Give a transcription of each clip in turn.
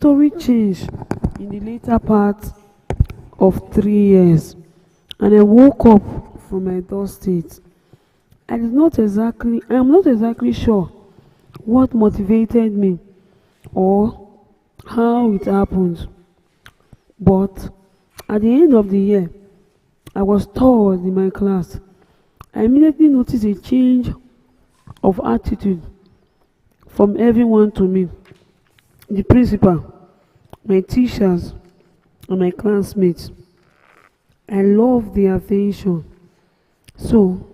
story changed in the later part of 3 years, and I woke up from my thought state. I am not exactly sure what motivated me or how it happened, but at the end of the year, I was told in my class. I immediately noticed a change of attitude from everyone to me: the principal, my teachers, and my classmates. I loved the attention. So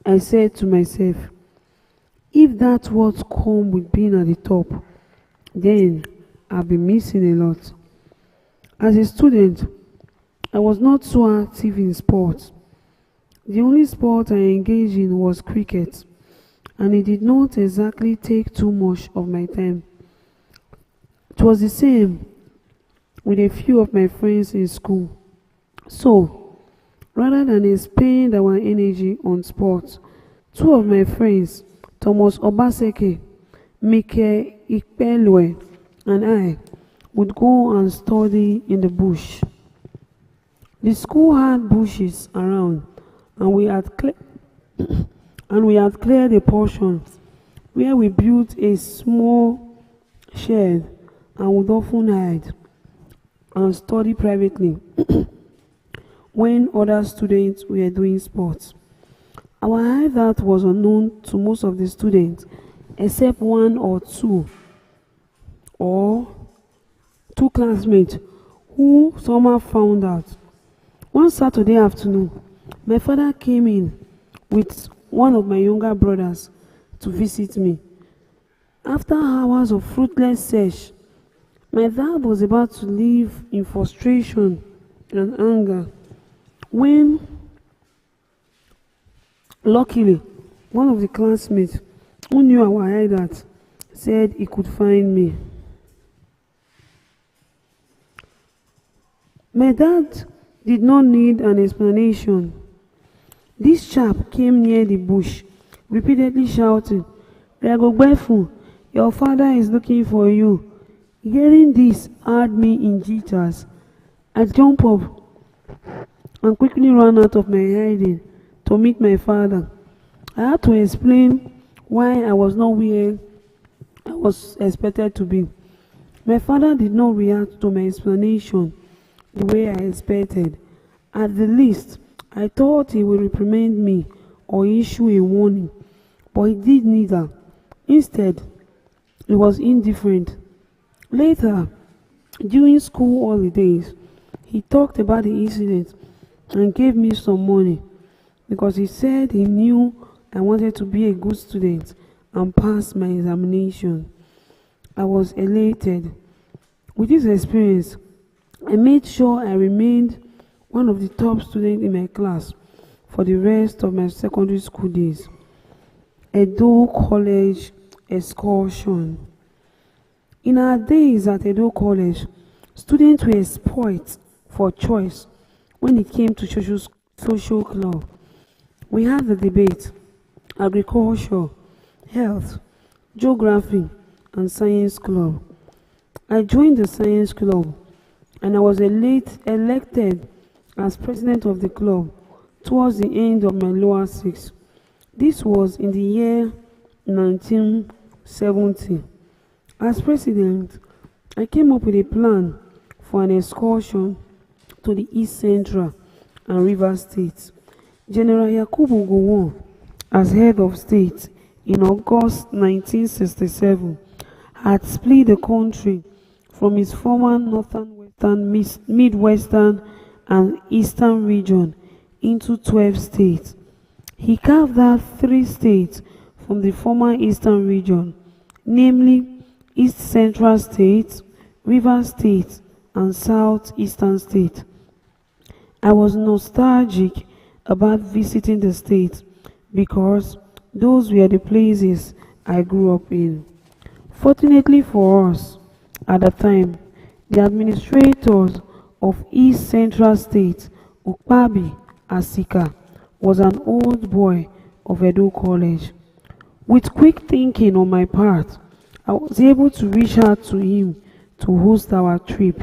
I said to myself, if that's what comes with being at the top, then I'll be missing a lot. As a student, I was not so active in sports. The only sport I engaged in was cricket, and it did not exactly take too much of my time. It was the same with a few of my friends in school. So, rather than expend our energy on sports, two of my friends, Thomas Obaseke, Mike Ikpelwe, and I would go and study in the bush. The school had bushes around, and we had cleared a portion where we built a small shed and would often hide and study privately when other students were doing sports. Our hideout was unknown to most of the students except one or two classmates who somehow found out. One Saturday afternoon, my father came in with one of my younger brothers to visit me. After hours of fruitless search, my dad was about to leave in frustration and anger when, luckily, one of the classmates who knew our hideout said he could find me. My dad did not need an explanation. This chap came near the bush, repeatedly shouting, "Ragogbefu, your father is looking for you." Hearing this had me in jitters. I jumped up and quickly ran out of my hiding to meet my father. I had to explain why I was not where I was expected to be. My father did not react to my explanation the way I expected. At the least, I thought he would reprimand me or issue a warning, but he did neither. Instead, he was indifferent. Later, during school holidays, he talked about the incident and gave me some money because he said he knew I wanted to be a good student and pass my examination. I was elated. With this experience, I made sure I remained one of the top students in my class for the rest of my secondary school days. Edo College excursion. In our days at Edo College, students were spoilt for choice when it came to social club. We had the debate, agriculture, health, geography, and science club. I joined the science club and I was elected as president of the club towards the end of my lower six. This was in the year 1970. As president, I came up with a plan for an excursion to the East Central and River States. General Yakubu Gowon, as head of state in August 1967, had split the country from its former northern, western, midwestern, and eastern region into 12 states. He carved out 3 states from the former eastern region, namely East Central State, River State, and Southeastern State. I was nostalgic about visiting the state because those were the places I grew up in. Fortunately for us, at the time, the administrators of East Central State, Ukpabi Asika, was an old boy of Edo College. With quick thinking on my part, I was able to reach out to him to host our trip.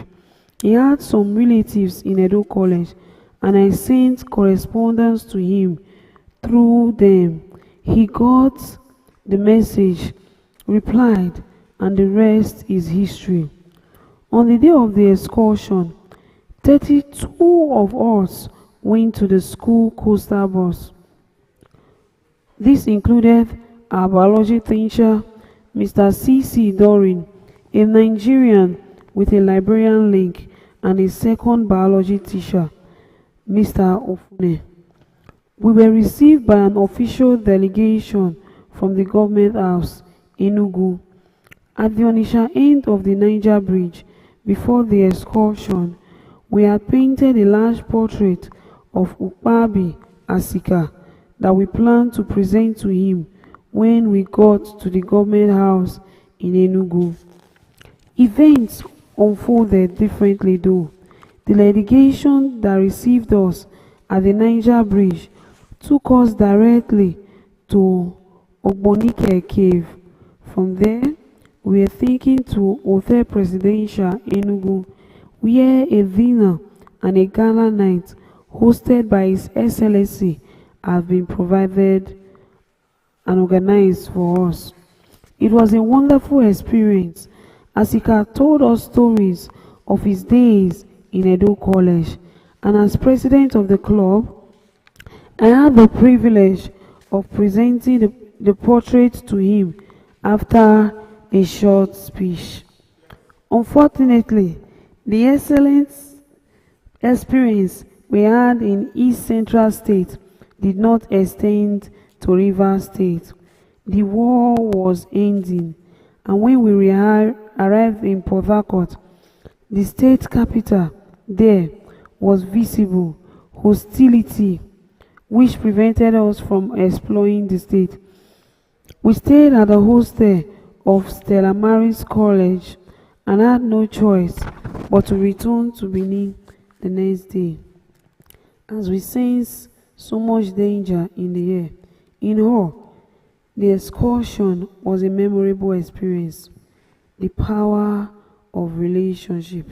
He had some relatives in Edo College, and I sent correspondence to him through them. He got the message, replied, and the rest is history. On the day of the excursion, 32 of us went to the school coastal bus. This included our biology teacher, Mr. C.C. Dorin, a Nigerian with a Liberian link, and a second biology teacher, Mr. Ofune. We were received by an official delegation from the government house, Enugu. At the Onitsha end of the Niger Bridge, before the excursion, we had painted a large portrait of Ukpabi Asika that we planned to present to him when we got to the government house in Enugu. Events unfolded differently though. The delegation that received us at the Niger Bridge took us directly to Ogbonike Cave. From there, we were taken to Hotel Presidential Enugu, where a dinner and a gala night hosted by His Excellency have been provided and organized for us. It was a wonderful experience. Asika told us stories of his days in Edo College, and as president of the club, I had the privilege of presenting the portrait to him after a short speech. Unfortunately, the excellent experience we had in East Central State did not extend to Rivers State. The war was ending, and when we arrived in Port Harcourt, the state capital, there was visible hostility which prevented us from exploring the state. We stayed at the hostel of Stella Maris College and had no choice but to return to Benin the next day, as we sensed so much danger in the air. In all, the excursion was a memorable experience. The power of relationship.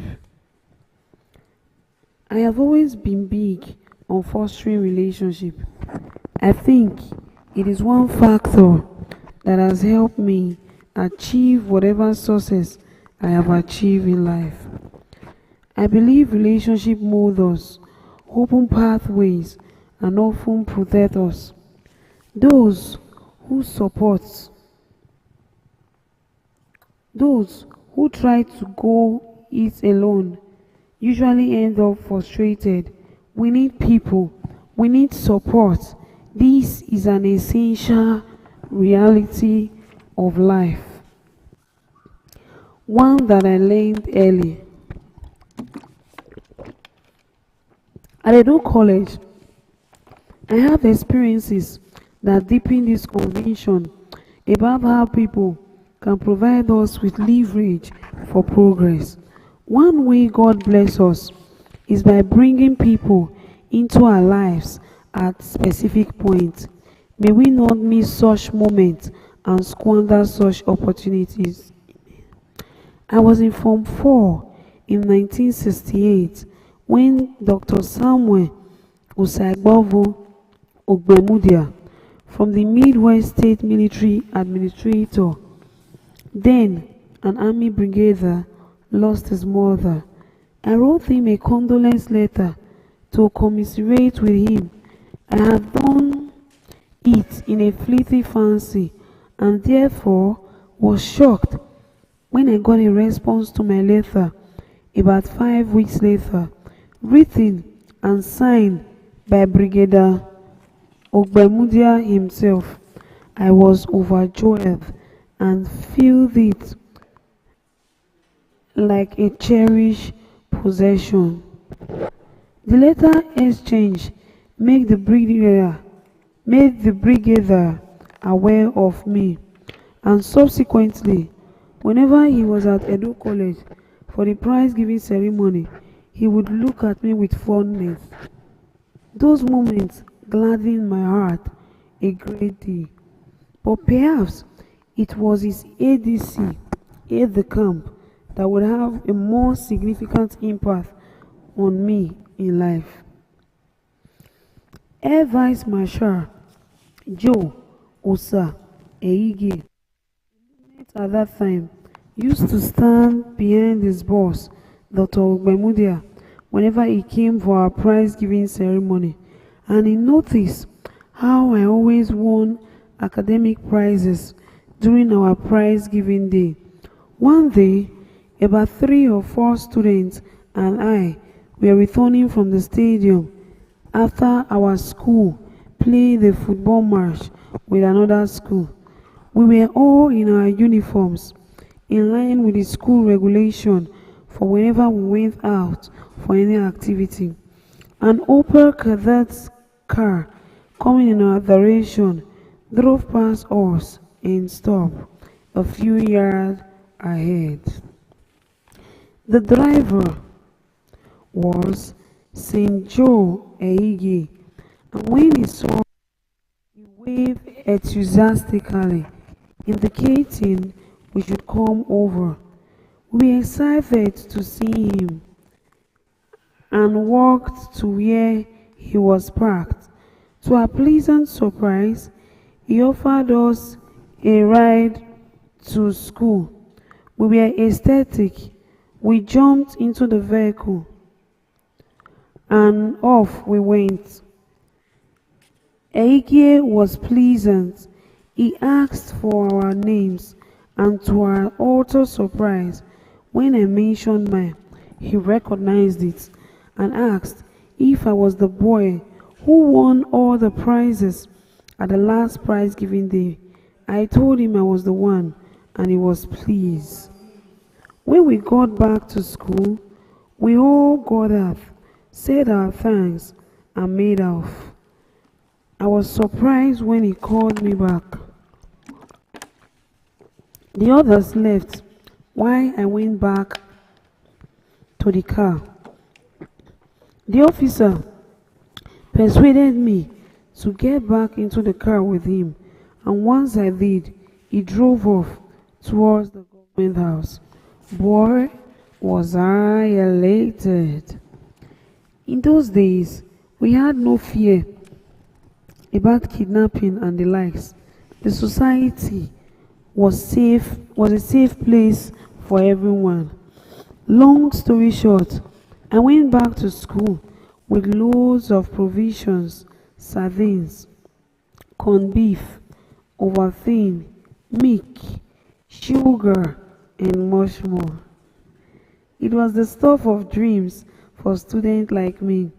I have always been big on fostering relationship. I think it is one factor that has helped me achieve whatever success I have achieved in life. I believe relationship mold us, open pathways, and often protect us. Those who try to go it alone usually end up frustrated. We need people. We need support. This is an essential reality of life. One that I learned early. At Edo College, I have experiences that deepen this conviction about how people can provide us with leverage for progress. One way God bless us is by bringing people into our lives at specific points. May we not miss such moments and squander such opportunities. I was in Form 4 in 1968 when Dr. Samuel Osagbovo Ogbemudia from the Midwest State Military Administrator, then an Army brigadier, lost his mother. I wrote him a condolence letter to commiserate with him. I had done it in a fleeting fancy and therefore was shocked when I got a response to my letter about 5 weeks later, written and signed by Brigadier Ogbemudia himself. I was overjoyed and filled it like a cherished possession. The letter exchange made the brigadier aware of me, and subsequently, whenever he was at Edo College for the prize giving ceremony, he would look at me with fondness. Those moments gladdened my heart a great deal. But perhaps it was his ADC, aide de camp, that would have a more significant impact on me in life. Air Vice Marshal Joe Osa Eige at that time used to stand behind his boss, Dr. Ogbemudia, whenever he came for our prize giving ceremony, and he noticed how I always won academic prizes during our prize giving day. One day, about 3 or 4 students and I were returning from the stadium after our school played the football match with another school. We were all in our uniforms, in line with the school regulation for whenever we went out for any activity. An Opel Kadett car coming in our direction drove past us and stopped a few yards ahead. The driver was St. Joe Eige, and when he saw, he waved enthusiastically, indicating we should come over. We were excited to see him and walked to where he was parked. To our pleasant surprise, he offered us a ride to school. We were ecstatic. We jumped into the vehicle and off we went. Eike was pleasant. He asked for our names, and to our utter surprise, when I mentioned mine, he recognized it and asked if I was the boy who won all the prizes at the last prize giving day. I told him I was the one, and he was pleased. When we got back to school, we all got up, said our thanks, and made off. I was surprised when he called me back. The others left while I went back to the car. The officer persuaded me to get back into the car with him, and once I did, he drove off towards the government house. Boy, was I elated. In those days, we had no fear about kidnapping and the likes. The society was a safe place for everyone. Long story short, I went back to school with loads of provisions, sardines, corned beef, Ovaltine, milk, sugar, and much more. It was the stuff of dreams for students like me.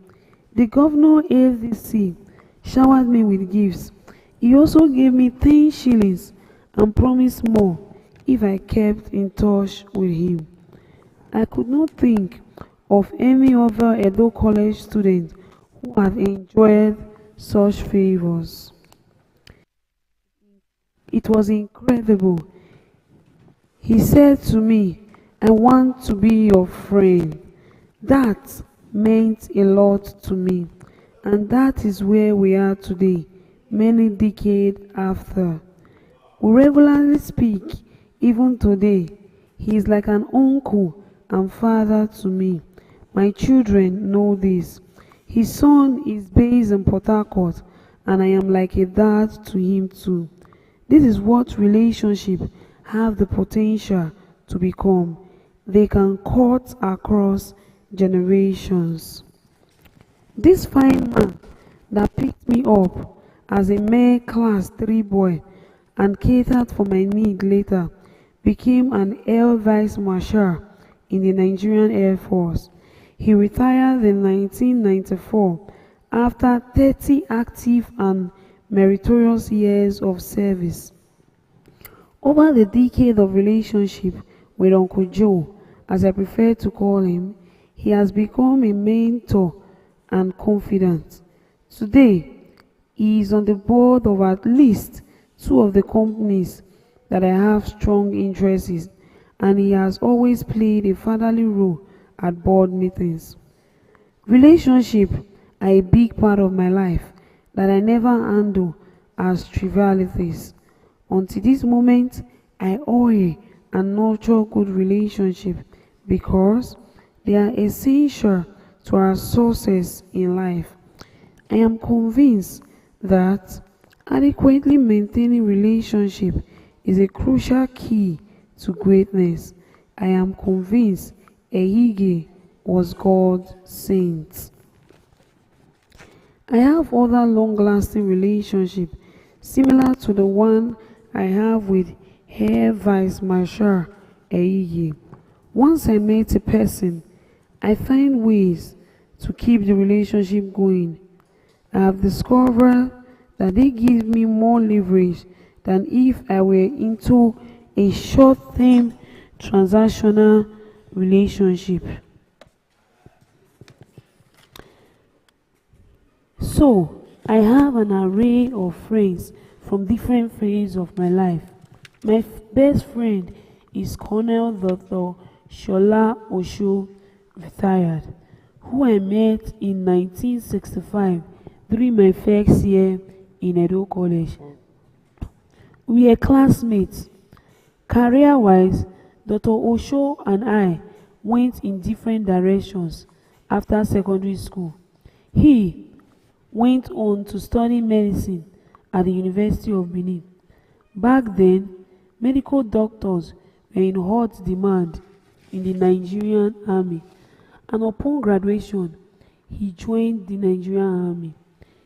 The governor ADC showered me with gifts. He also gave me 10 shillings and promised more if I kept in touch with him. I could not think of any other Edo College student who had enjoyed such favors. It was incredible. He said to me, "I want to be your friend." That meant a lot to me, and that is where we are today, many decades after. We regularly speak, even today. He is like an uncle and father to me. My children know this. His son is based in Port Harcourt, and I am like a dad to him too. This is what relationships have the potential to become. They can cut across generations. This fine man that picked me up as a mere class 3 boy and catered for my need later became an Air Vice Marshal in the Nigerian Air Force. He retired in 1994 after 30 active and meritorious years of service. Over the decade of relationship with Uncle Joe, as I prefer to call him, he has become a mentor and confidant. Today, he is on the board of at least 2 of the companies that I have strong interests in, and he has always played a fatherly role at board meetings. Relationships are a big part of my life that I never handle as trivialities. Until this moment, I owe and nurture good relationships because they are essential to our success in life. I am convinced that adequately maintaining relationship is a crucial key to greatness. I am convinced Ehige was God's saint. I have other long-lasting relationships similar to the one I have with Air Vice Marshal Ehige. Once I meet a person, I find ways to keep the relationship going. I have discovered that they give me more leverage than if I were into a short-term transactional relationship. So, I have an array of friends from different phases of my life. My best friend is Colonel Dr. Shola Osho, retired, who I met in 1965 during my first year in Edo College. We were classmates. Career-wise, Dr. Osho and I went in different directions after secondary school. He went on to study medicine at the University of Benin. Back then, medical doctors were in hot demand in the Nigerian army, and upon graduation, he joined the Nigerian army.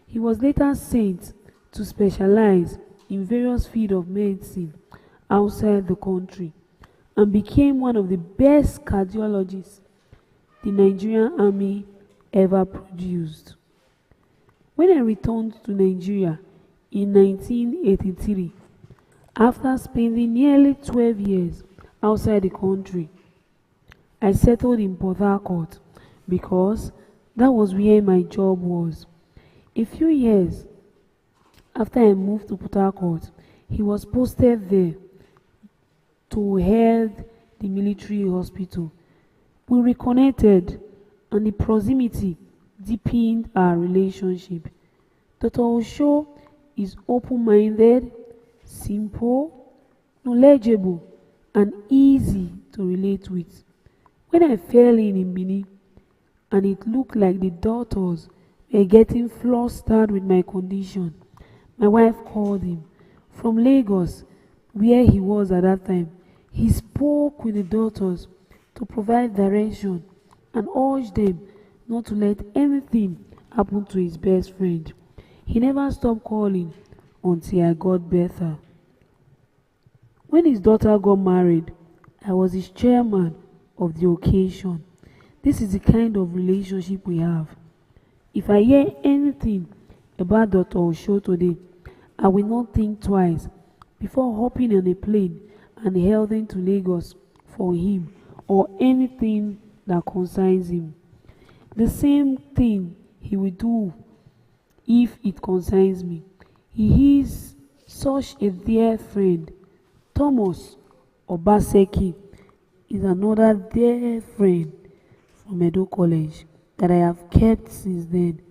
He was later sent to specialize in various fields of medicine outside the country and became one of the best cardiologists the Nigerian army ever produced. When I returned to Nigeria in 1983, after spending nearly 12 years outside the country, I settled in Port Harcourt because that was where my job was. A few years after I moved to Port Harcourt, he was posted there to head the military hospital. We reconnected and the proximity deepened our relationship. Dr. Osho is open-minded, simple, knowledgeable, and easy to relate with. When I fell in Benin, and it looked like the doctors were getting flustered with my condition, my wife called him. From Lagos, where he was at that time, he spoke with the doctors to provide direction and urged them not to let anything happen to his best friend. He never stopped calling until I got better. When his daughter got married, I was his chairman of the occasion. This is the kind of relationship we have. If I hear anything about Dr. Osho today, I will not think twice before hopping on a plane and heading to Lagos for him or anything that concerns him. The same thing he will do if it concerns me. He is such a dear friend. Thomas Obaseki is another dear friend from Edo College that I have kept since then.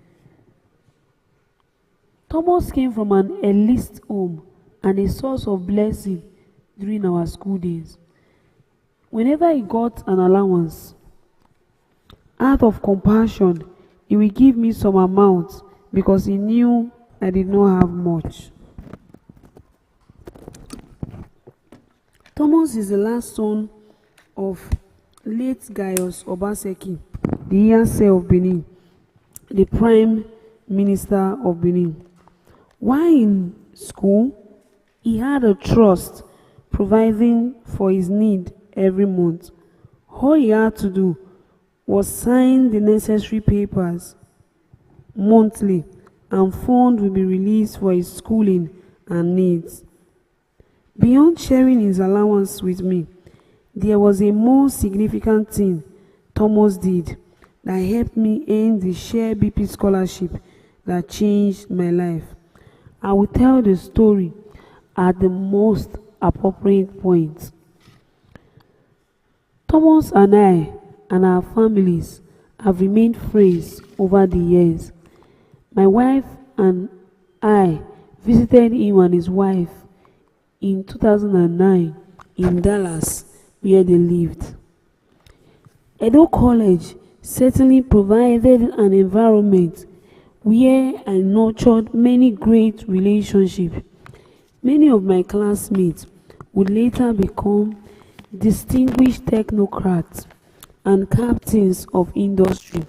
Thomas came from an elite home and a source of blessing during our school days. Whenever he got an allowance, out of compassion, he will give me some amount because he knew I did not have much. Thomas is the last son of late Gaius Obaseki, the Iyase of Benin, the Prime Minister of Benin. While in school, he had a trust providing for his need every month. All he had to do was sign the necessary papers monthly, and funds will be released for his schooling and needs. Beyond sharing his allowance with me, there was a more significant thing Thomas did that helped me earn the Share BP scholarship that changed my life. I will tell the story at the most appropriate point. Thomas and I and our families have remained friends over the years. My wife and I visited him and his wife in 2009 in Dallas, where they lived. Edo College certainly provided an environment where I nurtured many great relationships. Many of my classmates would later become distinguished technocrats and captains of industry.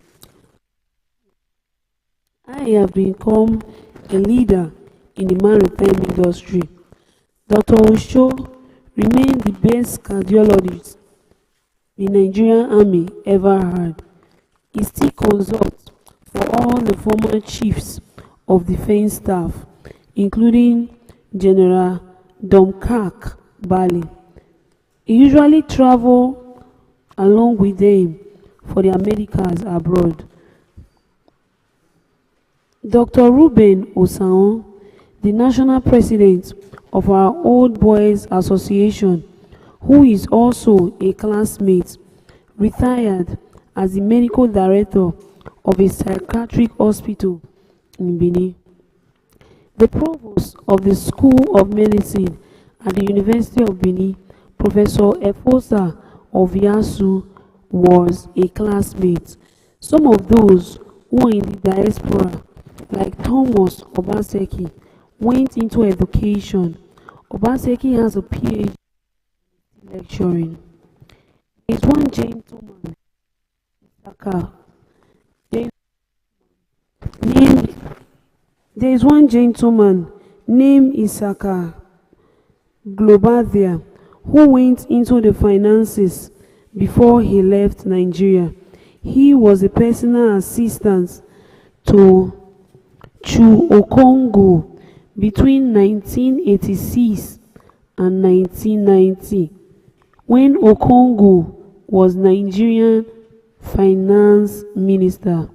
I have become a leader in the maritime industry. Dr. Osho remained the best cardiologist the Nigerian Army ever had. He still consults for all the former chiefs of defense staff, including General Domkak Bali. He usually travels along with them for their medicals abroad. Dr. Reuben Osaon, the national president of our Old Boys Association, who is also a classmate, retired as the medical director of a psychiatric hospital in Benin. The provost of the School of Medicine at the University of Benin, Professor Efosa of Yasu, was a classmate. Some of those who are in the diaspora, like Thomas Obaseki, went into education. Obaseki has a PhD in lecturing. There is one gentleman, Isaka, named, there is one gentleman named Isaka Globadia who went into the finances before he left Nigeria. He was a personal assistant to Chu Okongo between 1986 and 1990, when Okongo was Nigerian finance minister.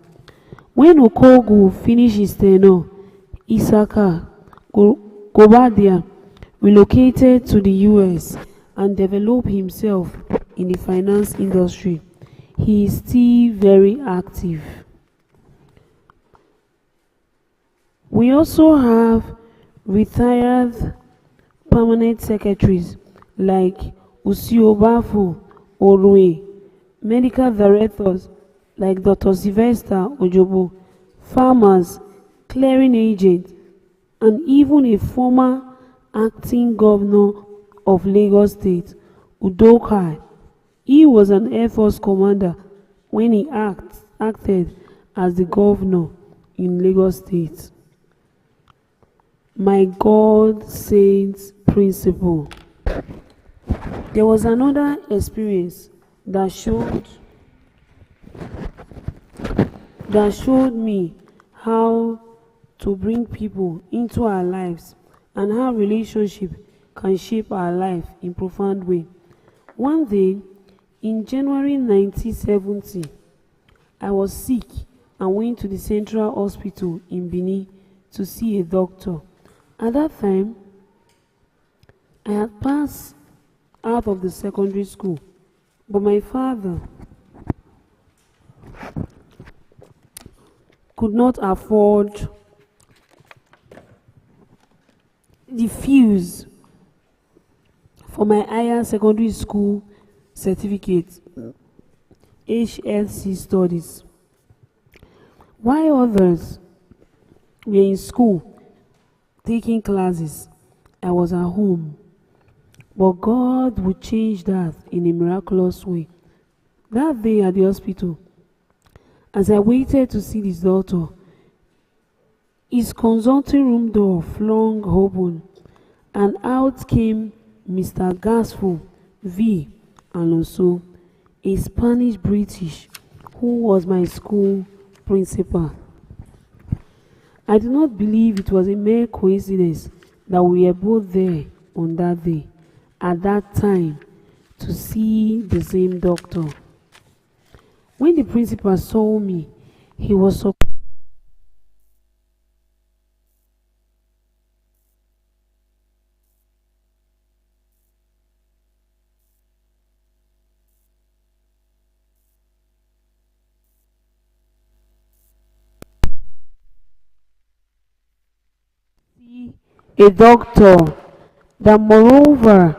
When Okongo finished his tenure, Isaka Gobadia relocated to the US and developed himself in the finance industry. He is still very active. We also have retired permanent secretaries like Usiobafo Orue, medical directors like Dr. Sylvester Ojobo, farmers, clearing agents, and even a former acting governor of Lagos State, Udokai. He was an Air Force commander when he acted as the governor in Lagos State. My God Saints principle. There was another experience that showed me how to bring people into our lives and how relationship can shape our life in profound way. One day in January 1970, I was sick and went to the Central Hospital in Benin to see a doctor. At that time, I had passed out of the secondary school, but my father could not afford the fees for my higher secondary school certificate, HLC studies. While others were in school taking classes, I was at home. But God would change that in a miraculous way. That day at the hospital, as I waited to see this doctor, his consulting room door flung open, and out came Mr. Gasfo V. Alonso, a Spanish British who was my school principal. I do not believe it was a mere coincidence that we were both there on that day, at that time, to see the same doctor. When the principal saw me, he was surprised. A doctor that moreover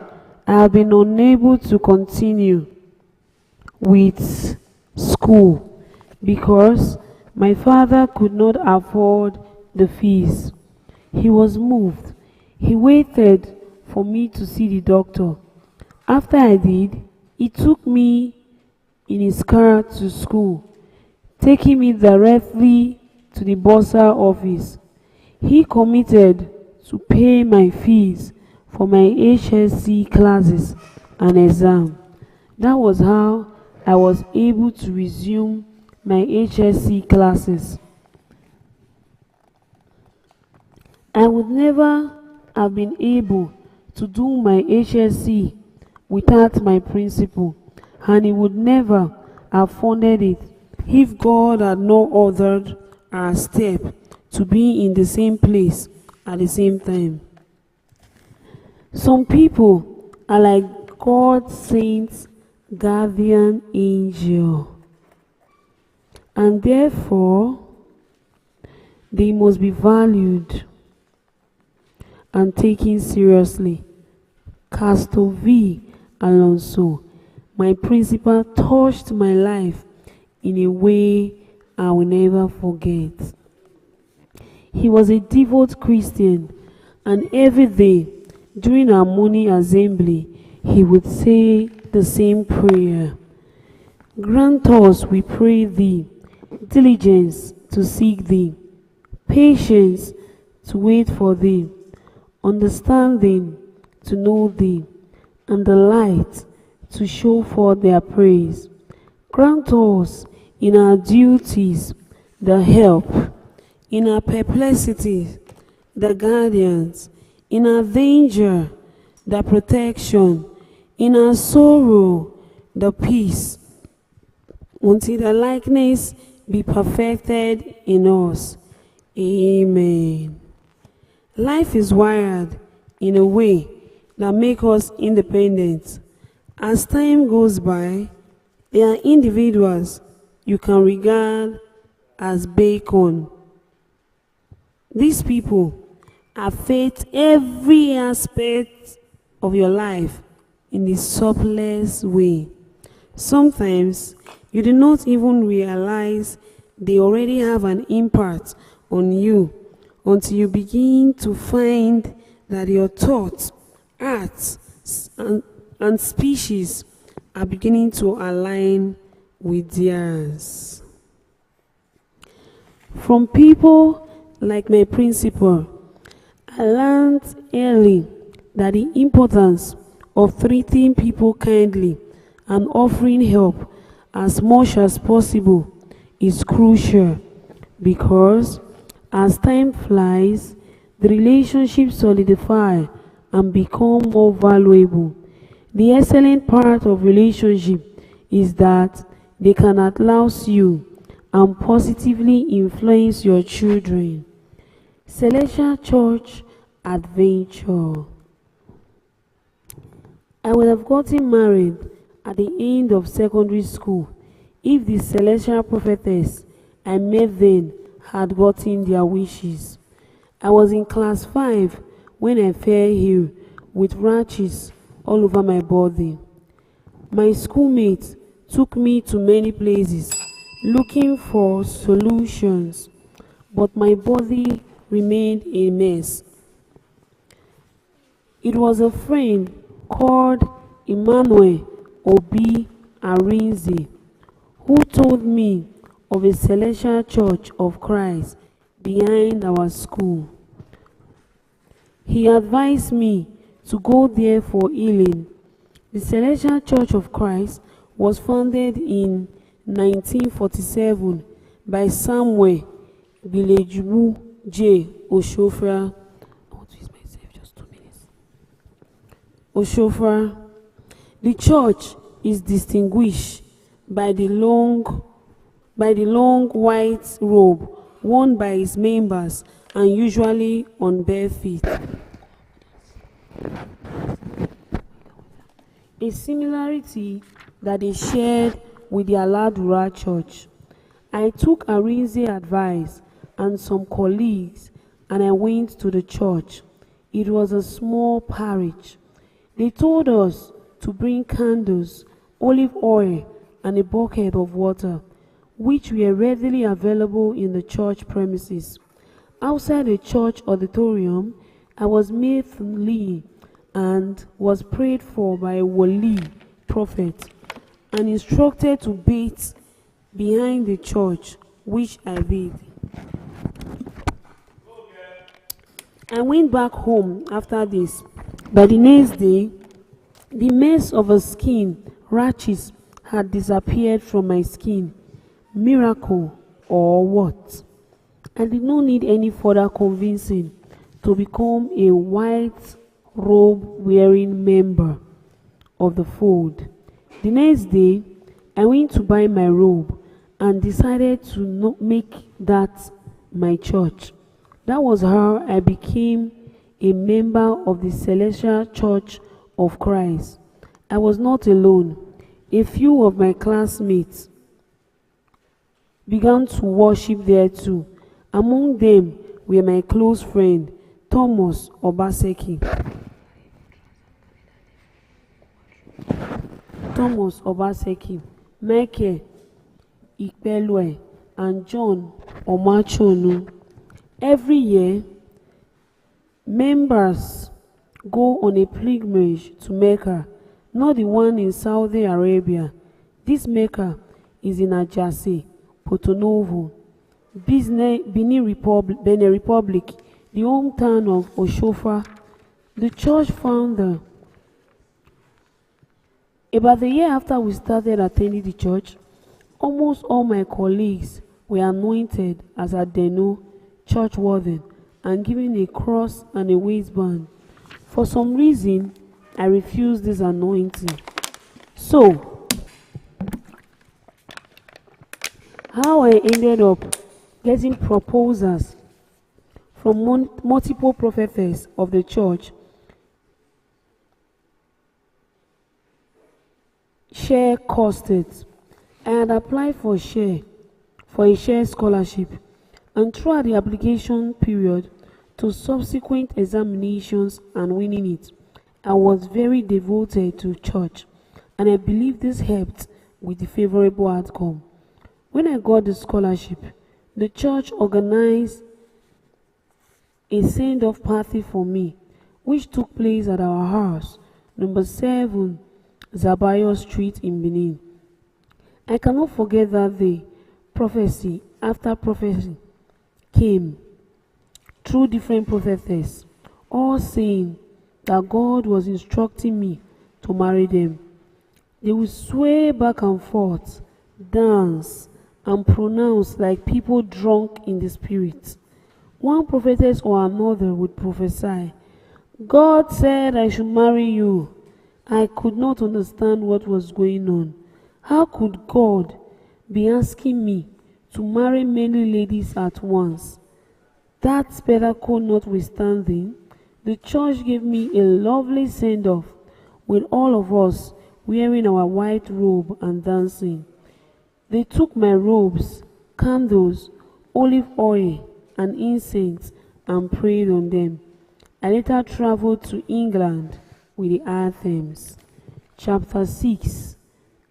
I have been unable to continue with school because my father could not afford the fees. He was moved. He waited for me to see the doctor. After I did, he took me in his car to school, taking me directly to the bursar office. He committed to pay my fees for my HSC classes and exam. That was how I was able to resume my HSC classes. I would never have been able to do my HSC without my principal, and he would never have funded it if God had not ordered our step to be in the same place at the same time. Some people are like God's saint's guardian angel, and therefore they must be valued and taken seriously. Castor V. Alonso, my principal, touched my life in a way I will never forget. He was a devout Christian, and every day during our morning assembly, he would say the same prayer. Grant us, we pray thee, diligence to seek thee, patience to wait for thee, understanding to know thee, and the light to show forth their praise. Grant us in our duties the help, in our perplexities the guardians, in our danger the protection, in our sorrow the peace, until the likeness be perfected in us. Amen. Life is wired in a way that makes us independent. As time goes by, there are individuals you can regard as bacon. These people affect every aspect of your life in a subtlest way. Sometimes you do not even realize they already have an impact on you until you begin to find that your thoughts, acts, and species are beginning to align with theirs. From people like my principal, I learned early that the importance of treating people kindly and offering help as much as possible is crucial, because as time flies, the relationships solidify and become more valuable. The excellent part of relationship is that they can outlast you and positively influence your children. Celestial Church Adventure. I would have gotten married at the end of secondary school if the celestial prophetess I met then had gotten their wishes. I was in class 5 when I fell ill with rashes all over my body. My schoolmates took me to many places looking for solutions, but my body remained a mess. It was a friend called Emmanuel Obi Arinze who told me of a Celestial Church of Christ behind our school. He advised me to go there for healing. The Celestial Church of Christ was founded in 1947 by Samuel Bilejubu J. Oshofra. I want to use myself just 2 minutes. Oshofra. The church is distinguished by the long white robe worn by its members and usually on bare feet. A similarity that they shared with the Aloud Church. I took Arinze's advice and some colleagues, and I went to the church. It was a small parish. They told us to bring candles, olive oil, and a bucket of water, which were readily available in the church premises. Outside the church auditorium, I was made Lee and was prayed for by a Wali prophet and instructed to bathe behind the church, which I did. I went back home after this. By the next day, the mess of a skin rashes had disappeared from my skin. Miracle or what? I did not need any further convincing to become a white robe wearing member of the fold. The next day, I went to buy my robe and decided to not make that my church. That was how I became a member of the Celestial Church of Christ. I was not alone. A few of my classmates began to worship there too. Among them were my close friend, Thomas Obaseki. Michael Ikpelwe, and John Omachonu. Every year, members go on a pilgrimage to Mecca, not the one in Saudi Arabia. This Mecca is in Ajase, Porto Novo, Benin Republic, the hometown of Oshofa. The church founder. About the year after we started attending the church, almost all my colleagues were anointed as Adeno, church warden, and given a cross and a waistband. For some reason, I refused this anointing. So, how I ended up getting proposals from multiple prophetess of the church, share cost it. I had applied for a share scholarship, and throughout the application period to subsequent examinations and winning it, I was very devoted to church, and I believe this helped with the favorable outcome. When I got the scholarship, the church organized a send-off party for me, which took place at our house, number 7, Zabayo Street in Benin. I cannot forget that day. Prophecy after prophecy came through different prophetess, all saying that God was instructing me to marry them. They would sway back and forth, dance, and pronounce like people drunk in the spirit. One prophetess or another would prophesy, "God said I should marry you." I could not understand what was going on. How could God be asking me to marry many ladies at once? That spectacle notwithstanding, the church gave me a lovely send-off, with all of us wearing our white robe and dancing. They took my robes, candles, olive oil, and incense and prayed on them. I later traveled to England with the anthems. Chapter 6,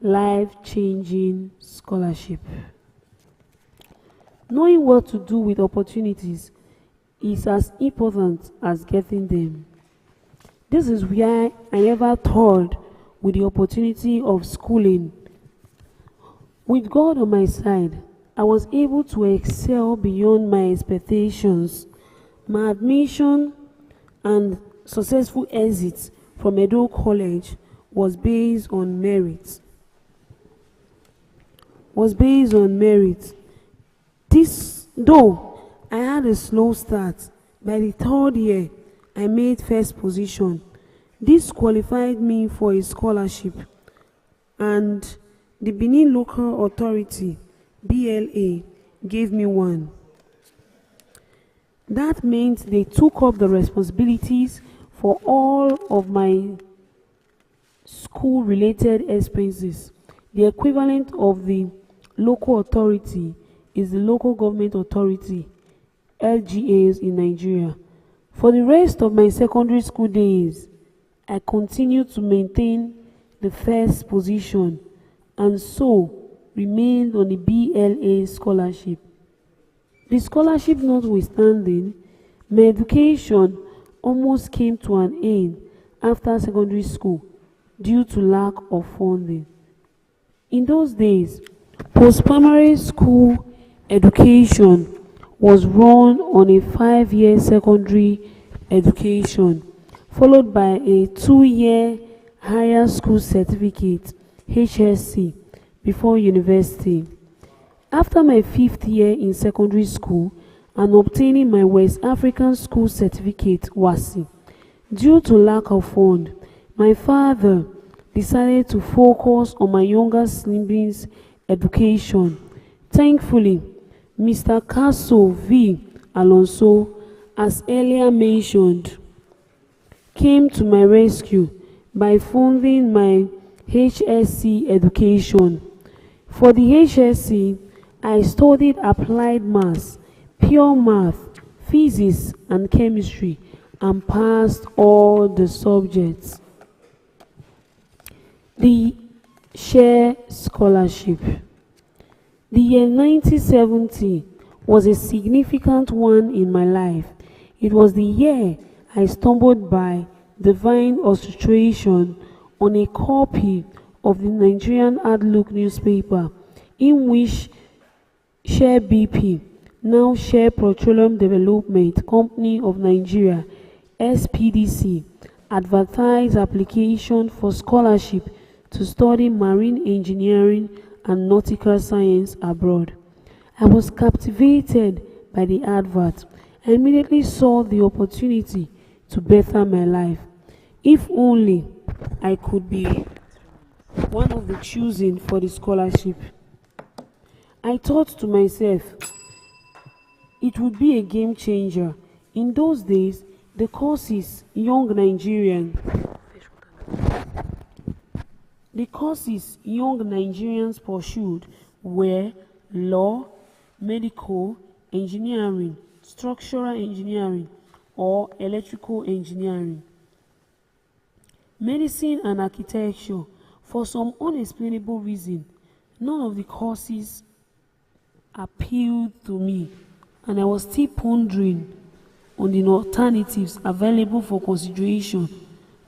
Life-Changing Scholarship. Knowing what to do with opportunities is as important as getting them. This is where I never thought with the opportunity of schooling. With God on my side, I was able to excel beyond my expectations. My admission and successful exit from Edo College was based on merit. This, though I had a slow start, by the third year, I made first position. This qualified me for a scholarship, and the Benin Local Authority, BLA, gave me one. That meant they took up the responsibilities for all of my school-related expenses. The equivalent of the local authority is the local government authority, LGAs in Nigeria. For the rest of my secondary school days, I continued to maintain the first position and so remained on the BLA scholarship. The scholarship notwithstanding, my education almost came to an end after secondary school due to lack of funding. In those days, post-primary school education was run on a 5-year secondary education, followed by a 2-year higher school certificate, HSC, before university. After my 5th year in secondary school and obtaining my West African School Certificate, WASI, due to lack of funds, my father decided to focus on my younger siblings' education. Thankfully, Mr. Castle V. Alonso, as earlier mentioned, came to my rescue by funding my HSC education. For the HSC, I studied applied maths, pure math, physics, and chemistry, and passed all the subjects. The Share Scholarship. The year 1970 was a significant one in my life. It was the year I stumbled by divine orchestration on a copy of the Nigerian Outlook newspaper, in which Share BP, now Share Petroleum Development Company of Nigeria, SPDC, advertised application for scholarship to study marine engineering and nautical science abroad. I was captivated by the advert. I immediately saw the opportunity to better my life. If only I could be one of the choosing for the scholarship. I thought to myself, it would be a game changer. In those days, the courses young Nigerians pursued were law, medical, engineering, structural engineering, or electrical engineering. Medicine and architecture. For some unexplainable reason, none of the courses appealed to me, and I was still pondering on the alternatives available for consideration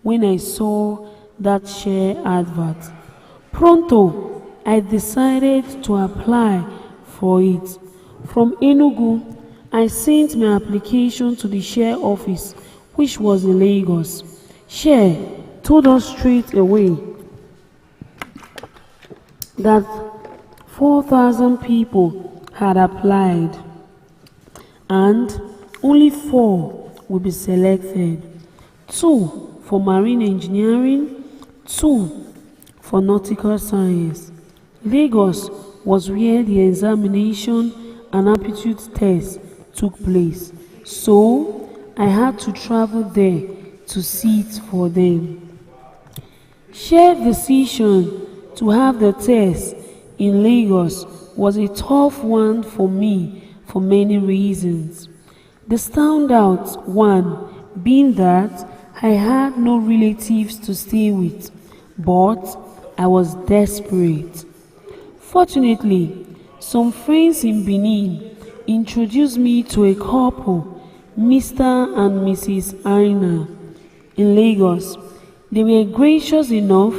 when I saw that Share advert. Pronto, I decided to apply for it. From Enugu, I sent my application to the Share office, which was in Lagos. Share told us straight away that 4,000 people had applied and only 4 will be selected. 2 for marine engineering, 2 for nautical science. Lagos was where the examination and aptitude test took place, so I had to travel there to sit for them. Shared decision to have the test in Lagos was a tough one for me for many reasons. The standout one being that I had no relatives to stay with, but I was desperate. Fortunately, some friends in Benin introduced me to a couple, Mr. and Mrs. Aina, in Lagos. They were gracious enough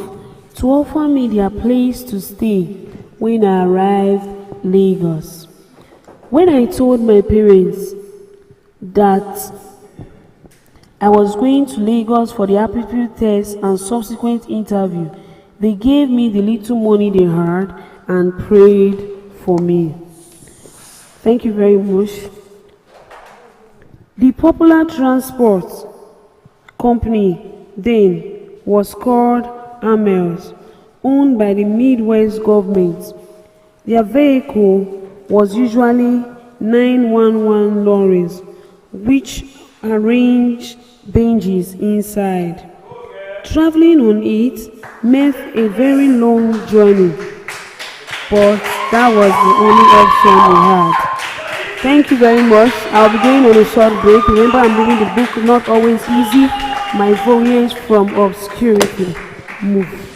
to offer me their place to stay when I arrived in Lagos. When I told my parents that I was going to Lagos for the aptitude test and subsequent interview, they gave me the little money they had and prayed for me. Thank you very much. The popular transport company then was called Amels, owned by the Midwest government. Their vehicle was usually 911 lorries, which arranged benches inside. Traveling on it meant a very long journey, but that was the only option we had. Thank you very much. I'll be going on a short break. Remember, I'm reading the book Not Always Easy my foliage from obscurity. Move.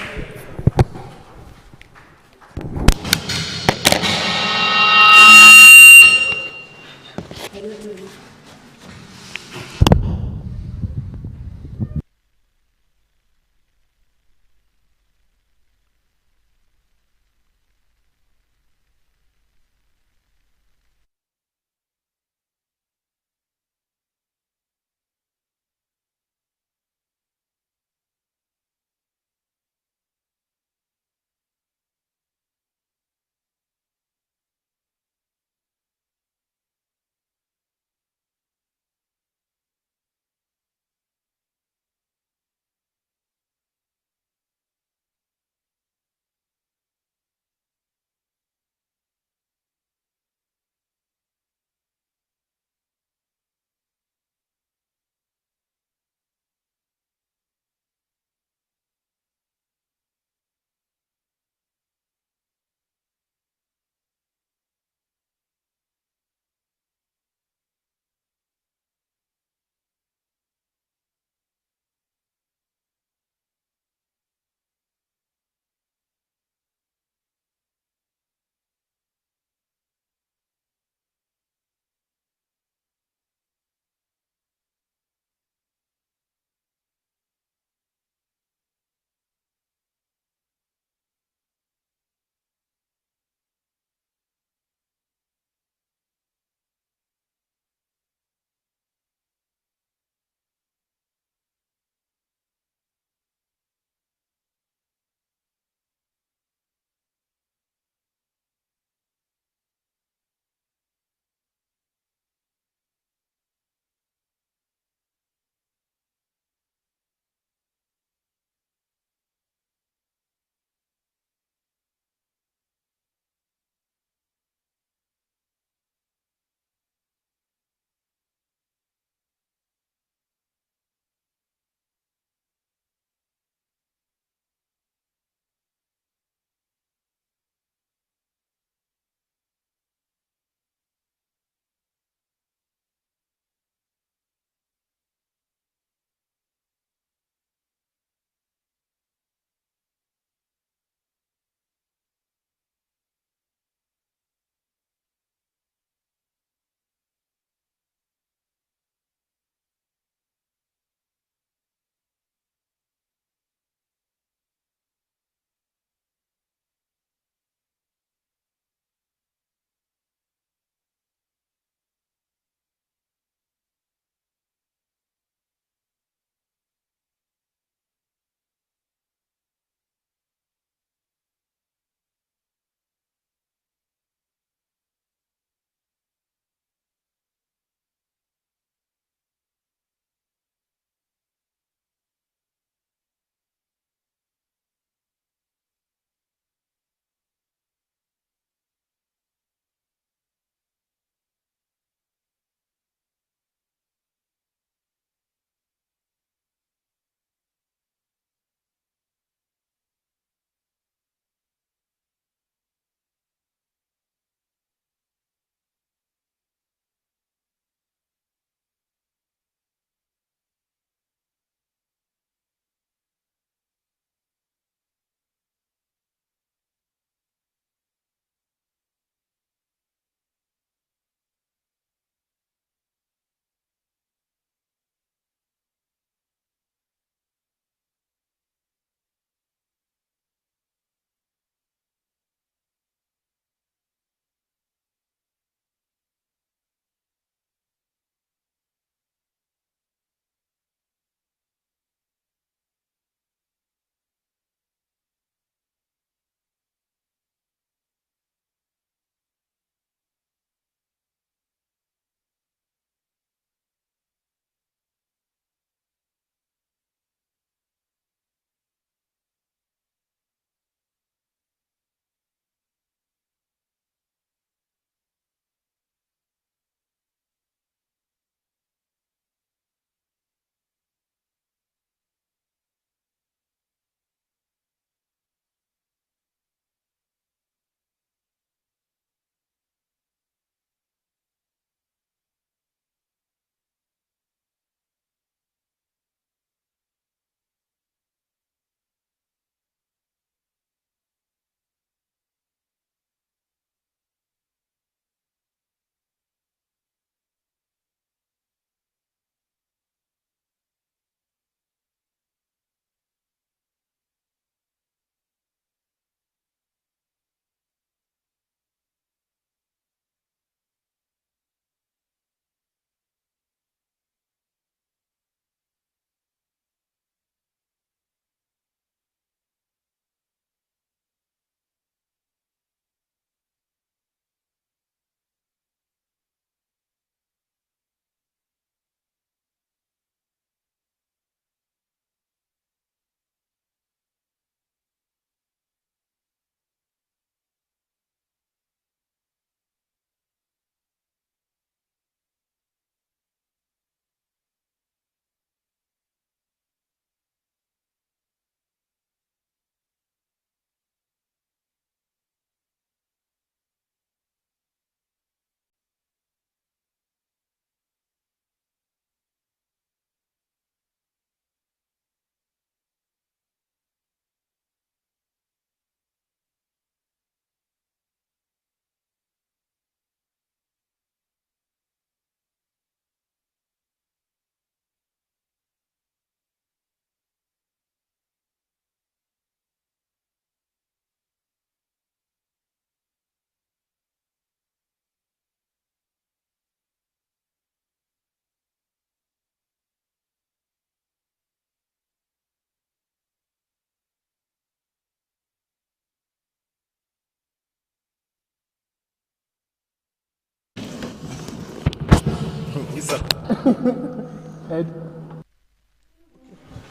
Head.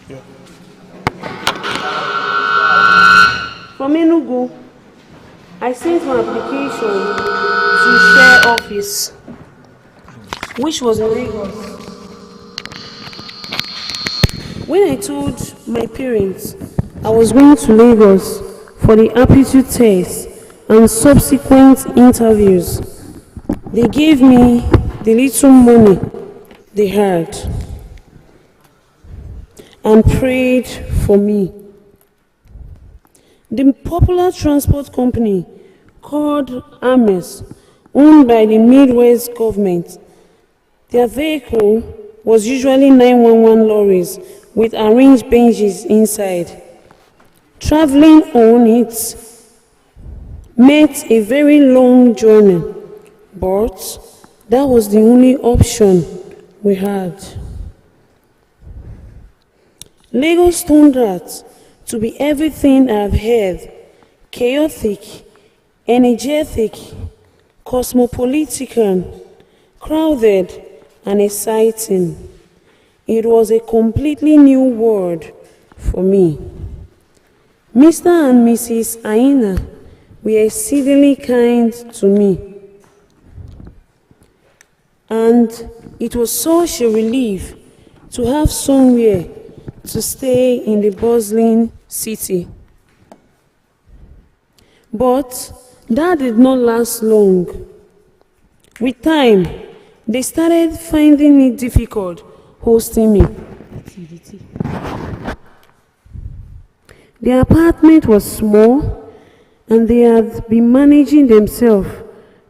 Yeah. From Enugu, I sent my application to share office, which was in Lagos. When I told my parents I was going to Lagos for the aptitude test and subsequent interviews, they gave me the little money they had and prayed for me. The popular transport company called Ames, owned by the Midwest government, their vehicle was usually 911 lorries with arranged benches inside. Traveling on it meant a very long journey, but that was the only option we had. Lagos turned out to be everything I've heard: chaotic, energetic, cosmopolitan, crowded, and exciting. It was a completely new world for me. Mr. and Mrs. Aina were exceedingly kind to me, and it was such a relief to have somewhere to stay in the bustling city. But that did not last long. With time, they started finding it difficult hosting me. The apartment was small, and they had been managing themselves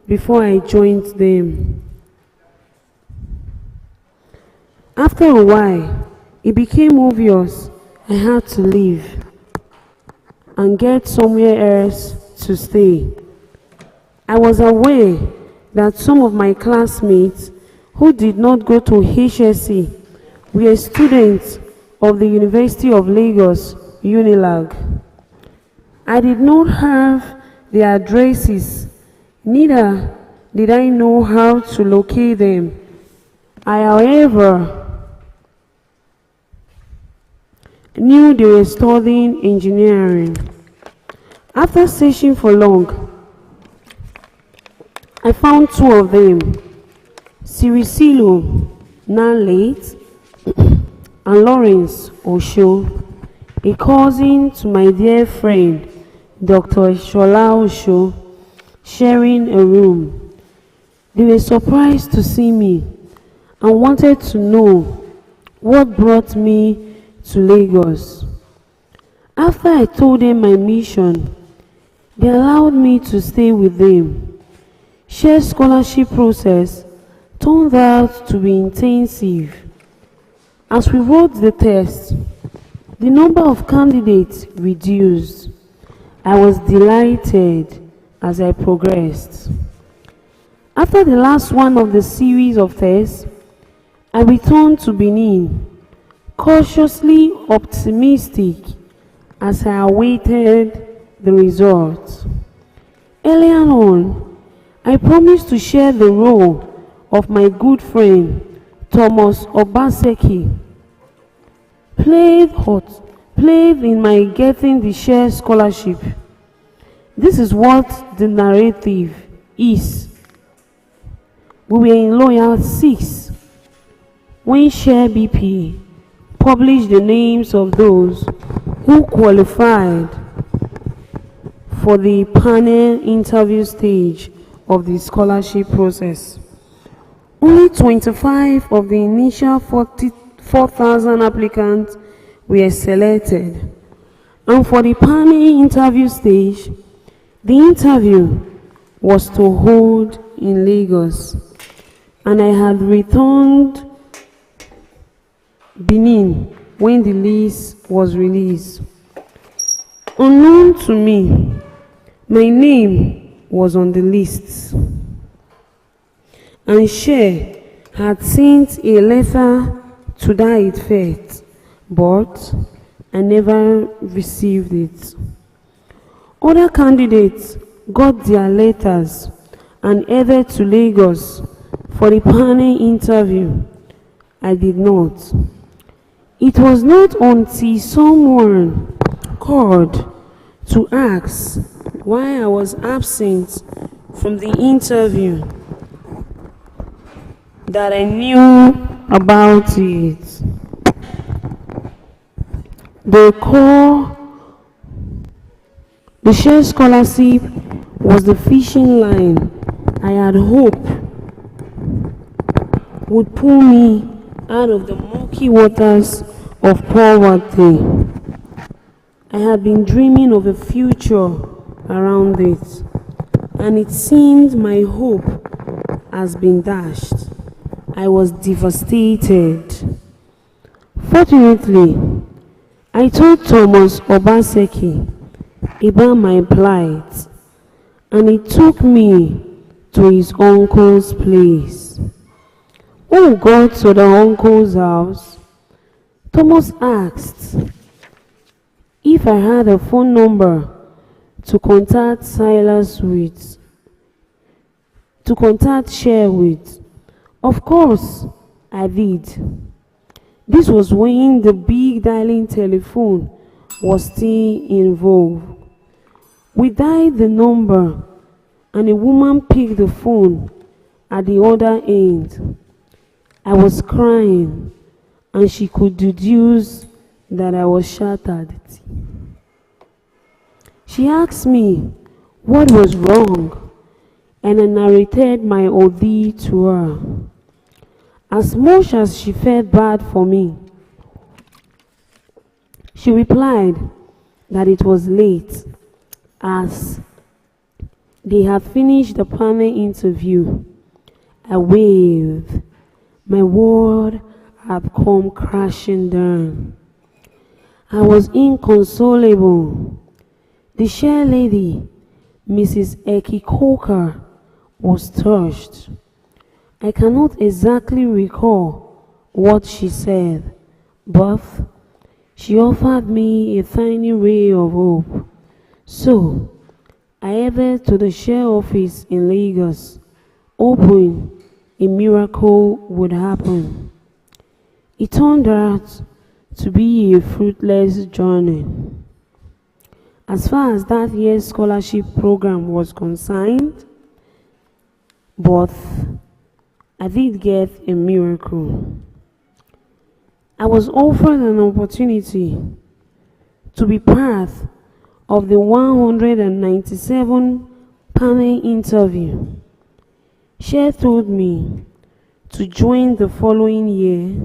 before I joined them. After a while, it became obvious I had to leave and get somewhere else to stay. I was aware that some of my classmates who did not go to HSC were students of the University of Lagos, UNILAG. I did not have their addresses, neither did I know how to locate them. I, however, knew they were studying engineering. After searching for long, I found two of them, Sirisilo, now late, and Lawrence Osho, a cousin to my dear friend, Dr. Shola Osho, sharing a room. They were surprised to see me and wanted to know what brought me to Lagos. After I told them my mission, they allowed me to stay with them. Shared scholarship process turned out to be intensive. As we wrote the test, the number of candidates reduced. I was delighted as I progressed. After the last one of the series of tests, I returned to Benin, cautiously optimistic as I awaited the results. Earlier on, I promised to share the role of my good friend Thomas Obaseki, played in my getting the share scholarship. This is what the narrative is. We were in Loyal 6 when Share BP published the names of those who qualified for the panel interview stage of the scholarship process. Only 25 of the initial 44,000 applicants were selected, and for the panel interview stage, the interview was to hold in Lagos, and I had returned Benin when the list was released. Unknown to me, my name was on the list, and Share had sent a letter to that effect, but I never received it. Other candidates got their letters and headed to Lagos for the panel interview. I did not. It was not until someone called to ask why I was absent from the interview that I knew about it. The shared scholarship was the fishing line I had hoped would pull me out of the murky waters of poverty. I had been dreaming of a future around it, and it seemed my hope has been dashed. I was devastated. Fortunately, I told Thomas Obaseki about my plight, and he took me to his uncle's place. When we got to the uncle's house, Thomas asked if I had a phone number to contact Cher with. Of course, I did. This was when the big dialing telephone was still involved. We dialed the number, and a woman picked the phone at the other end. I was crying, and she could deduce that I was shattered. She asked me what was wrong, and I narrated my ordeal to her. As much as she felt bad for me, she replied that it was late, as they had finished the panel interview. I waved. My world had come crashing down. I was inconsolable. The chair lady, Mrs. Eki Coker, was touched. I cannot exactly recall what she said, but she offered me a tiny ray of hope. So, I headed to the share office in Lagos, hoping a miracle would happen. It turned out to be a fruitless journey. As far as that year's scholarship program was concerned, but I did get a miracle. I was offered an opportunity to be part of the 197 panel interview. Cher told me to join the following year,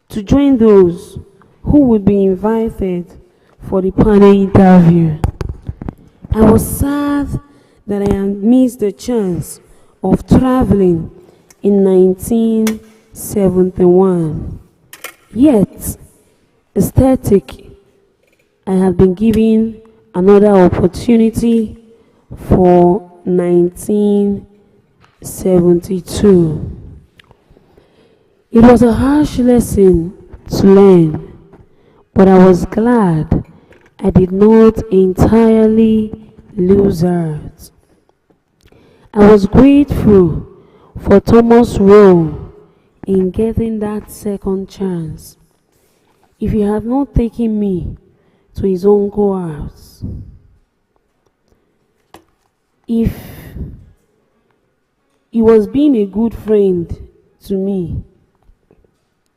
to join those who would be invited for the panel interview. I was sad that I had missed the chance of traveling in 1971. Yet, ecstatic, I had been given another opportunity for 1972. It was a harsh lesson to learn, but I was glad I did not entirely lose heart. I was grateful for Thomas' role in getting that second chance. If he had not taken me to his uncle's house, if he was being a good friend to me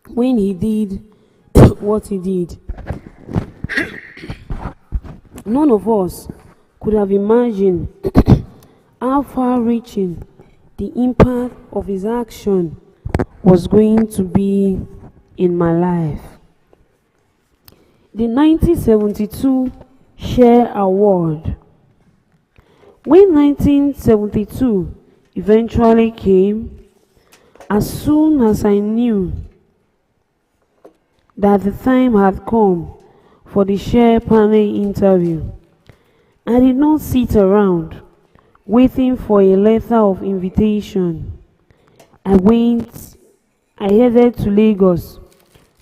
when he did what he did, none of us could have imagined how far-reaching the impact of his action was going to be in my life. The 1972 Cher Award. When 1972 eventually came, as soon as I knew that the time had come for the Cher panel interview, I did not sit around waiting for a letter of invitation. I headed to Lagos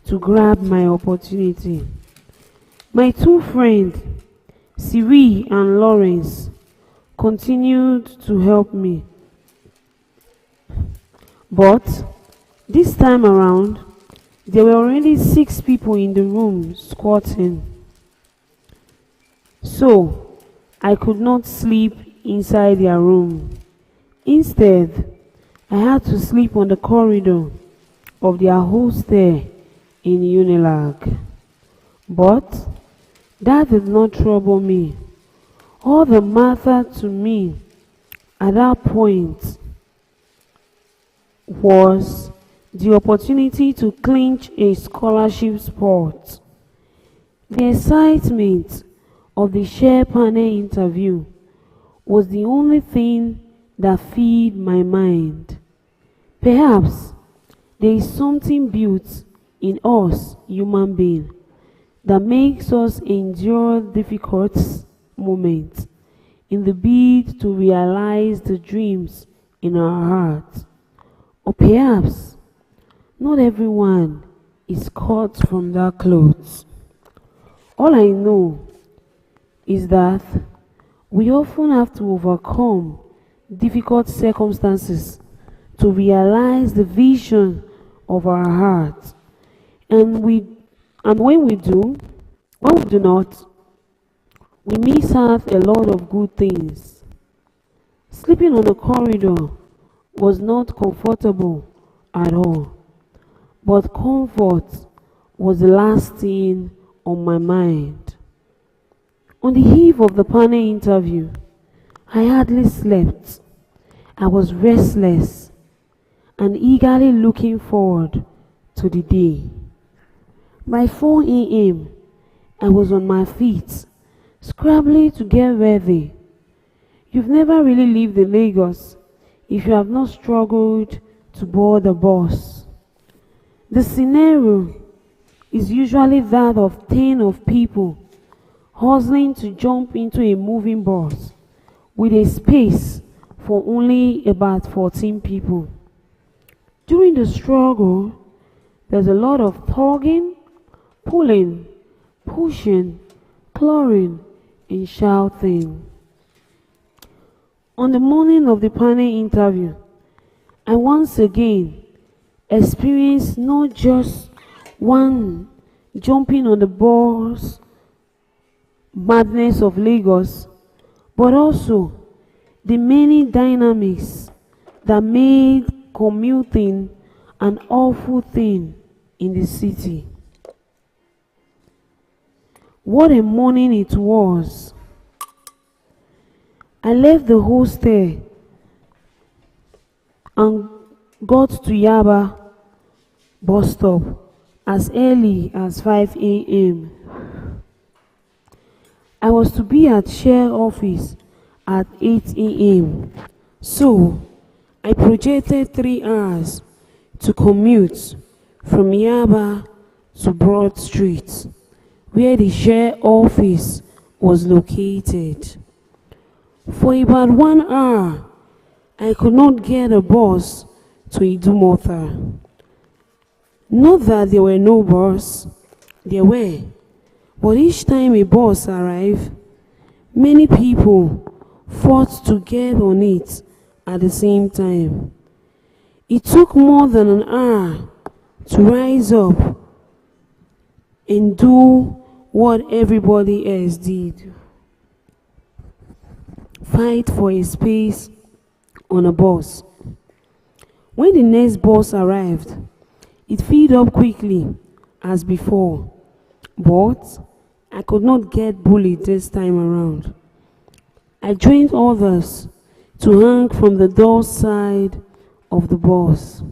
to grab my opportunity. My two friends, Siri and Lawrence, continued to help me But this time around, there were already 6 people in the room squatting. So I could not sleep inside their room. Instead, I had to sleep on the corridor of their hostel in Unilag. But that did not trouble me. All that mattered to me at that point was the opportunity to clinch a scholarship spot. The excitement of the share panel interview was the only thing that fed my mind. Perhaps there is something built in us human beings that makes us endure difficult moments in the bid to realize the dreams in our hearts. Or perhaps not everyone is cut from that clothes. All I know is that we often have to overcome difficult circumstances to realize the vision of our hearts. And when we do not, we miss out a lot of good things. Sleeping on the corridor was not comfortable at all, but comfort was the last thing on my mind. On the eve of the panel interview, I hardly slept. I was restless and eagerly looking forward to the day. By 4 a.m., I was on my feet, scrambling to get ready. You've never really lived in Lagos if you have not struggled to board a bus. The scenario is usually that of 10 of people hustling to jump into a moving bus with a space for only about 14 people. During the struggle, there's a lot of tugging, pulling, pushing, clawing, and shouting. On the morning of the panel interview, I once again experienced not just one jumping on the bus madness of Lagos, but also the many dynamics that made commuting an awful thing in the city. What a morning it was. I left the hostel and got to Yaba bus stop as early as 5 a.m. I was to be at share office at 8 a.m. So I projected 3 hours to commute from Yaba to Broad Street, where the share office was located. For about 1 hour, I could not get a bus to Idumota. Not that there were no bus, there were, but each time a bus arrived, many people fought to get on it at the same time. It took more than an hour to rise up and do what everybody else did: fight for a space on a bus. When the next bus arrived, it filled up quickly as before, but I could not get bullied this time around. I joined others to hang from the door side of the bus.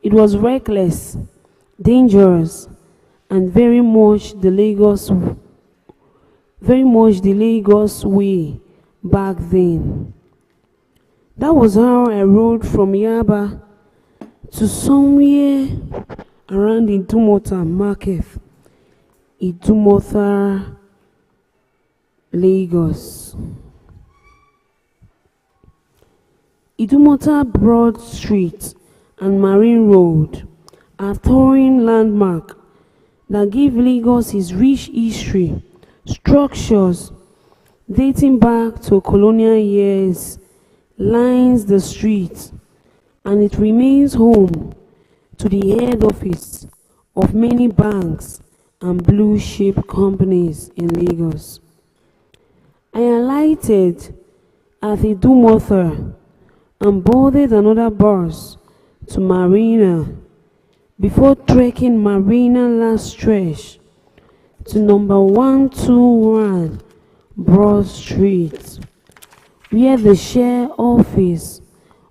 It was reckless, dangerous, and very much the Lagos way back then. That was how I rode from Yaba to somewhere around Idumota Market, Idumota, Lagos. Idumota Broad Street and Marine Road are towering landmarks that give Lagos its rich history. Structures dating back to colonial years lines the streets, and it remains home to the head office of many banks and blue chip companies in Lagos. I alighted at the Dumother and boarded another bus to Marina before trekking Marina last stretch to number 121 Broad Street, where the share office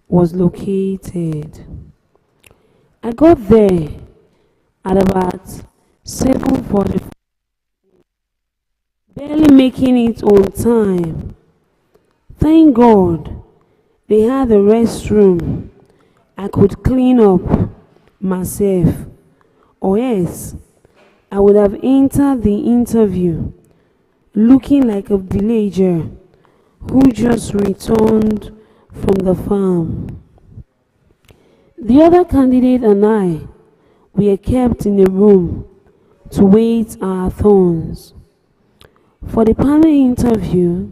was located. I got there at about 7:45, barely making it on time. Thank God they had a restroom I could clean up myself, or else I would have entered the interview looking like a villager who just returned from the farm. The other candidate and I were kept in a room to wait our turns. For the panel interview,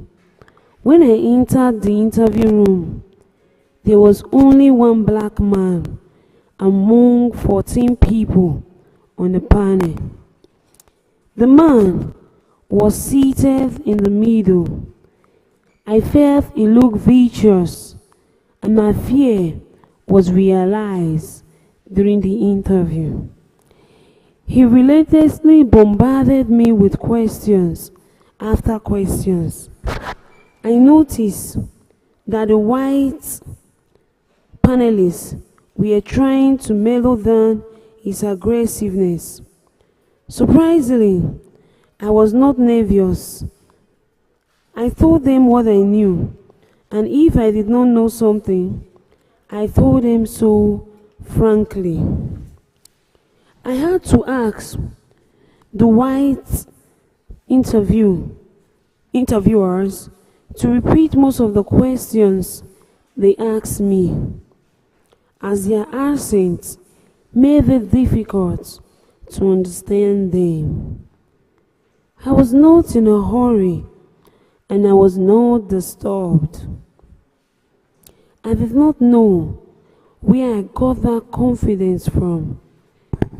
when I entered the interview room, there was only one black man among 14 people on the panel. The man was seated in the middle. I felt he looked vicious, and my fear was realized during the interview. He relentlessly bombarded me with questions after questions. I noticed that the white panelists were trying to mellow down his aggressiveness. Surprisingly, I was not nervous. I told them what I knew, and if I did not know something, I told them so frankly. I had to ask the white interviewers to repeat most of the questions they asked me, as their accents made it difficult to understand them. I was not in a hurry, and I was not disturbed. I did not know where I got that confidence from.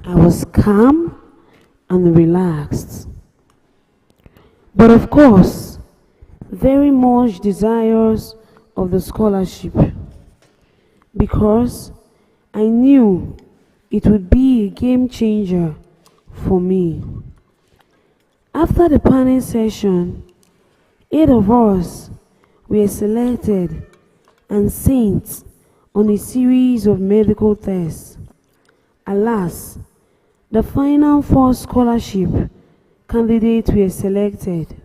I was calm and relaxed, but of course, very much desirous of the scholarship, because I knew it would be a game changer for me. After the panel session, 8 of us were selected and sent on a series of medical tests. Alas, the final 4 scholarship candidates were selected,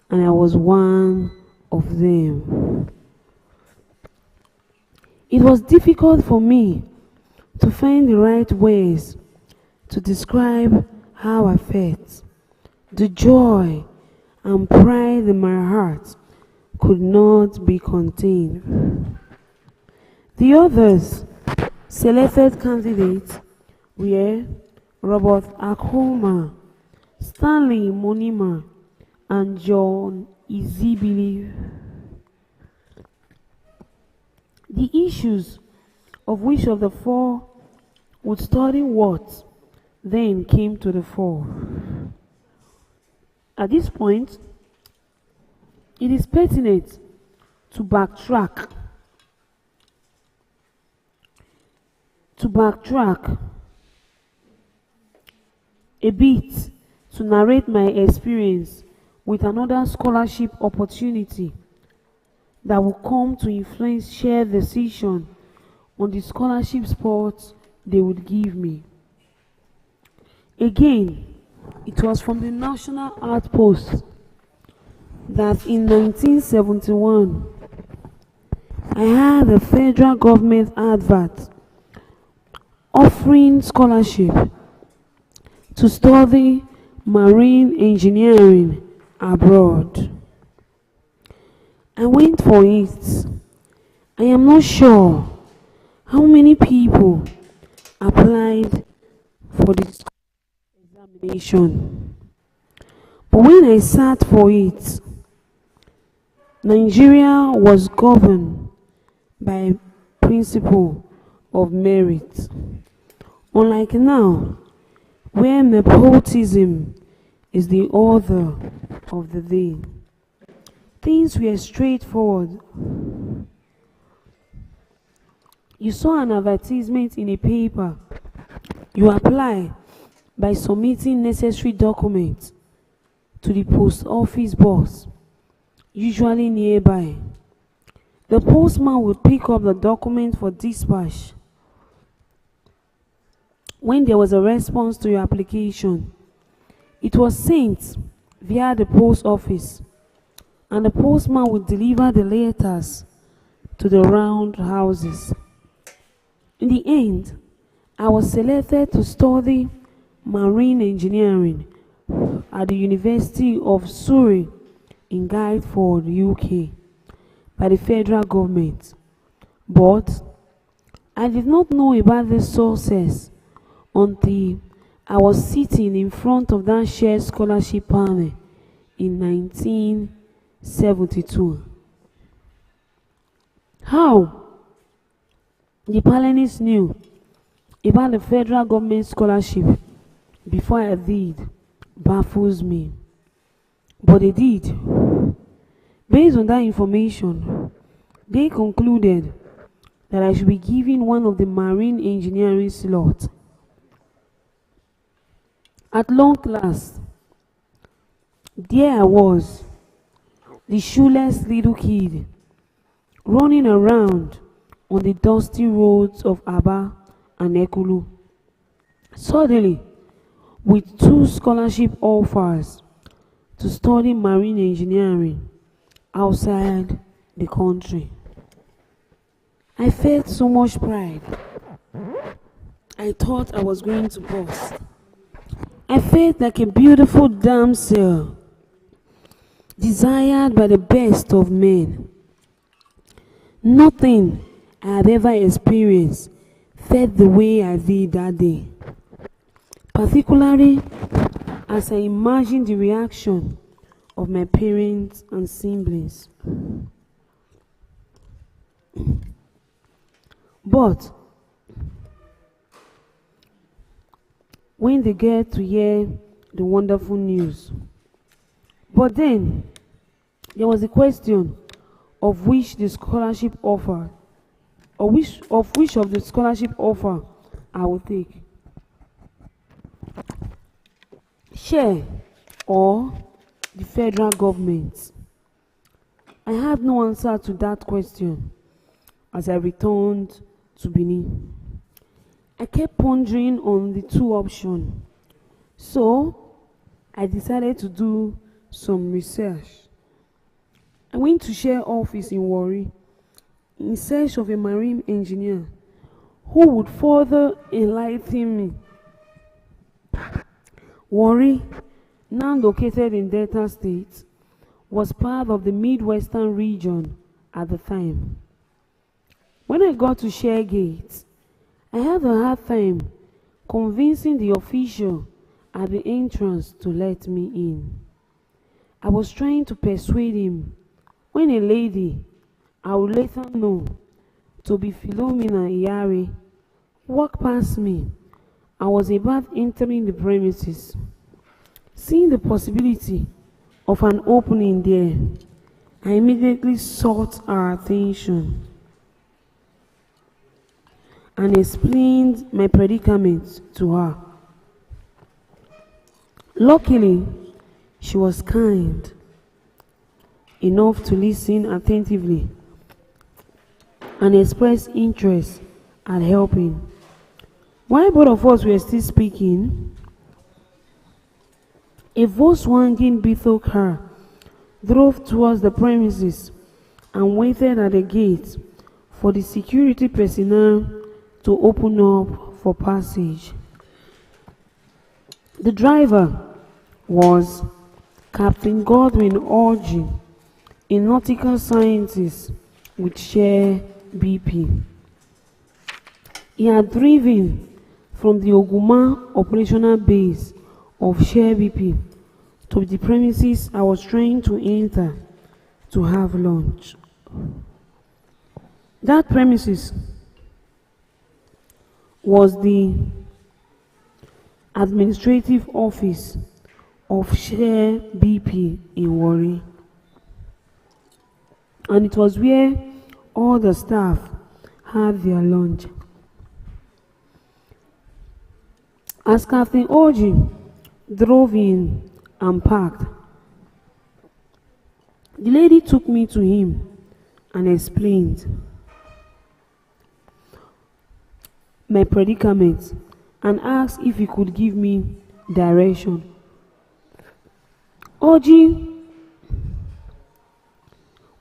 and I was one of them. It was difficult for me to find the right words to describe how I felt. The joy and pride in my heart could not be contained. The others selected candidates were Robert Akoma, Stanley Monima, and John Izibili. The issues of which of the 4 would study what then came to the fore. At this point, it is pertinent to backtrack a bit to narrate my experience with another scholarship opportunity that will come to influence shared decision on the scholarship spot they would give me. Again, it was from the National Outpost that in 1971 I had a federal government advert offering scholarship to study marine engineering abroad. I went for it. I am not sure how many people applied for this examination, but when I sat for it, Nigeria was governed by principle of merit. Unlike now, where nepotism is the order of the day, things were straightforward. You saw an advertisement in a paper. You apply by submitting necessary documents to the post office box, usually nearby. The postman would pick up the document for dispatch. When there was a response to your application, it was sent via the post office, and the postman would deliver the letters to the round houses. In the end, I was selected to study marine engineering at the University of Surrey in Guildford, UK, by the federal government. But I did not know about this success until I was sitting in front of that shared scholarship panel in 1972. How the panelists knew about the federal government scholarship before I did baffles me. But they did. Based on that information, they concluded that I should be given one of the marine engineering slots. At long last, there I was, the shoeless little kid, running around on the dusty roads of Aba and Ekulu. Suddenly, with 2 scholarship offers to study marine engineering outside the country. I felt so much pride. I thought I was going to burst. I felt like a beautiful damsel, desired by the best of men. Nothing I had ever experienced felt the way I did that day, particularly as I imagined the reaction of my parents and siblings. But when they get to hear the wonderful news, but then there was a question of which the scholarship offer, or which of the scholarship offer I would take. Share or the federal government? I had no answer to that question as I returned to Benin. I kept pondering on the 2 options, so I decided to do some research. I went to Share office in Warri in search of a marine engineer who would further enlighten me. Warri, now located in Delta State, was part of the Midwestern region at the time. When I got to Share Gate, I had a hard time convincing the official at the entrance to let me in. I was trying to persuade him when a lady, I would later know to be Philomena Iyare, walked past me. I was about entering the premises. Seeing the possibility of an opening there, I immediately sought her attention and explained my predicament to her. Luckily, she was kind enough to listen attentively and express interest at helping. While both of us were still speaking, a Volkswagen Beetle car drove towards the premises and waited at the gate for the security personnel to open up for passage. The driver was Captain Godwin Orji, a nautical scientist with Share BP. He had driven from the Oguma operational base of Share BP to the premises I was trying to enter to have lunch. That premises was the administrative office of Share BP in Warri, and it was where all the staff had their lunch. As Captain Oji drove in and parked, the lady took me to him and explained my predicament and asked if he could give me direction. Oji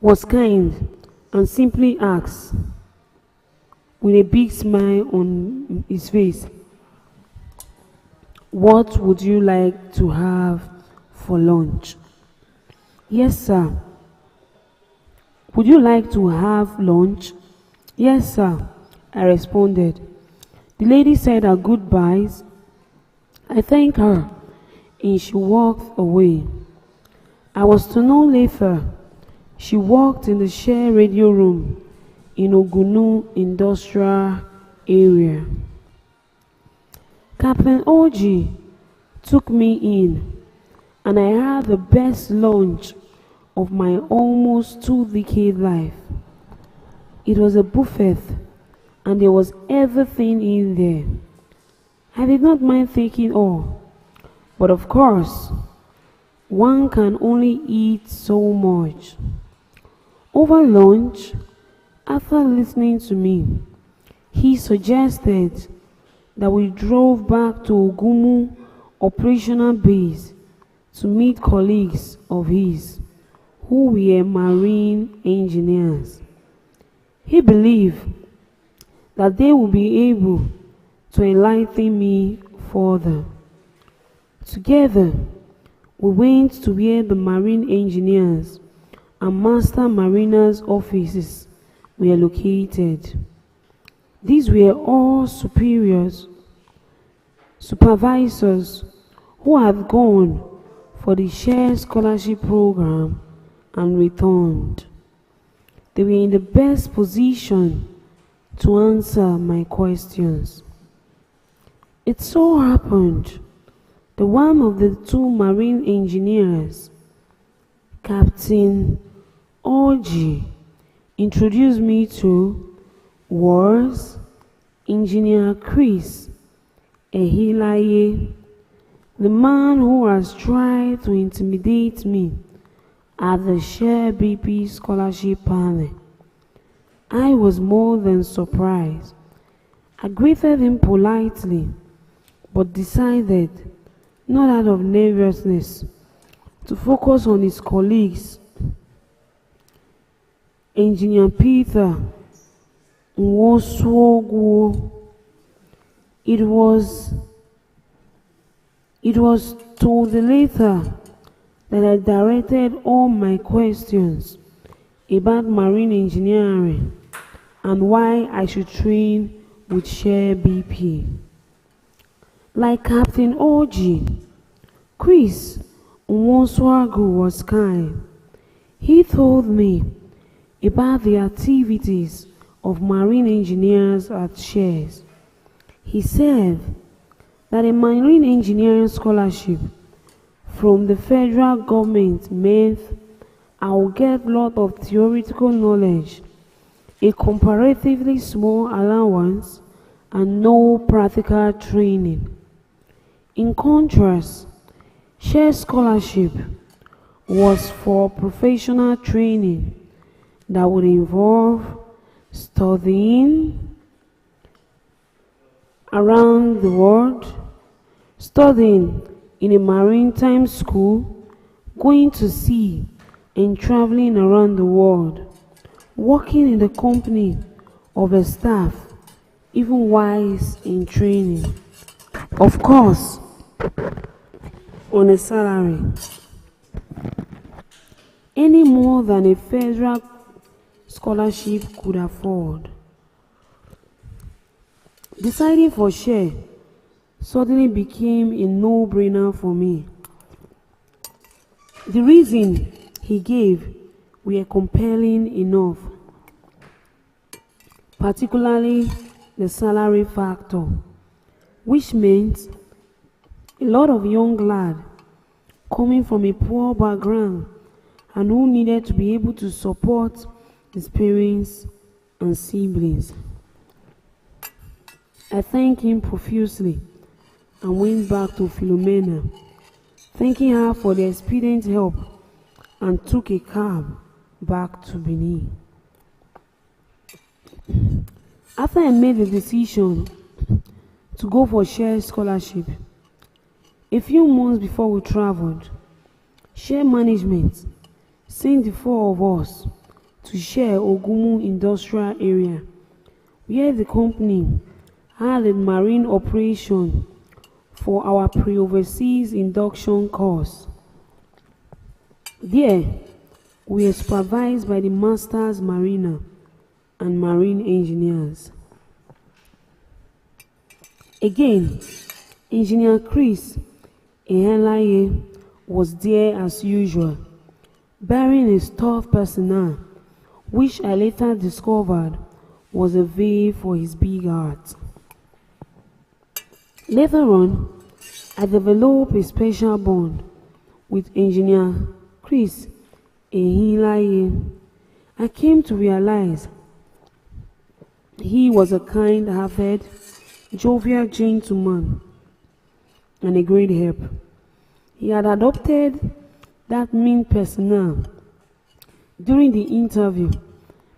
was kind and simply asked, with a big smile on his face, "What would you like to have for lunch?" "Yes, sir." "Would you like to have lunch?" "Yes, sir," I responded. The lady said her goodbyes. I thanked her and she walked away. I was to know later she worked in the Share radio room in Ogunu industrial area. Captain Oji took me in and I had the best lunch of my almost 2-decade life. It was a buffet and there was everything in there. I did not mind taking all, but of course, one can only eat so much. Over lunch, after listening to me, he suggested that we drove back to Ogumu operational base to meet colleagues of his who were marine engineers. He believed that they would be able to enlighten me further. Together, we went to where the marine engineers and master mariners' offices were located. These were all supervisors who had gone for the Share Scholarship Program and returned. They were in the best position to answer my questions. It so happened that one of the two marine engineers, Captain Oji, introduced me to was Engineer Chris Ehilaye, the man who has tried to intimidate me at the Share BP scholarship panel. I was more than surprised. I greeted him politely, but decided, not out of nervousness, to focus on his colleagues, Engineer Peter Nwoswogwo. It was to the latter that I directed all my questions about marine engineering and why I should train with Share BP. Like Captain Oji, Chris Nwoswogwo was kind. He told me about the activities of marine engineers at Shares. He said that a marine engineering scholarship from the federal government meant I would get a lot of theoretical knowledge, a comparatively small allowance, and no practical training. In contrast, Share Scholarship was for professional training that would involve studying around the world, studying in a maritime school, going to sea and traveling around the world, working in the company of a staff, even while in training. Of course, on a salary, any more than a federal scholarship could afford. Deciding for Share suddenly became a no-brainer for me. The reason he gave were compelling enough, particularly the salary factor, which meant a lot of young lads coming from a poor background and who needed to be able to support his parents and siblings. I thanked him profusely and went back to Philomena, thanking her for the expedient help, and took a cab back to Benin. After I made the decision to go for shared scholarship, a few months before we traveled, share management sent the four of us to share Ogumu industrial area, where the company had a marine operation for our pre-overseas induction course. There, we were supervised by the masters mariner and marine engineers. Again, Engineer Chris Ehelaye was there as usual, bearing his tough personnel, which I later discovered was a veil for his big heart. Later on, I developed a special bond with Engineer Chris Ehelaye. I came to realize he was a kind-hearted, jovial gentleman and a great help. He had adopted that mean personnel during the interview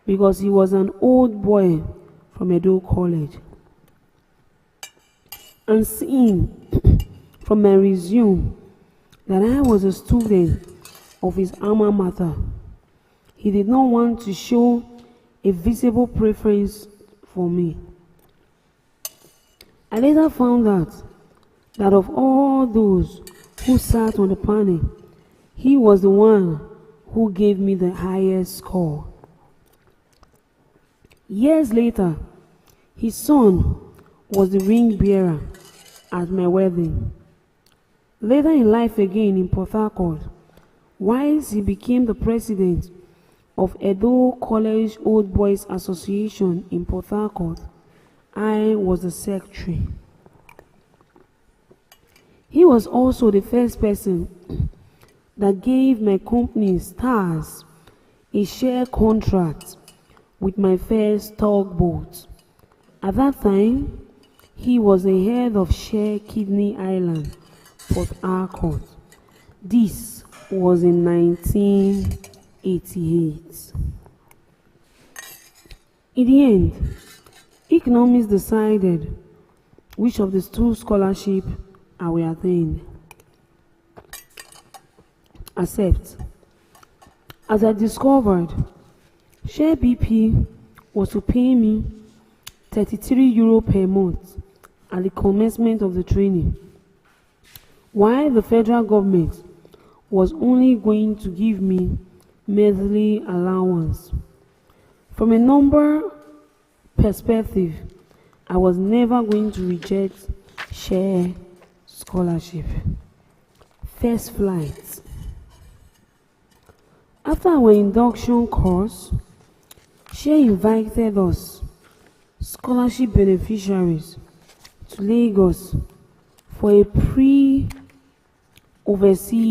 because he was an old boy from Edo College. And seeing from my resume that I was a student of his alma mater, he did not want to show a visible preference for me. I later found out that of all those who sat on the panel, he was the one who gave me the highest score. Years later, his son was the ring bearer at my wedding. Later in life again in Port Harcourt, whilst he became the president of Edo College Old Boys Association in Port Harcourt, I was the secretary. He was also the first person that gave my company Stars a share contract with my first tugboat. At that time, he was the head of Share Kidney Island, Port Harcourt. This was in 1988. In the end, economics decided which of the two scholarships I will attend. Accept. As I discovered, Share BP was to pay me €33 per month at the commencement of the training, while the federal government was only going to give me monthly allowance. From a number perspective, I was never going to reject Share scholarship. First flight. After our induction course, Share invited us, scholarship beneficiaries, to Lagos for a pre-overseas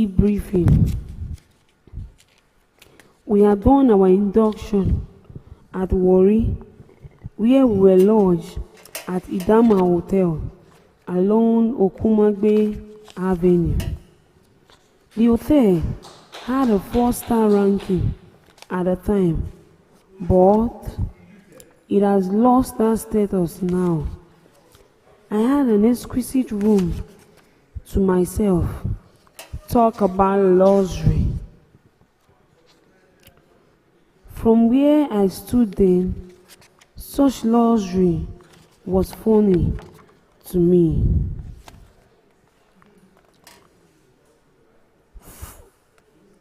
briefing. We had done our induction at Warri, where we were lodged at Idama Hotel along Okumagbe Avenue. The hotel had a 4-star ranking at the time, but it has lost that status now. I had an exquisite room to myself. Talk about luxury. From where I stood then, such luxury was funny to me.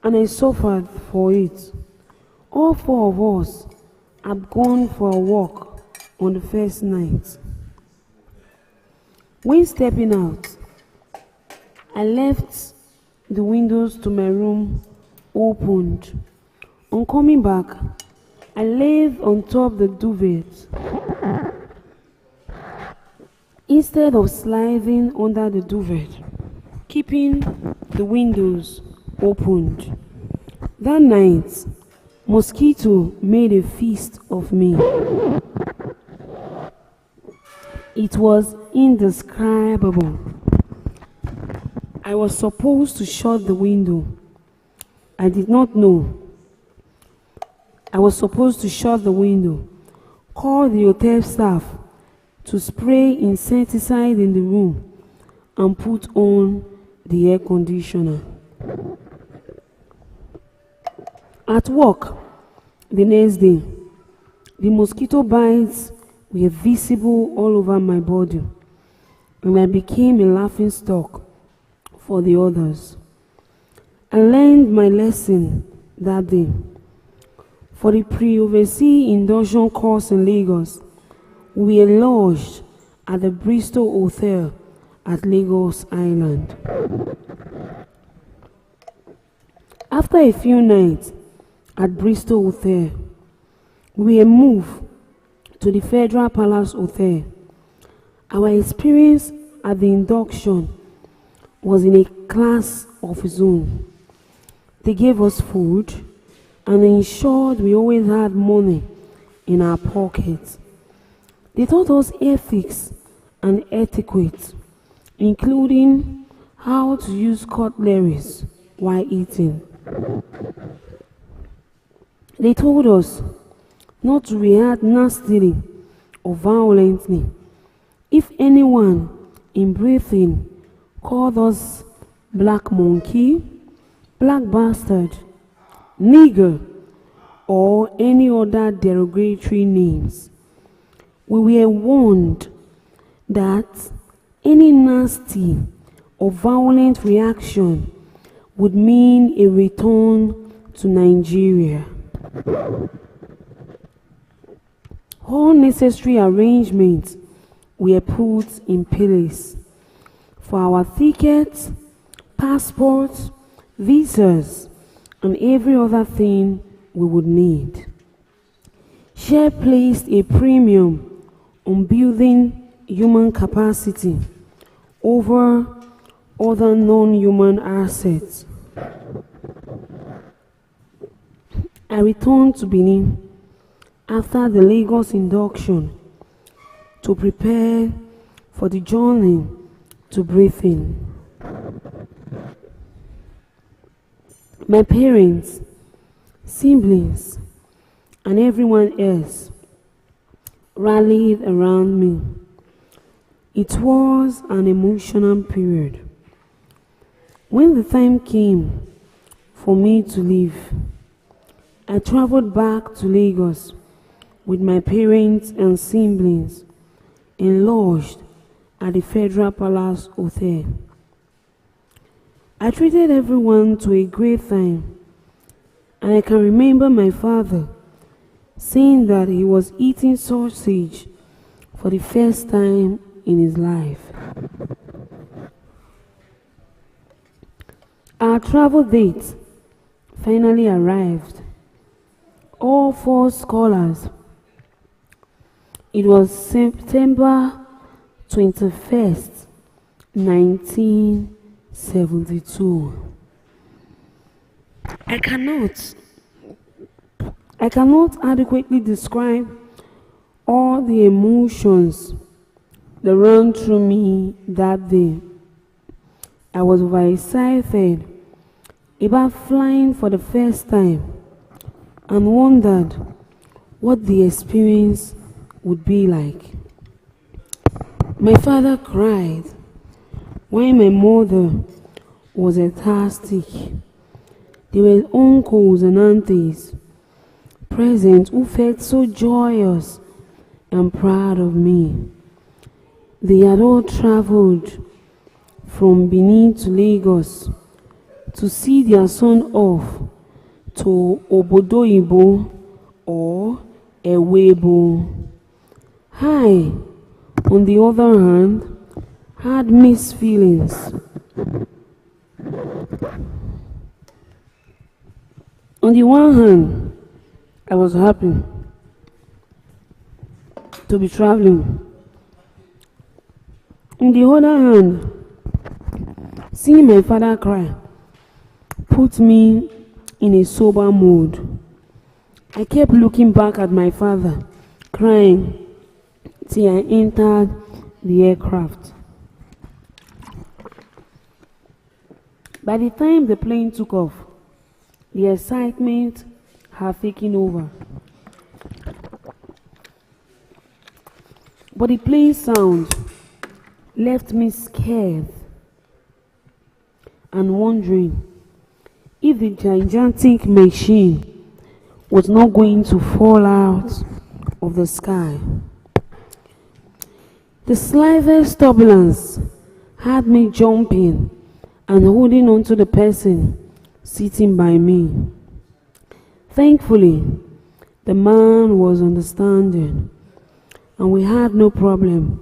And I suffered for it. All four of us had gone for a walk on the first night. When stepping out, I left the windows to my room opened. On coming back, I laid on top the duvet instead of sliding under the duvet, keeping the windows opened. That night, mosquito made a feast of me. It was indescribable. I was supposed to shut the window. I did not know. I was supposed to shut the window, call the hotel staff to spray insecticide in the room, and put on the air conditioner. At work the next day, the mosquito bites were visible all over my body, and I became a laughing stock for the others. I learned my lesson that day. For the pre-overseas induction course in Lagos, we were lodged at the Bristol Hotel at Lagos Island. After a few nights at Bristol Hotel, we were moved to the Federal Palace Hotel. Our experience at the induction was in a class of its own. They gave us food and ensured we always had money in our pockets. They taught us ethics and etiquette, including how to use cutleries while eating. They told us not to react nastily or violently if anyone in breathing called us black monkey, black bastard, nigger, or any other derogatory names. We were warned that any nasty or violent reaction would mean a return to Nigeria. All necessary arrangements were put in place for our tickets, passports, visas, and every other thing we would need. Share placed a premium on building human capacity over other non-human assets. I returned to Benin after the Lagos induction to prepare for the journey to breathing. My parents, siblings, and everyone else rallied around me. It was an emotional period. When the time came for me to leave, I traveled back to Lagos with my parents and siblings and lodged at the Federal Palace Hotel. I treated everyone to a great time, and I can remember my father saying that he was eating sausage for the first time in his life. Our travel date finally arrived. All 4 scholars. It was September 21st, 1972. I cannot adequately describe all the emotions that ran through me that day. I was overexcited about flying for the first time and wondered what the experience would be like. My father cried while my mother was ecstatic. There were uncles and aunties present who felt so joyous and proud of me. They had all traveled from Benin to Lagos to see their son off to Obodoyibo or Ewebo. I, on the other hand, had mixed feelings. On the one hand, I was happy to be traveling On the other hand, seeing my father cry put me in a sober mood. I kept looking back at my father, crying till I entered the aircraft. By the time the plane took off, the excitement had taken over. But the plane sound left me scared and wondering if the gigantic machine was not going to fall out of the sky. The slightest turbulence had me jumping and holding on to the person sitting by me. Thankfully, the man was understanding, and we had no problem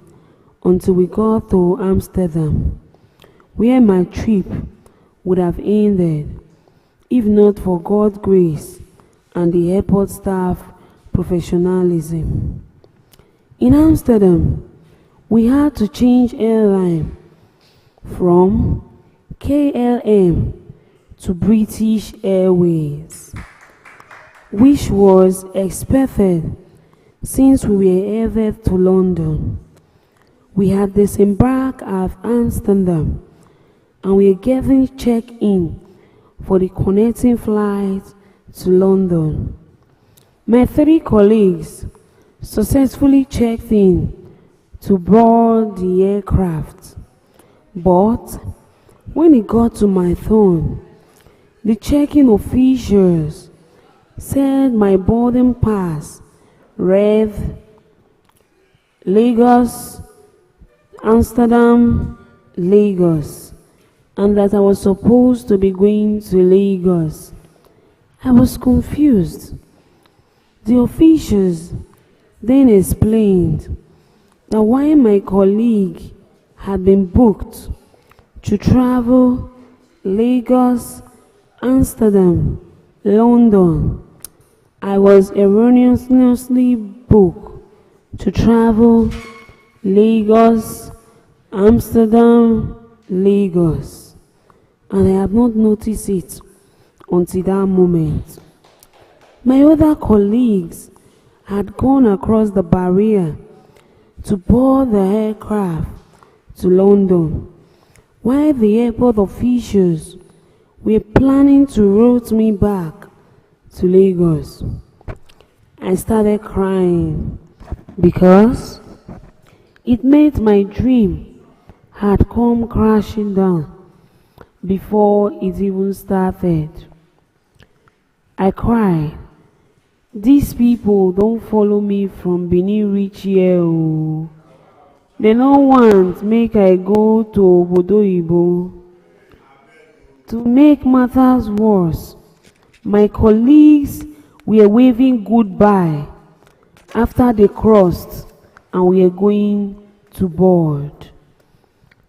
until we got to Amsterdam, where my trip would have ended if not for God's grace and the airport staff professionalism. In Amsterdam, we had to change airline from KLM to British Airways, which was expected since we were headed to London. We had disembarked at Amsterdam and we were getting checked-in for the connecting flight to London. My 3 colleagues successfully checked in to board the aircraft, but when it got to my turn, the check-in officials said my boarding pass read Lagos, Amsterdam, Lagos, and that I was supposed to be going to Lagos. I was confused. The officials then explained that while my colleague had been booked to travel Lagos, Amsterdam, London, I was erroneously booked to travel Lagos, Amsterdam, Lagos, and I had not noticed it until that moment. My other colleagues had gone across the barrier to board the aircraft to London, while the airport officials were planning to route me back to Lagos. I started crying because it meant my dream had come crashing down before it even started. I cried, "These people don't follow me from Benin reach here. Oh. They don't want make I go to Obodo Ibo." To make matters worse, my colleagues were waving goodbye after they crossed and we were going to board.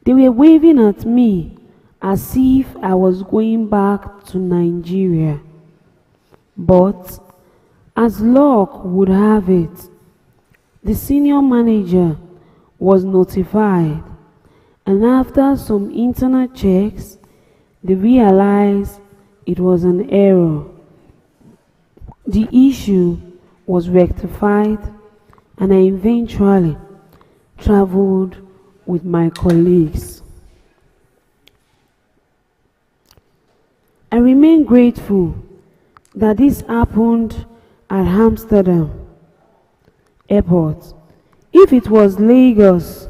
They were waving at me as if I was going back to Nigeria. But as luck would have it, the senior manager was notified, and after some internal checks, they realized it was an error. The issue was rectified, and I eventually traveled with my colleagues. I remain grateful that this happened at Amsterdam Airport. If it was Lagos,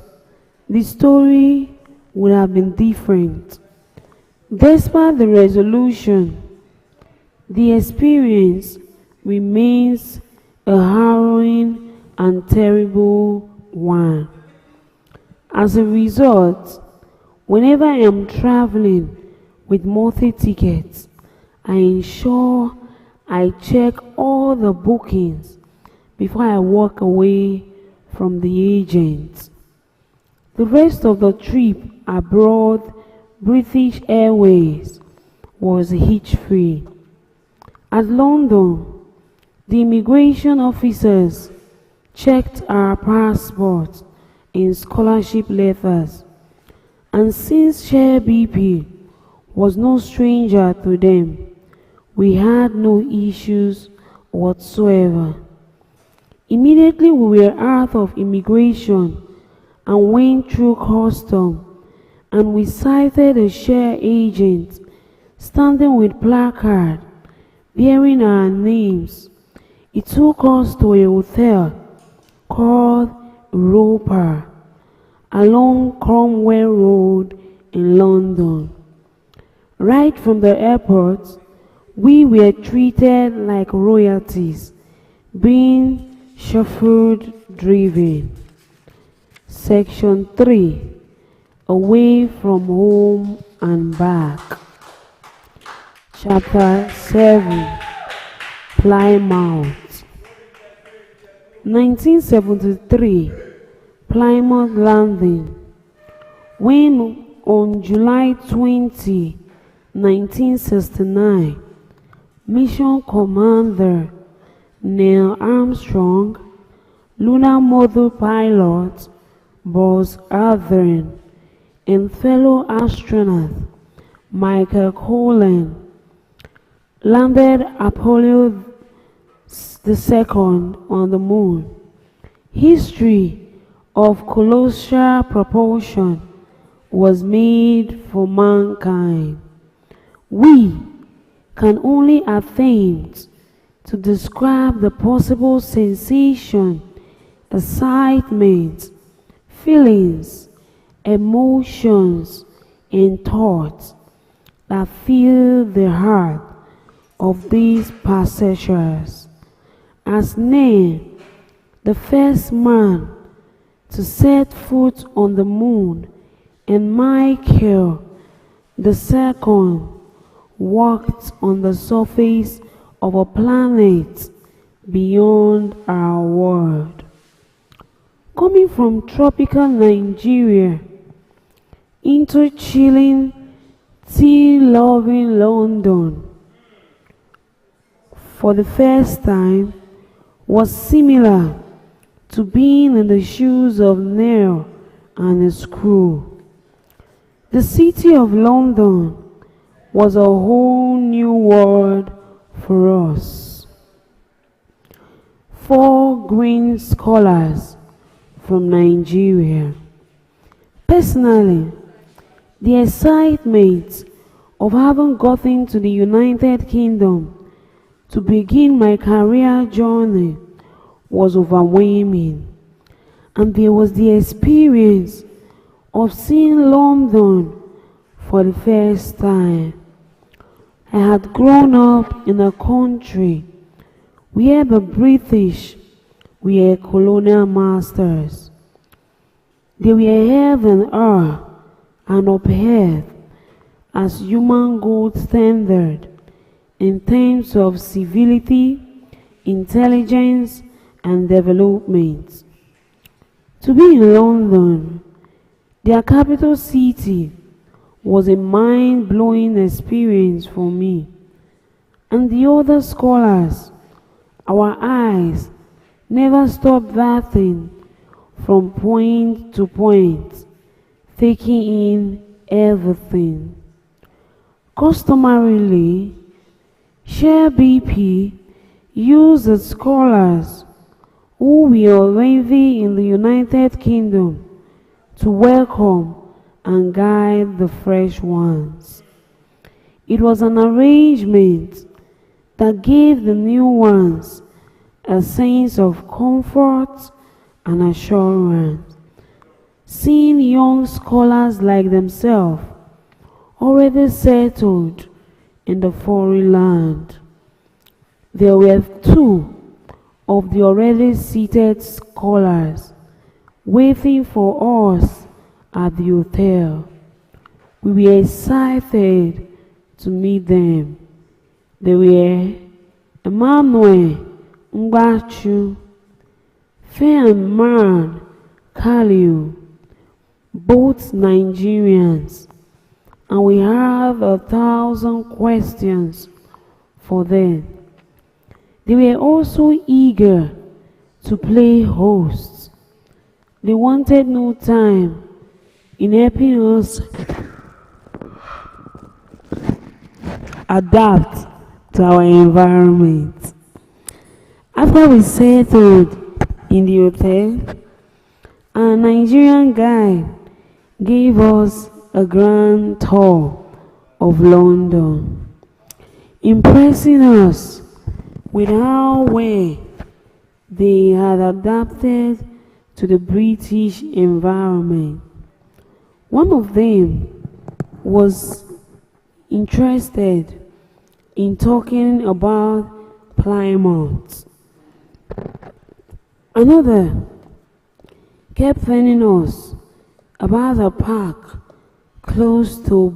the story would have been different. Despite the resolution, the experience remains a harrowing and terrible one. As a result, whenever I am traveling with multi-tickets, I ensure I check all the bookings before I walk away from the agent. The rest of the trip aboard British Airways was hitch-free. At London, the immigration officers checked our passports and scholarship letters And since Chair BP was no stranger to them, we had no issues whatsoever. Immediately we were out of immigration and went through custom, and we sighted a share agent standing with placard bearing our names. He took us to a hotel called Europa along Cromwell Road in London. Right from the airport, we were treated like royalties, being chauffeured driven. Section 3. Away from home and back. Chapter 7. Plymouth. 1973. Plymouth landing. When on July 20, 1969, Mission Commander Neil Armstrong, Lunar Module Pilot Buzz Aldrin, and fellow astronaut Michael Collins landed Apollo II on the moon. History of colossal propulsion was made for mankind. We can only attempt to describe the possible sensation, excitement, feelings, emotions, and thoughts that fill the heart of these passengers. As Neil, the first man to set foot on the moon, and Michael, the second, walked on the surface of a planet beyond our world. Coming from tropical Nigeria into chilling, tea-loving London for the first time was similar to being in the shoes of Neil and his crew. The city of London was a whole new world for us. 4 green scholars from Nigeria. Personally, the excitement of having gotten to the United Kingdom to begin my career journey was overwhelming, and there was the experience of seeing London for the first time. I had grown up in a country where the British were colonial masters. They were held in awe and upheld as human gold standard in terms of civility, intelligence, and development. To be in London, their capital city, was a mind-blowing experience for me. And the other scholars, our eyes never stopped darting from point to point, taking in everything. Customarily, Share BP used the scholars who were already in the United Kingdom to welcome and guide the fresh ones. It was an arrangement that gave the new ones a sense of comfort and assurance, seeing young scholars like themselves already settled in the foreign land. There were 2 of the already seated scholars waiting for us at the hotel. We were excited to meet them. They were Emmanuel Ngbachu, Feanman Kaliu, both Nigerians, and we have 1,000 questions for them. They were also eager to play hosts. They wanted no time in helping us adapt to our environment. After we settled in the hotel, a Nigerian guide gave us a grand tour of London, impressing us with how well they had adapted to the British environment. One of them was interested in talking about Plymouth. Another kept telling us about a park close to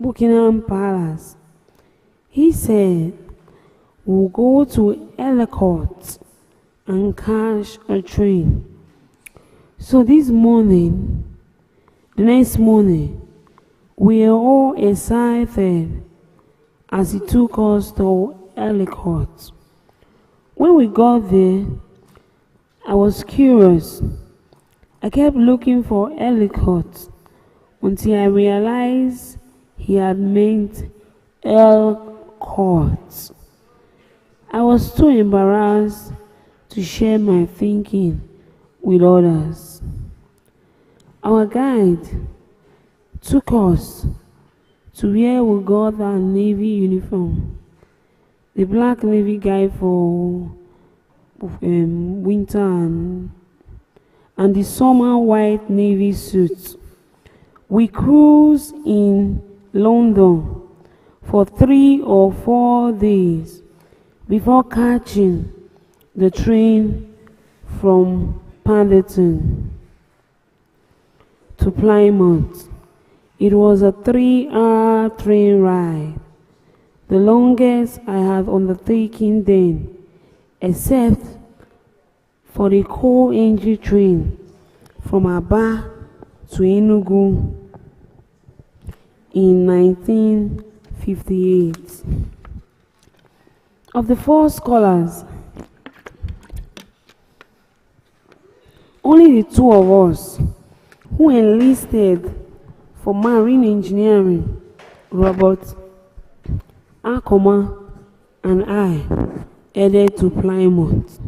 Buckingham Palace. He said, "We'll go to Ellicott and catch a train." So the next morning, we were all excited as he took us to Ellicott. When we got there, I was curious. I kept looking for Ellicott until I realized he had meant Elcourt. I was too embarrassed to share my thinking with others. Our guide took us to where we got our Navy uniform. The black Navy guy for winter and the summer white Navy suits. We cruised in London for 3 or 4 days before catching the train from Paddington to Plymouth. It was a 3-hour train ride, the longest I have undertaken then, except for the coal engine train from Aba to Enugu in 1958. Of the 4 scholars, only the 2 of us who enlisted for marine engineering, Robert Akoma and I, headed to Plymouth.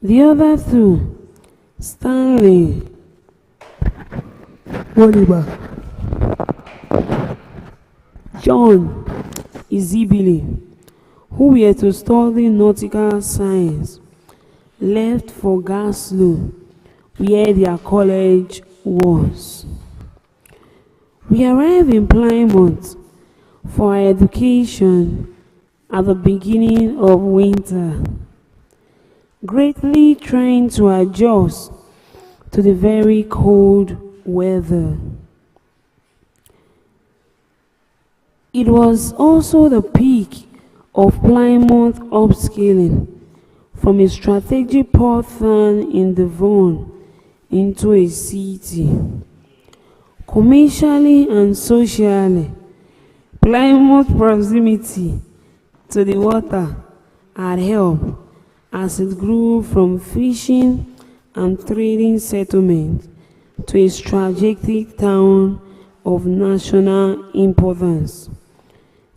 The other 2, Stanley Oliver, John Izibili, who were to study nautical science, left for Glasgow, where their college was. We arrived in Plymouth for our education at the beginning of winter, greatly trying to adjust to the very cold weather. It was also the peak of Plymouth upscaling from a strategic port town in Devon into a city. Commercially and socially, Plymouth's proximity to the water had helped as it grew from fishing and trading settlement to a strategic town of national importance.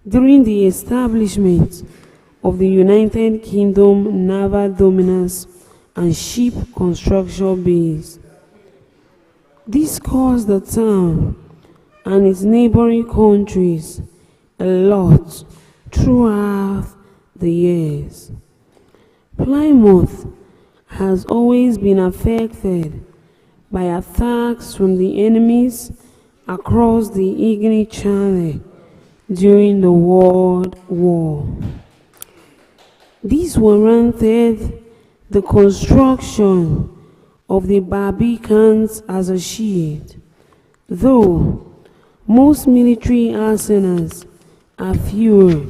During the establishment of the United Kingdom naval dominance and ship construction base, this caused the town and its neighboring countries a lot throughout the years. Plymouth has always been affected by attacks from the enemies across the English Channel during the World War. This warranted the construction of the Barbicans as a shield, though most military arsenals are fewer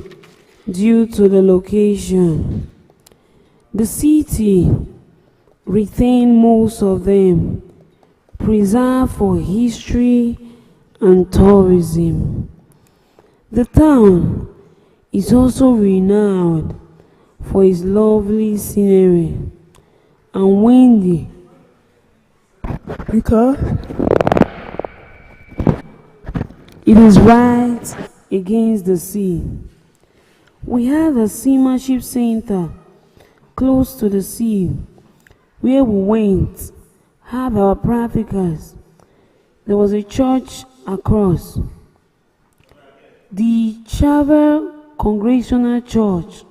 due to the location. The city retained most of them, preserved for history and tourism. The town is also renowned for its lovely scenery and windy because It is right against the sea. We had a seamanship center close to the sea where we went, had our practicals. There was a church across. The Travel Congregational Church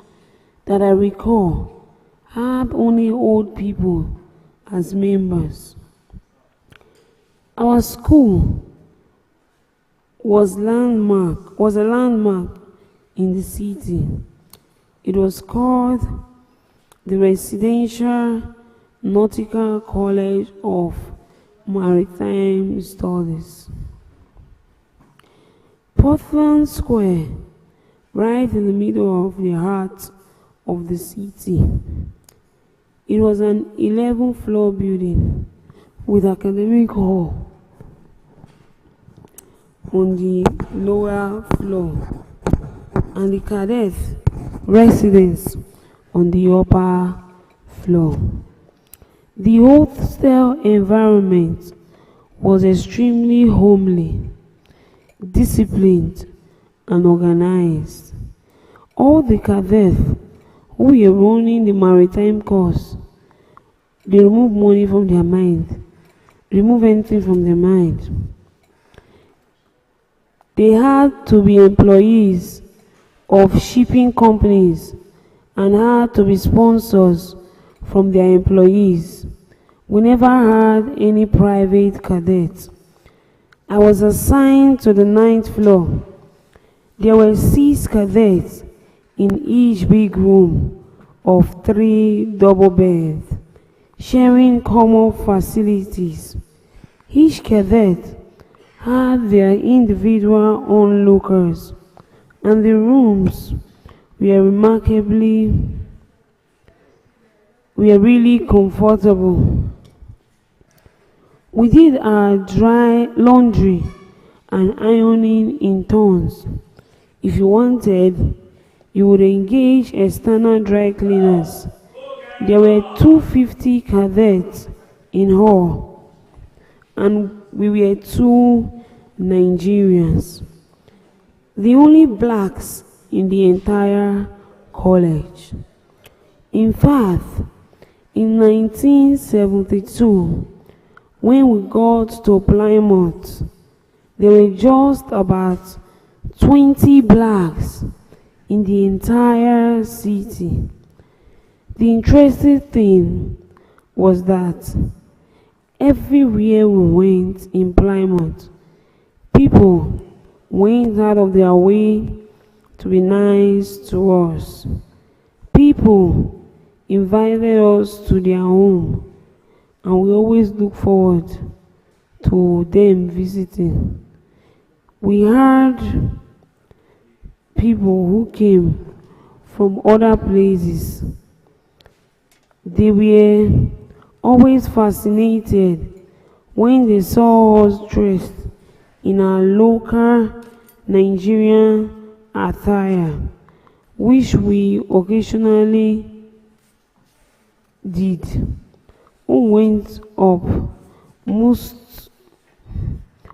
that I recall had only old people as members. Our school was a landmark in the city. It was called the Residential Nautical College of Maritime Studies. Portland Square, right in the middle of the heart of the city. It was an 11-floor building with academic hall on the lower floor and the cadet residence on the upper floor. The hostel environment was extremely homely, disciplined, and organized. All the cadets who were running the maritime course, they removed money from their mind, remove anything from their mind. They had to be employees of shipping companies and had to be sponsors from their employees. We never had any private cadets. I was assigned to the 9th floor. There were 6 cadets in each big room of 3 double beds, sharing common facilities. Each cadet had their individual onlookers, and the rooms were really comfortable. We did our dry laundry and ironing in turns. If you wanted, you would engage external dry cleaners. There were 250 cadets in all, and we were 2 Nigerians, the only blacks in the entire college. In fact, in 1972, when we got to Plymouth, there were just about 20 blacks in the entire city. The interesting thing was that everywhere we went in Plymouth, people went out of their way to be nice to us. People invited us to their home, and we always look forward to them visiting. We had people who came from other places. They were always fascinated when they saw us dressed in our local Nigerian attire, which we occasionally did. When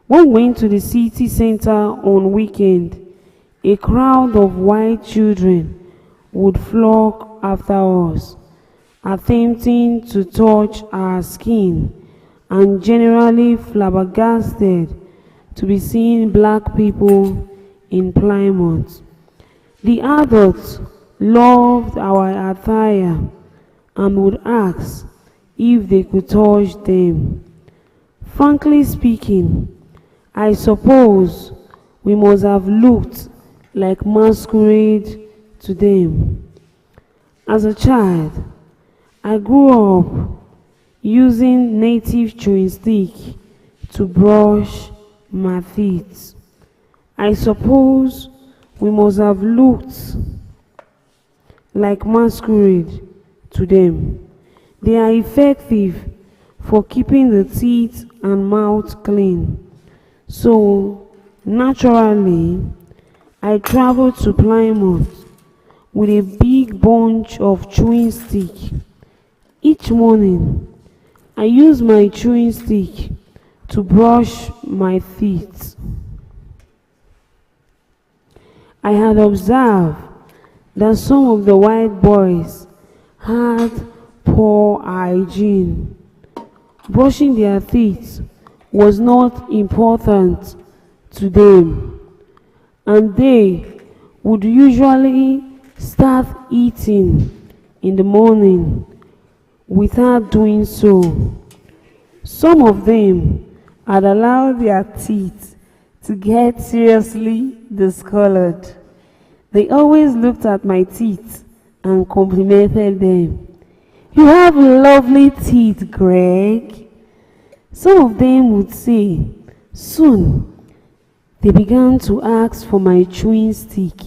we went to the city center on weekend, a crowd of white children would flock after us, attempting to touch our skin, and generally flabbergasted to be seeing black people in Plymouth. The adults loved our attire and would ask if they could touch them. Frankly speaking, I suppose we must have looked like masquerade to them. As a child, I grew up using native chewing stick to brush my teeth. I suppose we must have looked like masquerade to them. They are effective for keeping the teeth and mouth clean. So, naturally, I traveled to Plymouth with a big bunch of chewing stick. Each morning, I use my chewing stick to brush my teeth. I had observed that some of the white boys had poor hygiene. Brushing their teeth was not important to them, and they would usually start eating in the morning without doing so. Some of them had allowed their teeth to get seriously discolored. They always looked at my teeth and complimented them. "You have lovely teeth, Greg." Some of them would say. Soon, they began to ask for my chewing stick.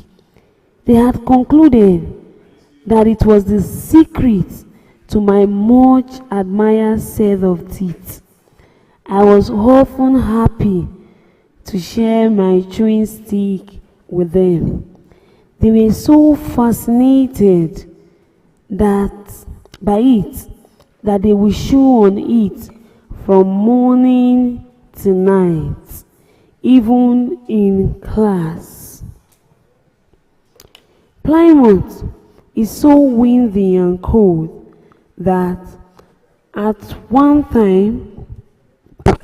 They had concluded that it was the secret to my much admired set of teeth. I was often happy to share my chewing stick with them. They were so fascinated by it that they would chew on it from morning to night, even in class. Plymouth is so windy and cold that at one time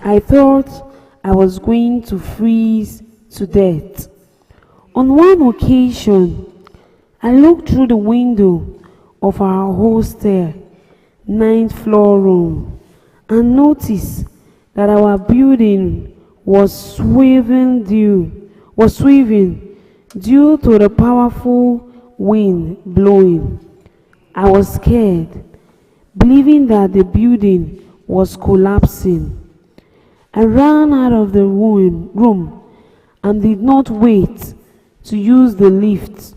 I thought I was going to freeze to death. On one occasion, I looked through the window of our hostel 9th floor room and noticed that our building was swaying due to the powerful wind blowing. I was scared, believing that the building was collapsing. I ran out of the room and did not wait to use the lift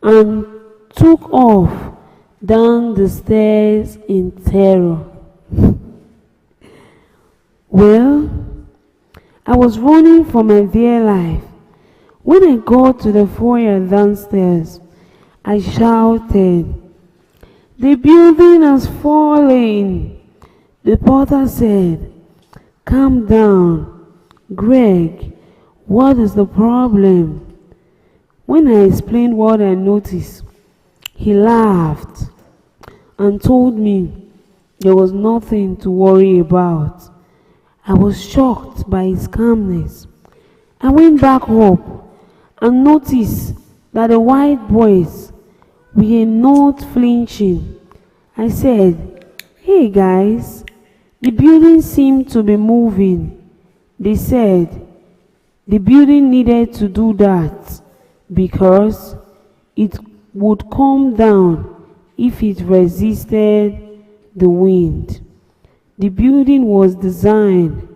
and took off down the stairs in terror. Well, I was running for my dear life. When I got to the foyer downstairs, I shouted, "The building has fallen." The porter said, "Calm down, Greg, what is the problem?" When I explained what I noticed, he laughed and told me there was nothing to worry about. I was shocked by his calmness. I went back up and noticed that the white boys were not flinching. I said, "Hey guys, the building seemed to be moving." They said the building needed to do that because it would come down if it resisted the wind. The building was designed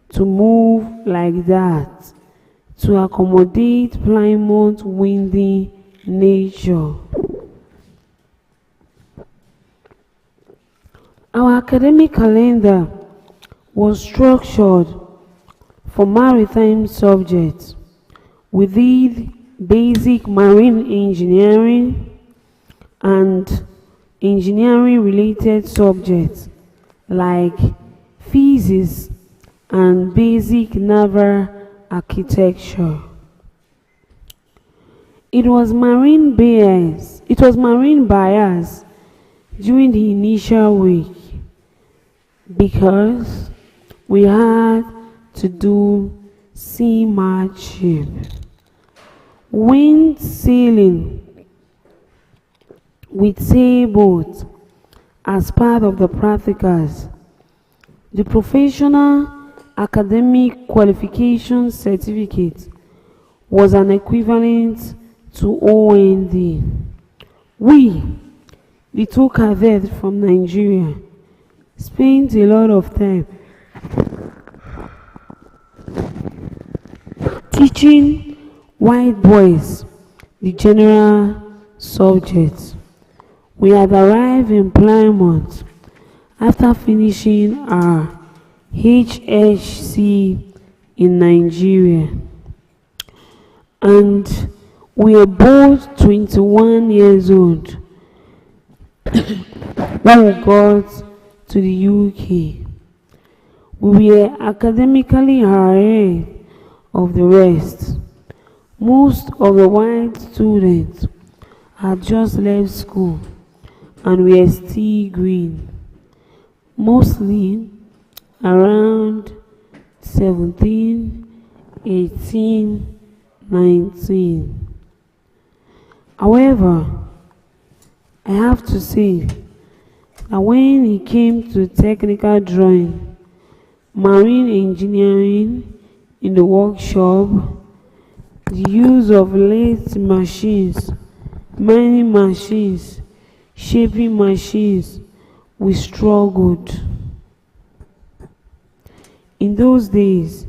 to move like that to accommodate Plymouth's windy nature. Our academic calendar was structured for maritime subjects. We did basic marine engineering and engineering-related subjects like physics and basic naval architecture. It was marine bias during the initial week because we had to do seamanship, wind sailing with sailboats as part of the practicals. The professional academic qualification certificate was an equivalent to OND. We, the two cadets from Nigeria, spent a lot of time teaching white boys the general subjects. We had arrived in Plymouth after finishing our HSC in Nigeria, and we were both 21 years old when we got to the UK. We were academically ahead of the rest. Most of the white students had just left school and were still green, mostly around 17, 18, 19. However, I have to say that when it came to technical drawing, marine engineering in the workshop, the use of lathe machines, mining machines, shaping machines, we struggled. In those days,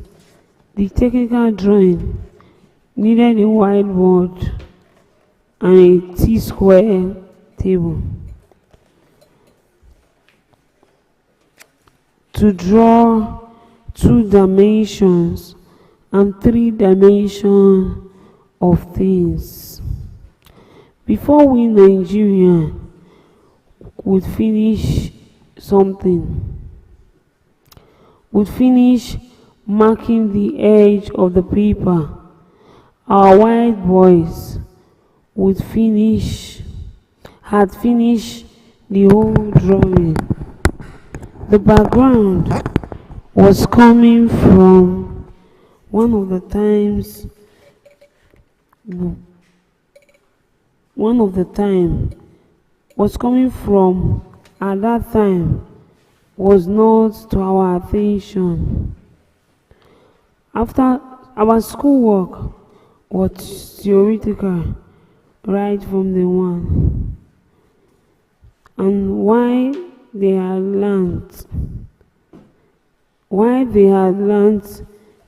the technical drawing needed a whiteboard and a T-square table to draw 2 dimensions and 3 dimensions of things. Before we Nigerians would finish something, would finish marking the edge of the paper, our white boys had finished the whole drawing. The background was coming from one of the time was coming from at that time was not to our attention. After our schoolwork was theoretical right from the one, and why they had learned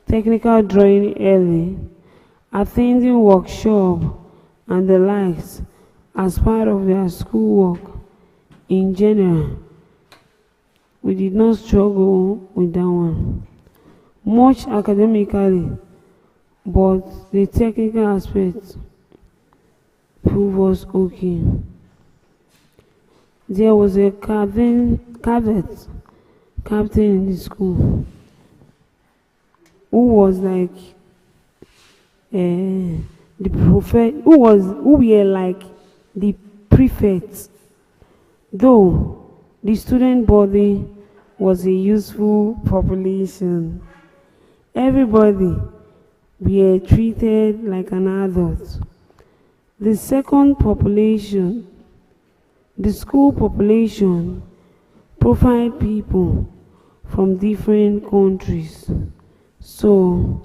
technical drawing early, attending workshop and the likes as part of their schoolwork in general, we did not struggle with that one much academically, but the technical aspect proved us okay. There was a cadet captain in the school who was like the prophet, who were like the prefect, though the student body was a useful population. Everybody were treated like an adult. The second population, the school population, profiled people from different countries, so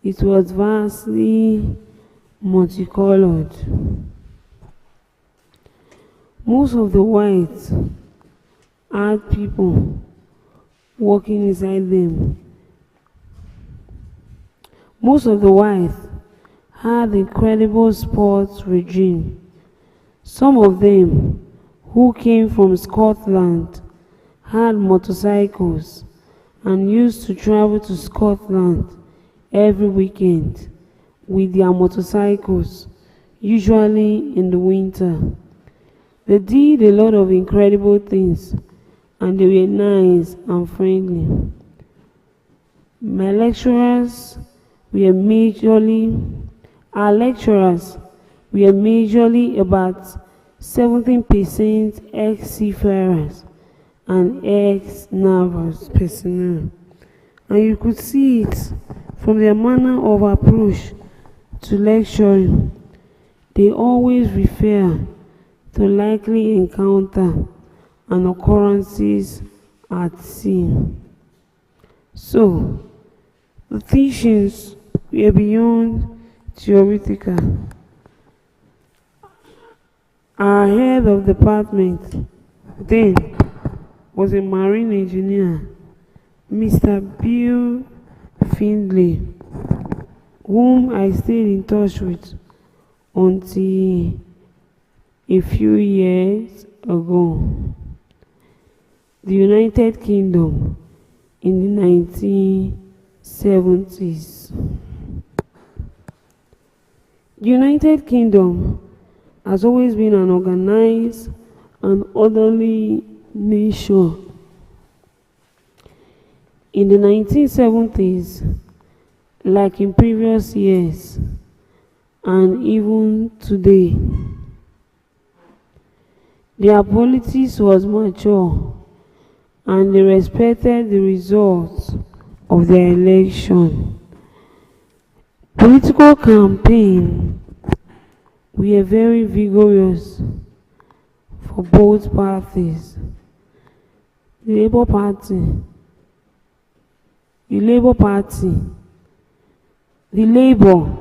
it was vastly multicolored. Most of the whites had people working inside them. Most of the whites had incredible sports regime. Some of them who came from Scotland had motorcycles and used to travel to Scotland every weekend with their motorcycles, usually in the winter. They did a lot of incredible things and they were nice and friendly. Our lecturers were majorly about 17% ex-seafarers and ex-naval personnel, and you could see it from their manner of approach to lecturing. They always refer to likely encounter and occurrences at sea. So, the teachings were beyond theoretical. Our head of department then was a marine engineer, Mr. Bill Findlay, whom I stayed in touch with until a few years ago. The United Kingdom in the 1970s. The United Kingdom has always been an organized and orderly nation. In the 1970s, like in previous years, and even today. Their politics was mature and they respected the results of their election. Political campaign were very vigorous for both parties. The Labour Party, the Labour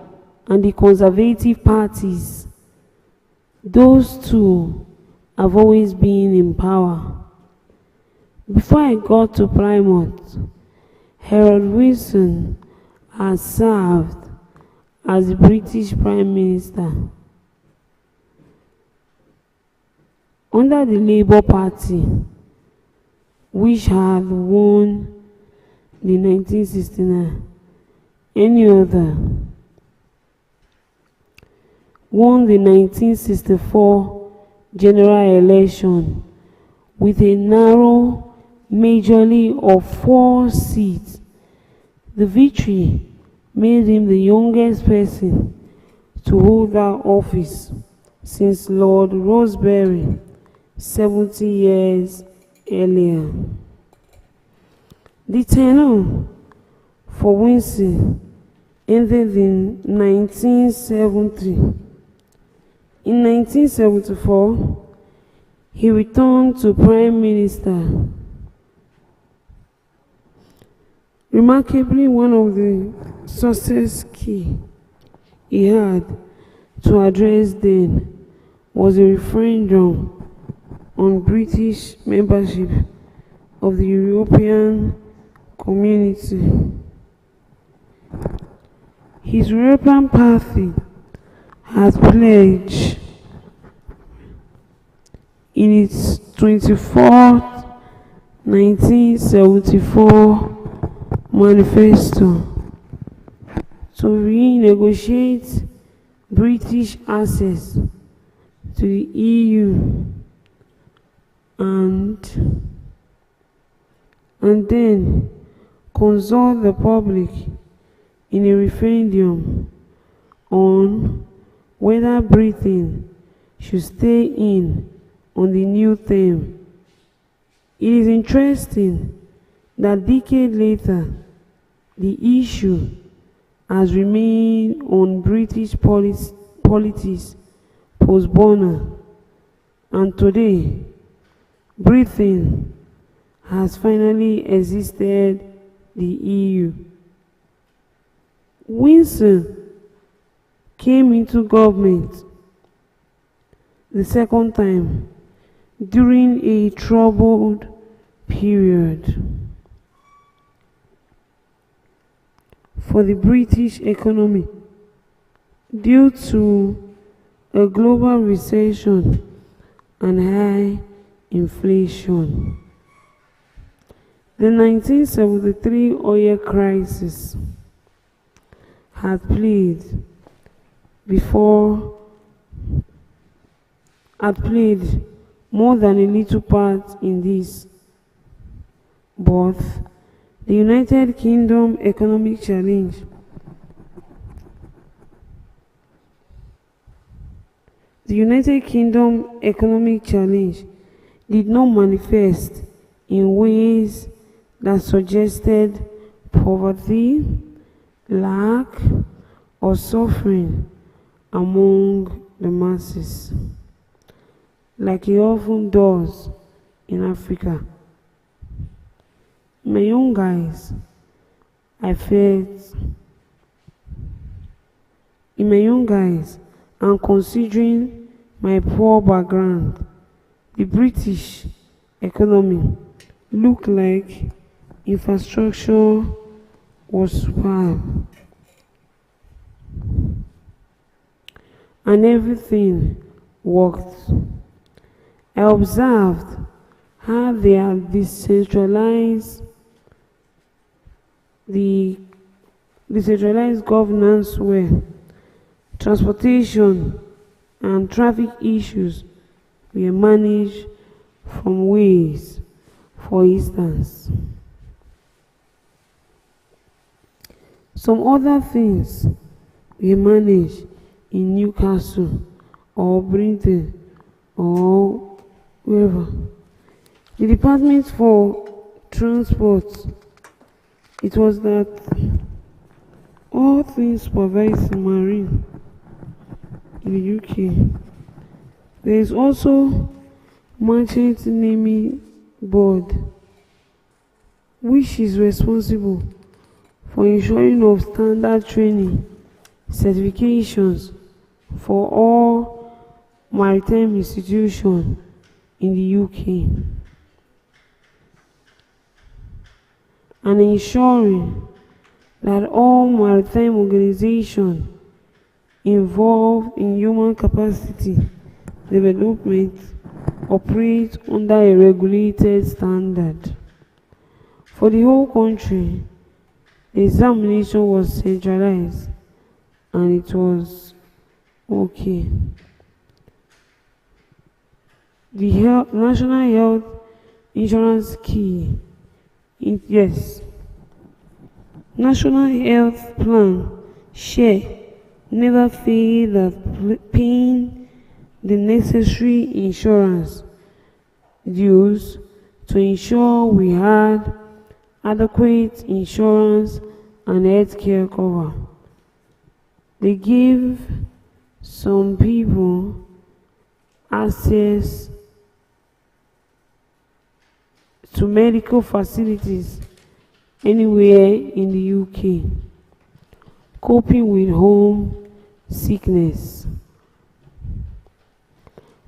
and the Conservative parties, those two have always been in power. Before I got to Plymouth, Harold Wilson has served as the British Prime Minister. Under the Labour Party, which had won the 1969, won the 1964 general election with a narrow majority of 4 seats. The victory made him the youngest person to hold that office since Lord Rosebery 70 years earlier. The tenure for Wilson ended in 1970. In 1974, he returned to Prime Minister. Remarkably, one of the success key he had to address then was a referendum on British membership of the European Community. His European Party has pledged in its 24th 1974 manifesto to renegotiate British access to the EU and then consult the public in a referendum on whether Britain should stay in on the new term. It is interesting that a decade later, the issue has remained on British politics post Bonner, and today, Britain has finally exited the EU. Wilson came into government the second time during a troubled period for the British economy due to a global recession and high inflation. The 1973 oil crisis had played more than a little part in this, but the United Kingdom economic challenge did not manifest in ways that suggested poverty, lack, or suffering among the masses, like it often does in Africa. In my young guys, and considering my poor background, the British economy looked like infrastructure was superb and everything worked. I observed how they had decentralized governance where transportation and traffic issues were managed from ways, for instance. Some other things were managed in Newcastle or Britain or wherever. The Department for Transport, it was that all things supervised marine in the UK. There is also Merchant Navy Board, which is responsible for ensuring of standard training certifications for all maritime institutions in the UK, and ensuring that all maritime organizations involved in human capacity development operate under a regulated standard. For the whole country, the examination was centralized and it was okay. The National Health Insurance Scheme, yes. National Health Plan share never failed at paying the necessary insurance dues to ensure we had adequate insurance and health care cover. They gave some people access to medical facilities anywhere in the UK, coping with home sickness.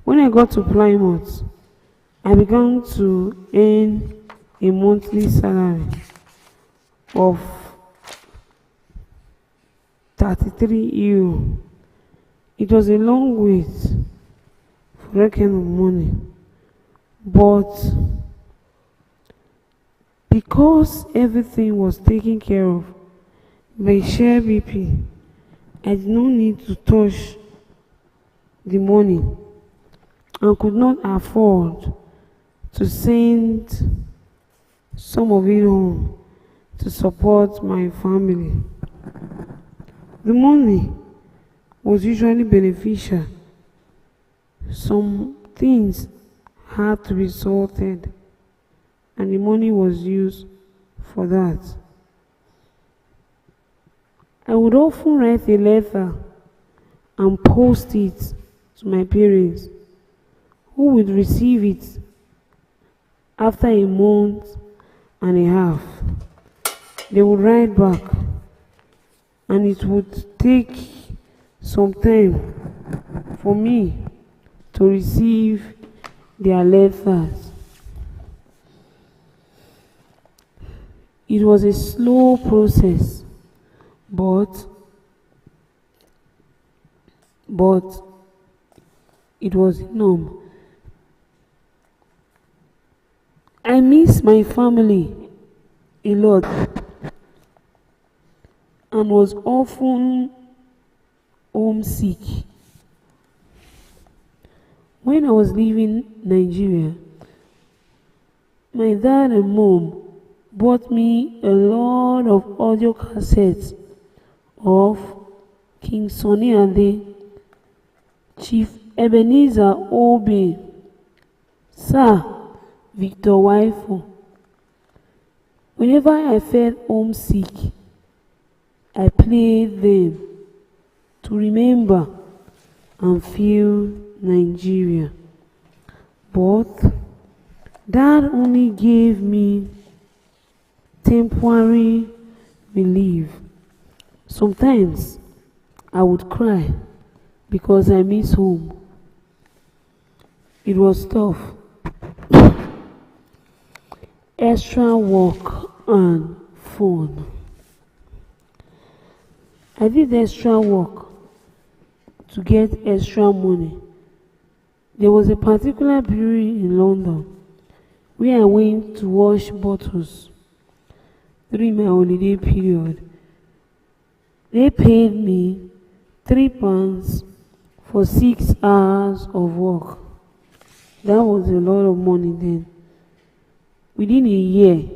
When I got to Plymouth, I began to earn a monthly salary of €33. It was a long wait for that kind of money, but because everything was taken care of by Share BP, I did not need to touch the money and could not afford to send some of it home to support my family. The money was usually beneficial. Some things had to be sorted, and the money was used for that. I would often write a letter and post it to my parents, who would receive it after a month and a half. They would write back, and it would take some time for me to receive their letters. It was a slow process, but it was enough. I miss my family a lot and was often homesick. When I was leaving Nigeria, my dad and mom bought me a lot of audio cassettes of King Sunny Ade, Chief Ebenezer Obey, Sir Victor Waifo. Whenever I felt homesick, I played them to remember and feel Nigeria. But that only gave me temporary relief. Sometimes I would cry because I miss home. It was tough. Extra work and fun. I did extra work to get extra money. There was a particular brewery in London where I went to wash bottles during my holiday period. They paid me £3 for 6 hours of work. That was a lot of money then. Within a year,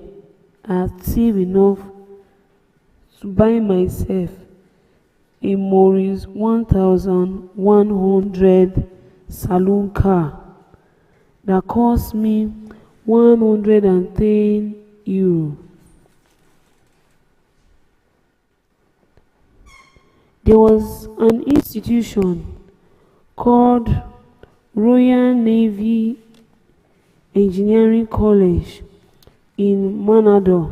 I had saved enough to buy myself a Morris 1100 saloon car that cost me €110. There was an institution called Royal Navy Engineering College in Manado,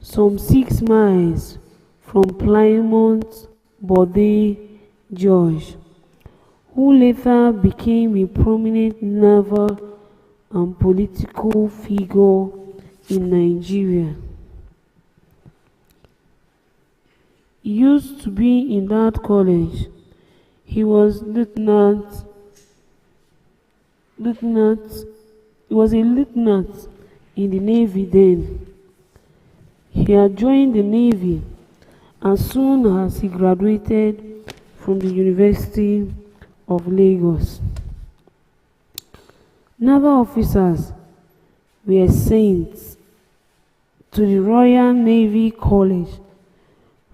some 6 miles from Plymouth, Bode, Georgia, who later became a prominent naval and political figure in Nigeria. He used to be in that college. He was a lieutenant in the Navy then. He had joined the Navy as soon as he graduated from the University of Lagos. Naval officers were sent to the Royal Navy College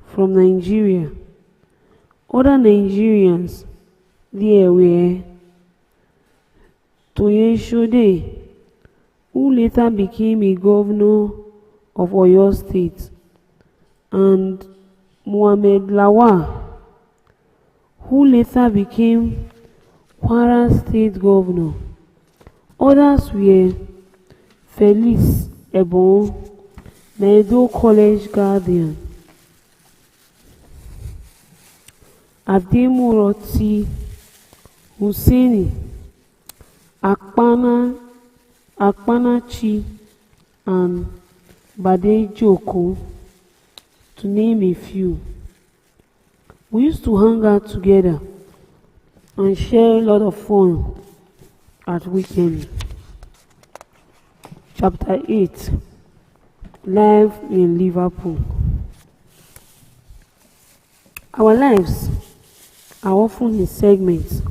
from Nigeria. Other Nigerians there were Toyeshode, who later became a governor of Oyo State, and Muhammad Lawal, who later became Kwara State governor. Others were Felix Ebon, Meadow College guardian, Ademoroti Hussaini, Akpanachi, and Bade Joko, to name a few. We used to hang out together and share a lot of fun at weekends. Chapter 8. Life in Liverpool. Our lives are often in segments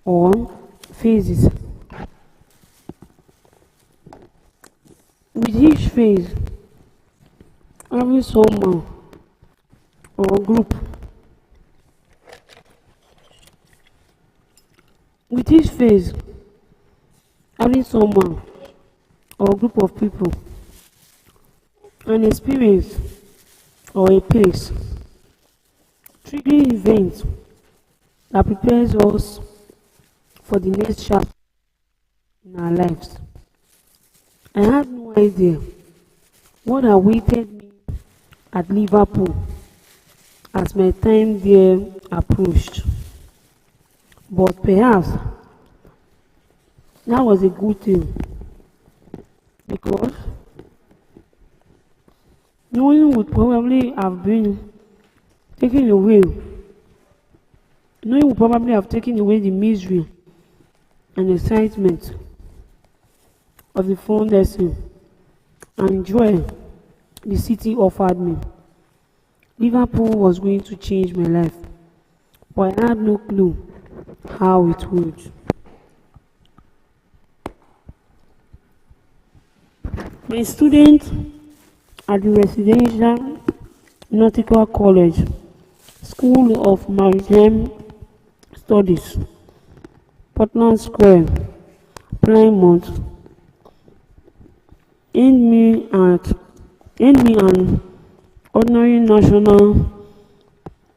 or phases. With each phase having someone or group. With each phase having someone or group of people, an experience or a place, triggering event that prepares us for the next chapter in our lives. I had no idea what awaited me at Liverpool as my time there approached. But perhaps that was a good thing, because knowing would probably have been taken away. Knowing would probably have taken away the misery and excitement of the fun lesson and joy the city offered me. Liverpool was going to change my life, but I had no clue how it would. My student at the Residential Nautical College, School of Maritime Studies, Portland Square, Plymouth, earned me an ordinary national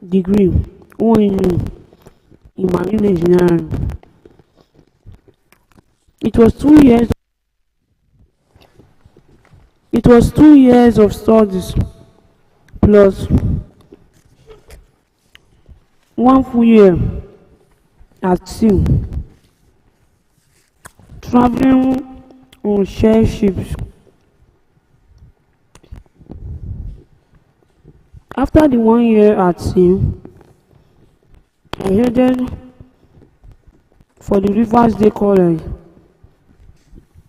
degree, ONU, in marine engineering. It was 2 years of studies plus 1 full year at sea, traveling on share ships. After the 1 year at sea, I headed for the Riversdale College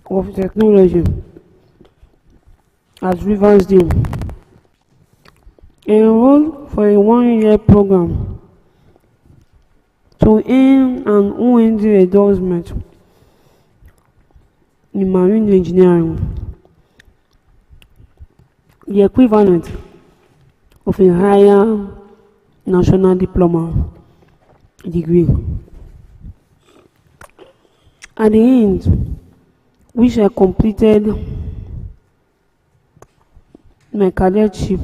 of Technology at Riversdale. I enrolled for a 1 year program to earn an OND endorsement in marine engineering, the equivalent of a higher national diploma degree. At the end, which I completed my cadetship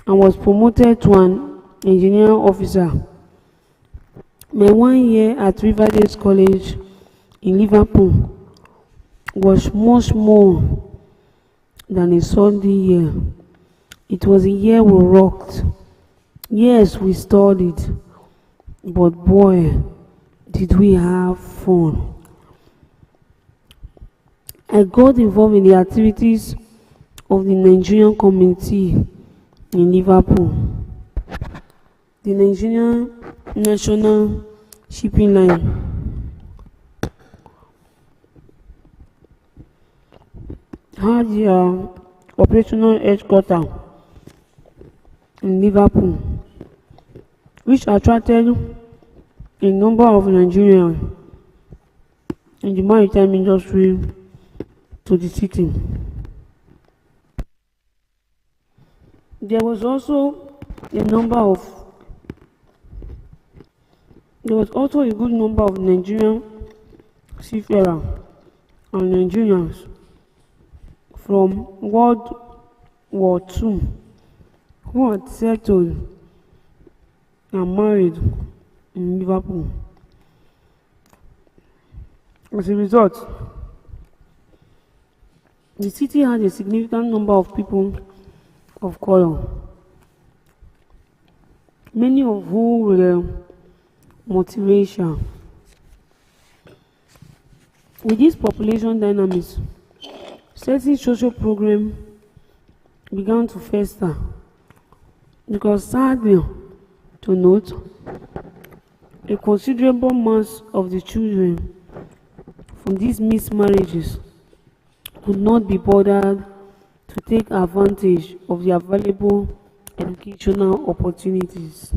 and was promoted to an engineering officer. My 1 year at Riverdale College in Liverpool was much more than a Sunday year. It was a year we rocked. Yes, we studied, but boy, did we have fun. I got involved in the activities of the Nigerian community in Liverpool. The Nigerian National Shipping Line had their operational headquarters in Liverpool, which attracted a number of Nigerians in the maritime industry to the city. There was also a good number of Nigerian seafarers and Nigerians from World War II who had settled and married in Liverpool. As a result, the city had a significant number of people of color, many of whom were multiracial. With this population dynamics, certain social programs began to fester because, sadly to note, a considerable mass of the children from these mixed marriages could not be bothered to take advantage of the available educational opportunities.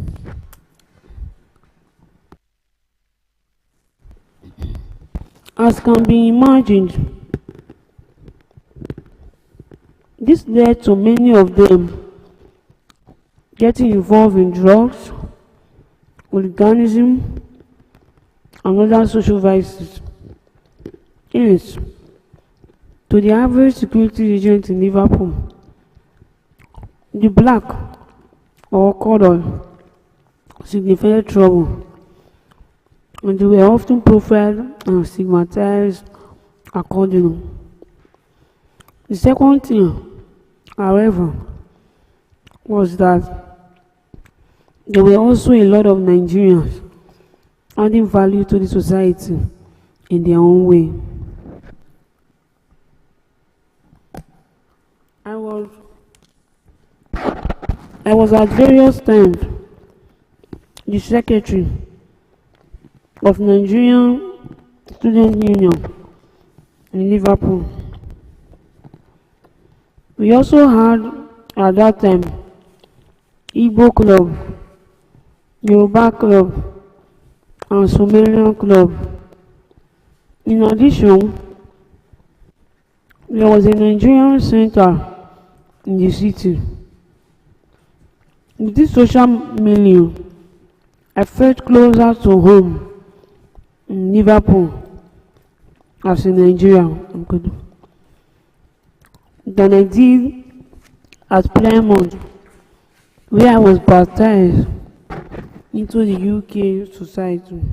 As can be imagined, this led to many of them getting involved in drugs, hooliganism, and other social vices. Hence, to the average security agent in Liverpool, the black or colour signified trouble, and they were often profiled and stigmatized accordingly. The second thing, however, was that there were also a lot of Nigerians adding value to the society in their own way. I was at various times the secretary of Nigerian Student Union in Liverpool. We also had at that time Igbo Club, Yoruba Club, and Somalian Club. In addition, there was a Nigerian center in the city. With this social milieu, I felt closer to home in Liverpool as a Nigerian than I did at Plymouth, where I was baptized into the UK society.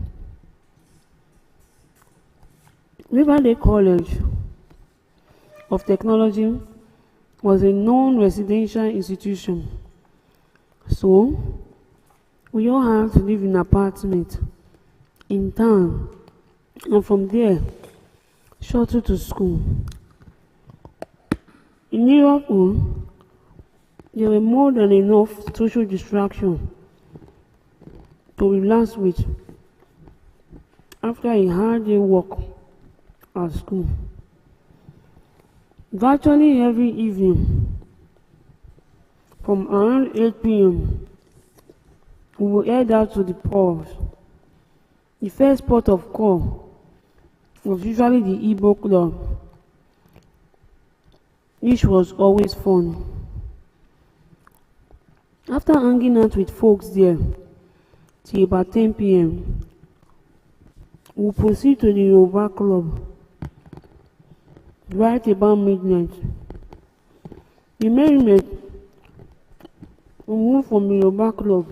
Riverdale College of Technology was a non-residential institution, so we all had to live in apartments in town, and from there shuttle to school. In Liverpool, there were more than enough social distraction to relax with after a hard day work at school. Virtually every evening, from around 8 p.m., we would head out to the pubs. The first port of call was usually the Igbo Club, which was always fun. After hanging out with folks there till about 10 p.m., we proceed to the Yoruba club right about midnight. The merriment we moved from the Yoruba club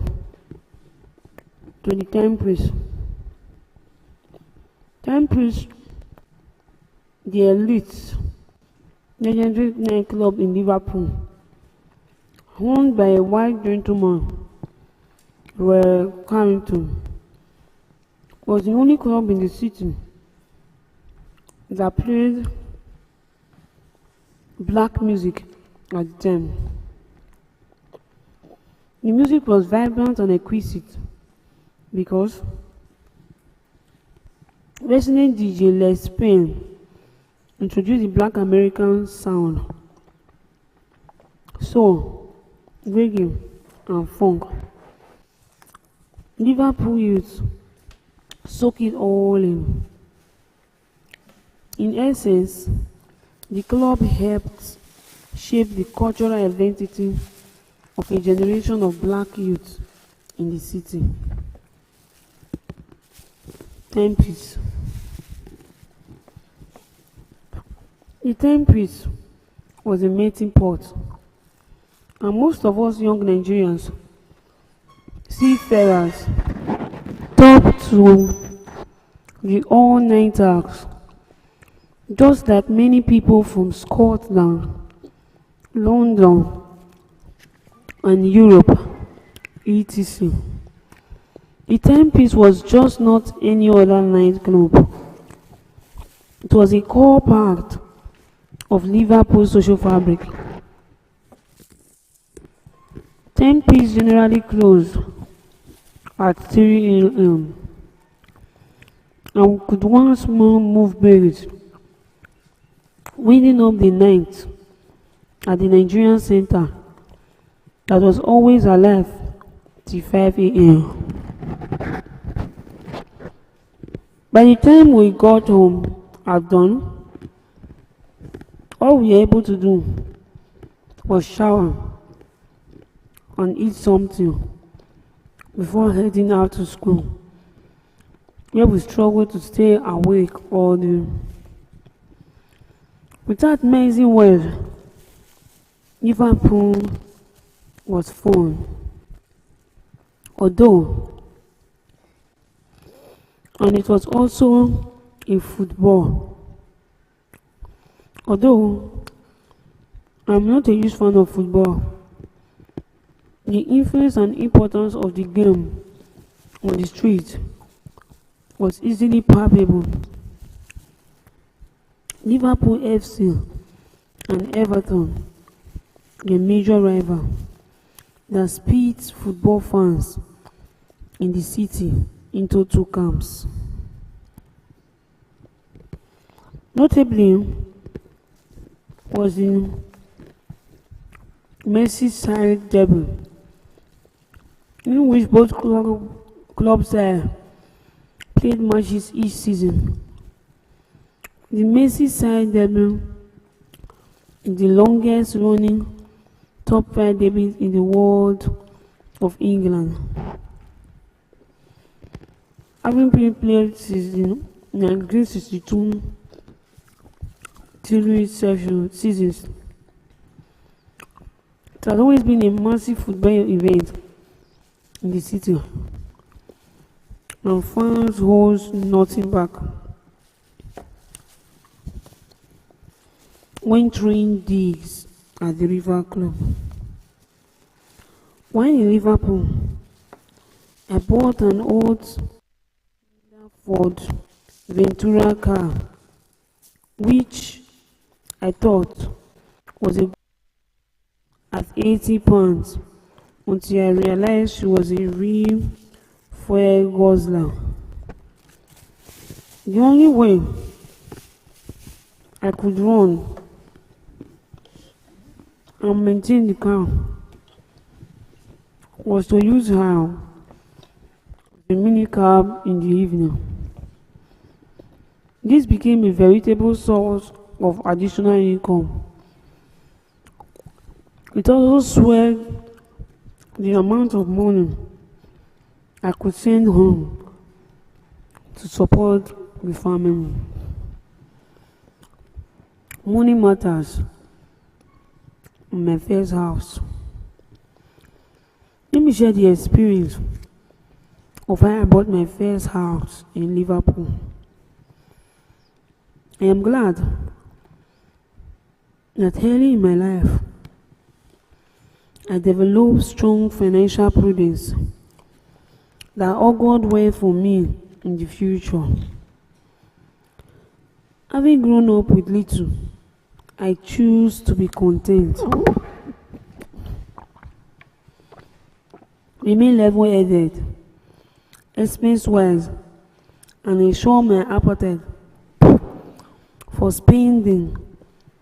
to the Temple. Temple, the elite legendary nightclub in Liverpool, owned by a white gentleman, Carrington, was the only club in the city that played black music at the time. The music was vibrant and exquisite because resident DJ Les Payne introduced the Black American sound, soul, reggae, and funk. Liverpool youth soak it all in. In essence, the club helped shape the cultural identity of a generation of black youth in the city. Tempe's. The Tempe's was a melting pot, and most of us young Nigerians, seafarers, top to the all-nighters, just like many people from Scotland, London, and Europe, etc. The Tempe's was just not any other nightclub. It was a core part of Liverpool's social fabric. Tempe's generally closed at 3 a.m. and we could once more move berries, winding up the night at the Nigerian Center that was always alive till 5 a.m. By the time we got home at dawn, all we were able to do was shower and eat something before heading out to school, where we struggled to stay awake all day. With that amazing weather, Liverpool was fun, and it was also a football. Although I'm not a huge fan of football, the influence and importance of the game on the street was easily palpable. Liverpool FC and Everton, the major rival that splits football fans in the city into two camps. Notably was the Merseyside derby, in which both clubs played matches each season. The Merseyside derby is the longest running top 5 derby in the world of England, having been played since 1962 3 seasons. It has always been a massive football event in the city, and fans hold nothing back when throwing digs at the River Club. While in Liverpool, I bought an old Ford Ventura car, which I thought was at £80 until I realized she was a real fuel guzzler. The only way I could run and maintain the car was to use her as a mini cab in the evening. This became a veritable source of additional income. It also swelled the amount of money I could send home to support the family. Money matters in my first house. Let me share the experience of how I bought my first house in Liverpool. I am glad that early in my life I developed strong financial prudence that augured well for me in the future. Having grown up with little, I choose to be content, remain level-headed, expense-wise, and ensure my appetite for spending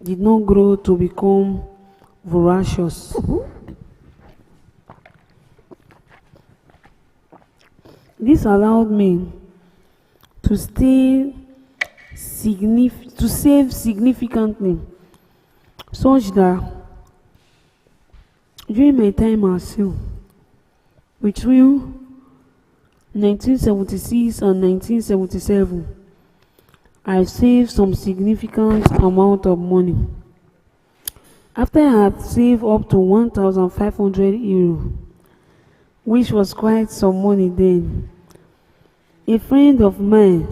did not grow to become voracious. This allowed me to save significantly, such that during my time at sea, between 1976 and 1977, I saved some significant amount of money. After I had saved up to 1,500 euro, which was quite some money then, a friend of mine,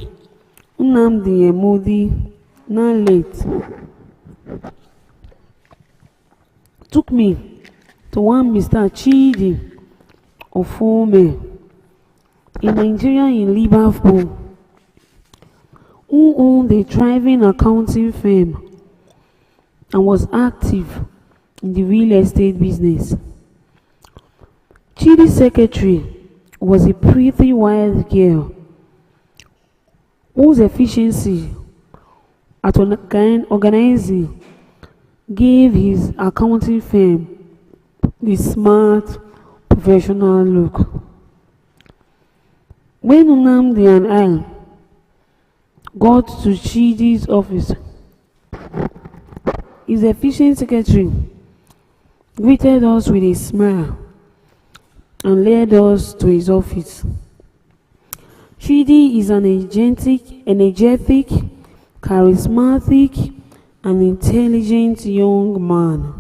Nnamdi Emodi, now late, took me to one Mr. Chidi Ofome, a Nigerian in Liverpool, who owned a thriving accounting firm and was active in the real estate business. Chidi's secretary was a pretty wild girl whose efficiency at organizing gave his accounting firm the smart, professional look. When Nnamdi and I got to Chidi's office, his efficient secretary greeted us with a smile and led us to his office. Chidi is an energetic, charismatic, and intelligent young man.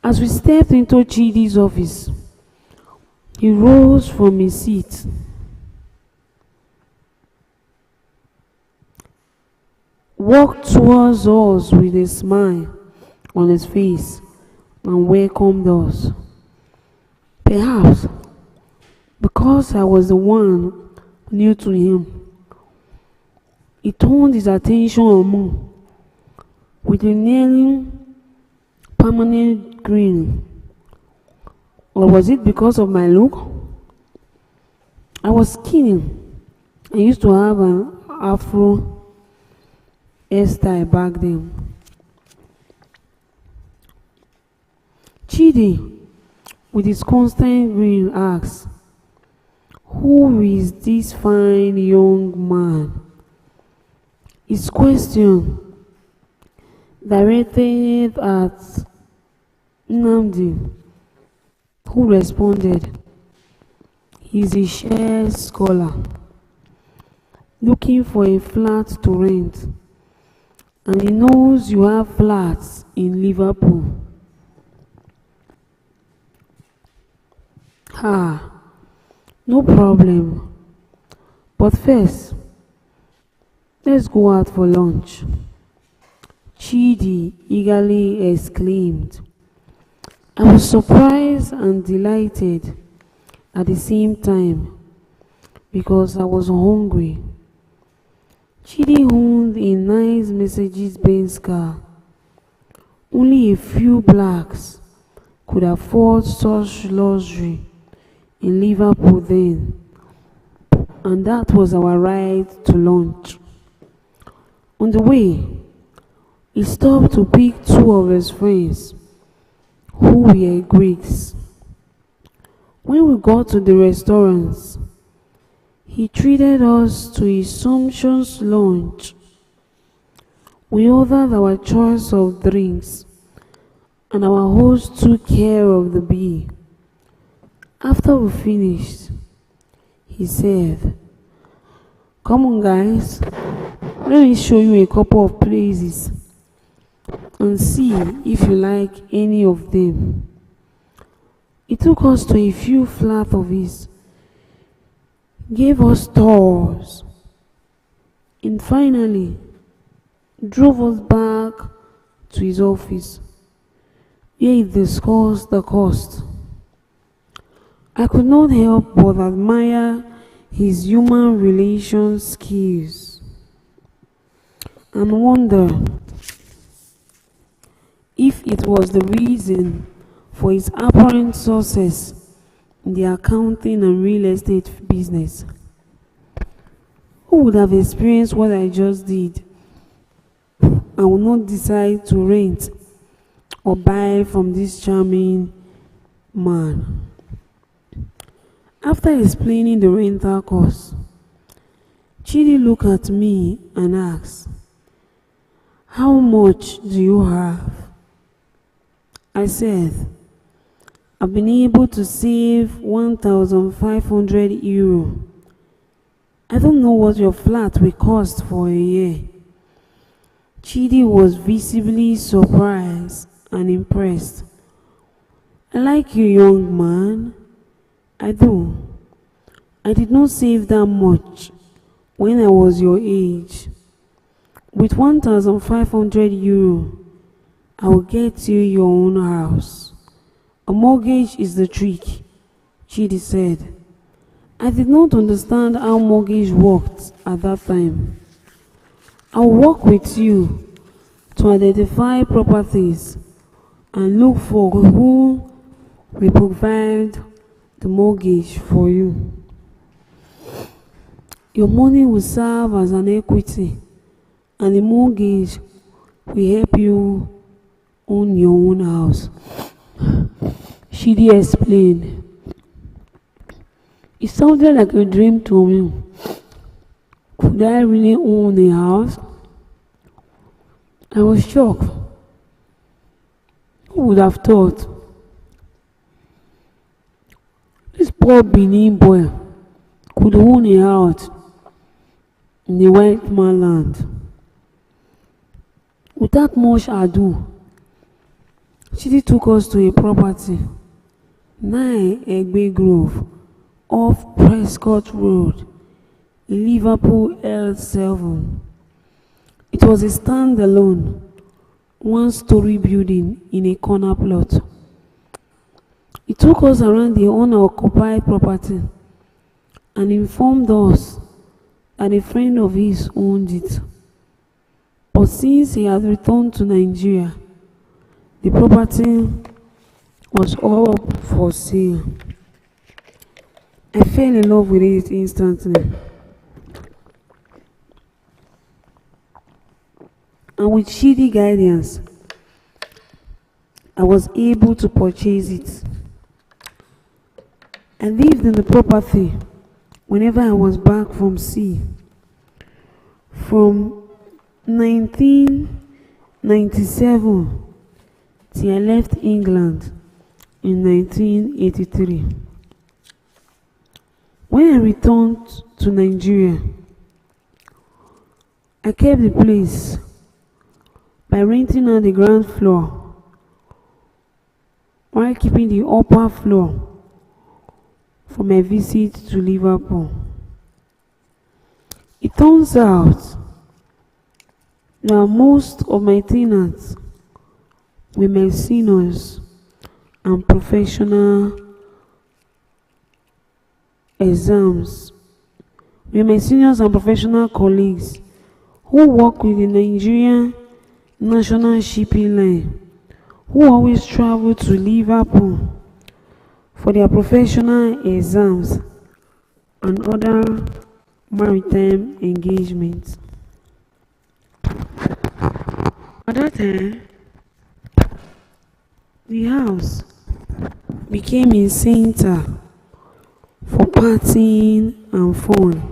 As we stepped into Chidi's office, he rose from his seat, walked towards us with a smile on his face, and welcomed us. Perhaps because I was the one new to him, he turned his attention on me with a nearly permanent grin. Or was it because of my look? I was skinny. I used to have an afro hairstyle back then. Chidi, with his constant grin, asked, "Who is this fine young man?" His question, directed at Nnamdi, who responded, "He's a share scholar looking for a flat to rent, and he knows you have flats in Liverpool." No problem. But first, let's go out for lunch, Chidi eagerly exclaimed. I was surprised and delighted at the same time because I was hungry. Chidi owned a nice Mercedes-Benz car. Only a few blacks could afford such luxury in Liverpool then, and that was our ride to lunch. On the way, he stopped to pick two of his friends who were Greeks. When we got to the restaurants, he treated us to a sumptuous lunch. We ordered our choice of drinks and our host took care of the bee. After we finished, he said, "Come on, guys, let me show you a couple of places and see if you like any of them." He took us to a few flats of his, gave us tours, and finally drove us back to his office, where he discussed the cost. I could not help but admire his human relations skills and wonder if it was the reason for his apparent success in the accounting and real estate business. Who would have experienced what I just did and would not decide to rent or buy from this charming man? After explaining the rental cost, Chidi looked at me and asked, "How much do you have?" I said, "I've been able to save 1,500 euro. I don't know what your flat will cost for a year." Chidi was visibly surprised and impressed. "I like you, young man." "I do. I did not save that much when I was your age. With 1,500 euro, I will get you your own house. A mortgage is the trick," Chidi said. I did not understand how mortgage worked at that time. "I'll work with you to identify properties and look for who will provide the mortgage for you. Your money will serve as an equity, and the mortgage will help you own your own house," Chidi explained. It sounded like a dream to me. Could I really own a house? I was shocked. Who would have thought? This poor Benin boy could own a house in the white man land. Without much ado, Chidi took us to a property, 9 Egbe Grove, off Prescott Road, in Liverpool L7. It was a standalone, one-story building in a corner plot. He took us around the unoccupied property and informed us that a friend of his owned it. But since he had returned to Nigeria, the property was all up for sale. I fell in love with it instantly. And with Chidi guidance, I was able to purchase it. I lived in the property whenever I was back from sea. From 1997 till I left England in 1983. When I returned to Nigeria, I kept the place by renting out the ground floor while keeping the upper floor for my visit to Liverpool. It turns out that most of my tenants were my seniors and professional exams. Were my seniors and professional colleagues who work with the Nigerian National Shipping Line, who always travel to Liverpool for their professional exams and other maritime engagements. At that time, the house became a center for partying and fun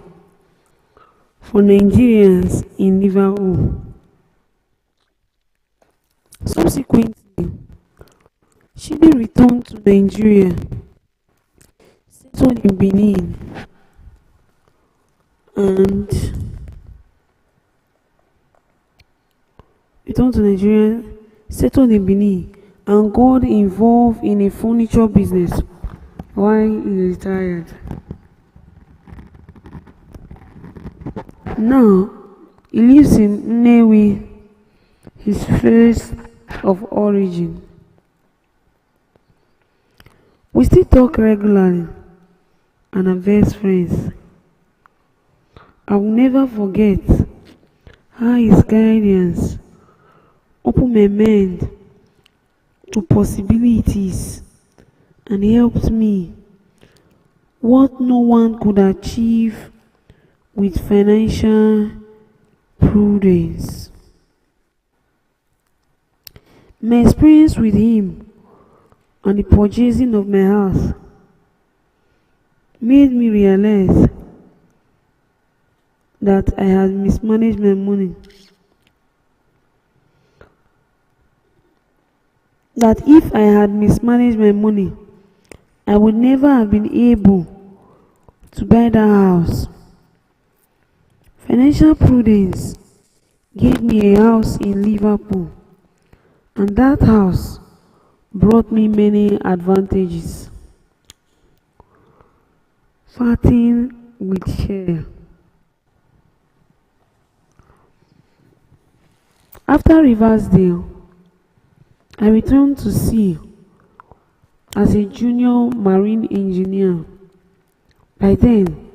for Nigerians in Liverpool. Subsequently, She returned to Nigeria, settled in Benin, and and got involved in a furniture business while he retired. Now he lives in Nnewi, his place of origin. We still talk regularly and are best friends. I will never forget how his guidance opened my mind to possibilities and helped me what no one could achieve with financial prudence. My experience with him on the purchasing of my house made me realize that I had mismanaged my money. That if I had mismanaged my money, I would never have been able to buy that house. Financial prudence gave me a house in Liverpool, and that house brought me many advantages. Farting with share. After Riversdale, I returned to sea as a junior marine engineer. By then,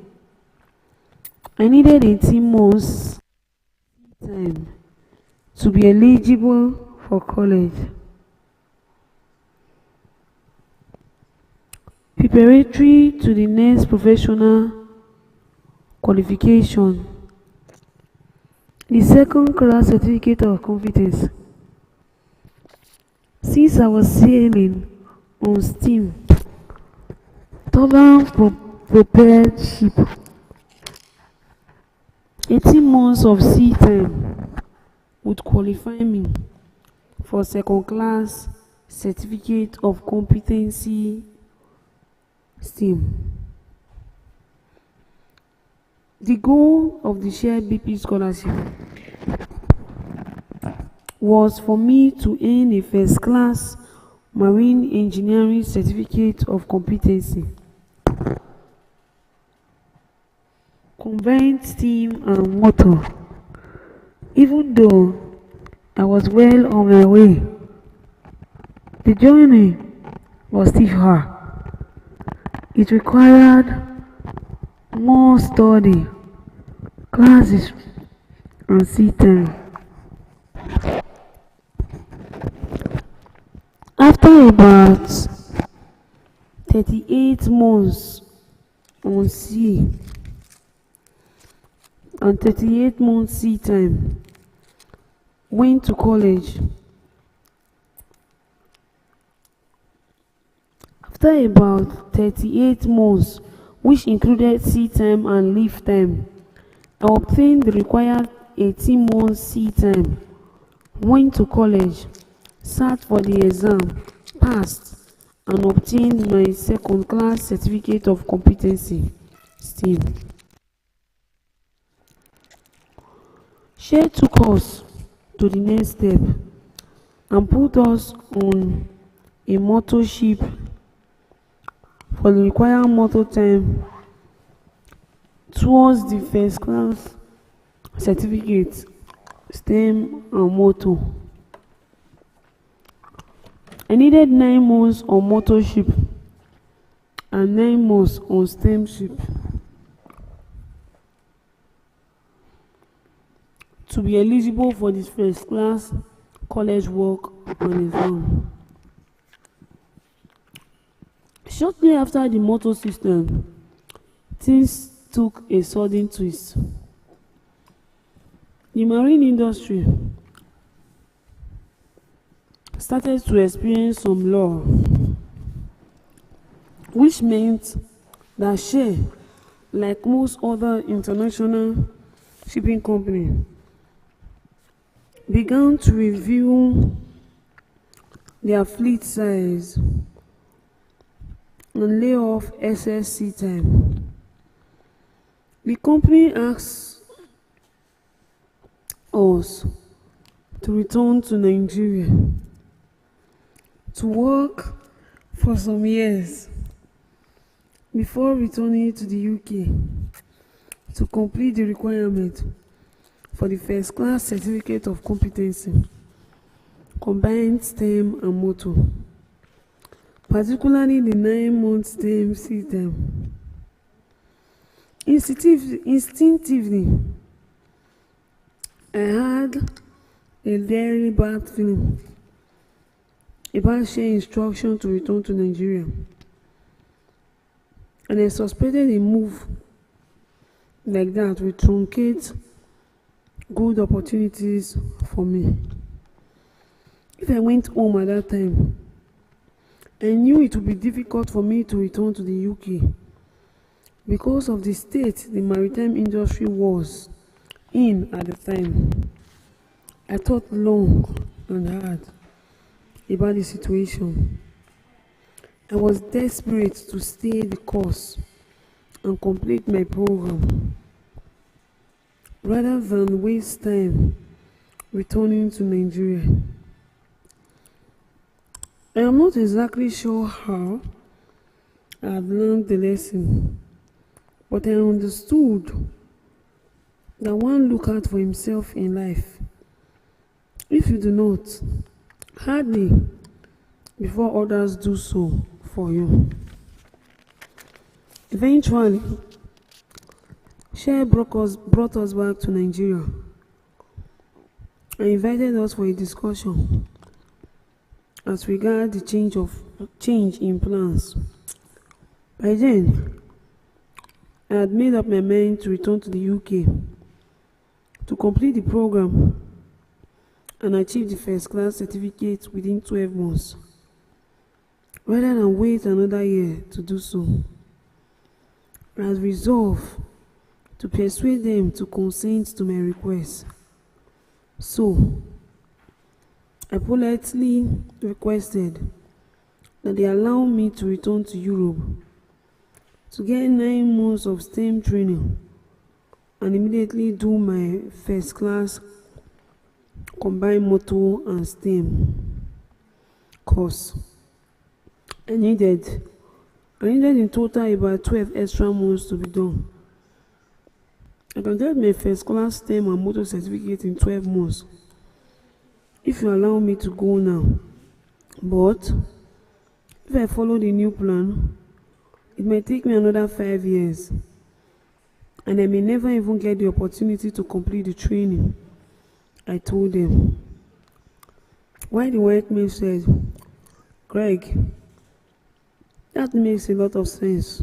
I needed 18 months time to be eligible for college. Preparatory to the next professional qualification, the second class certificate of competence. Since I was sailing on steam, turbine-propelled ship, 18 months of sea time would qualify me for second class certificate of competency steam. The goal of the shared BP scholarship was for me to earn a first class marine engineering certificate of competency, combined steam and motor. Even though I was well on my way, the journey was still hard. It required more study, classes, and sea time. After about 38 months on sea and 38 months sea time, went to college. After about 38 months, which included sea time and leave time, I obtained the required 18 months sea time, went to college, sat for the exam, passed, and obtained my second class certificate of competency STEAM. She took us to the next step and put us on a motor ship for the required motor time towards the first class certificate STEM and motor. I needed 9 months on motor ship and 9 months on STEM ship to be eligible for this first class college work on its own. Shortly after the motor system, things took a sudden twist. The marine industry started to experience some lull, which meant that Shell, like most other international shipping companies, began to review their fleet size, and lay off excess sea time. The company asks us to return to Nigeria to work for some years before returning to the UK to complete the requirement for the first class certificate of competency, combined STEM and motor, particularly the 9-month STEM system. Instinctively, I had a very bad feeling about sharing instruction to return to Nigeria, and I suspected a move like that would truncate good opportunities for me. If I went home at that time, I knew it would be difficult for me to return to the UK because of the state the maritime industry was in at the time. I thought long and hard about the situation. I was desperate to stay the course and complete my program rather than waste time returning to Nigeria. I am not exactly sure how I had learned the lesson, but I understood that one looks out for himself in life. If you do not, hardly before others do so for you. Eventually, Share brought us back to Nigeria and invited us for a discussion as regards the change in plans. By then, I had made up my mind to return to the UK to complete the program and achieve the first class certificate within 12 months, rather than wait another year to do so. I had resolved to persuade them to consent to my request. So, I politely requested that they allow me to return to Europe to get 9 months of STEM training and immediately do my first class combined motor and STEM course. I needed in total about 12 extra months to be done. I can get my first class STEM and motor certificate in 12 months if you allow me to go now. But if I follow the new plan, it may take me another 5 years, and I may never even get the opportunity to complete the training, I told them. Why the white man said, "Greg, that makes a lot of sense.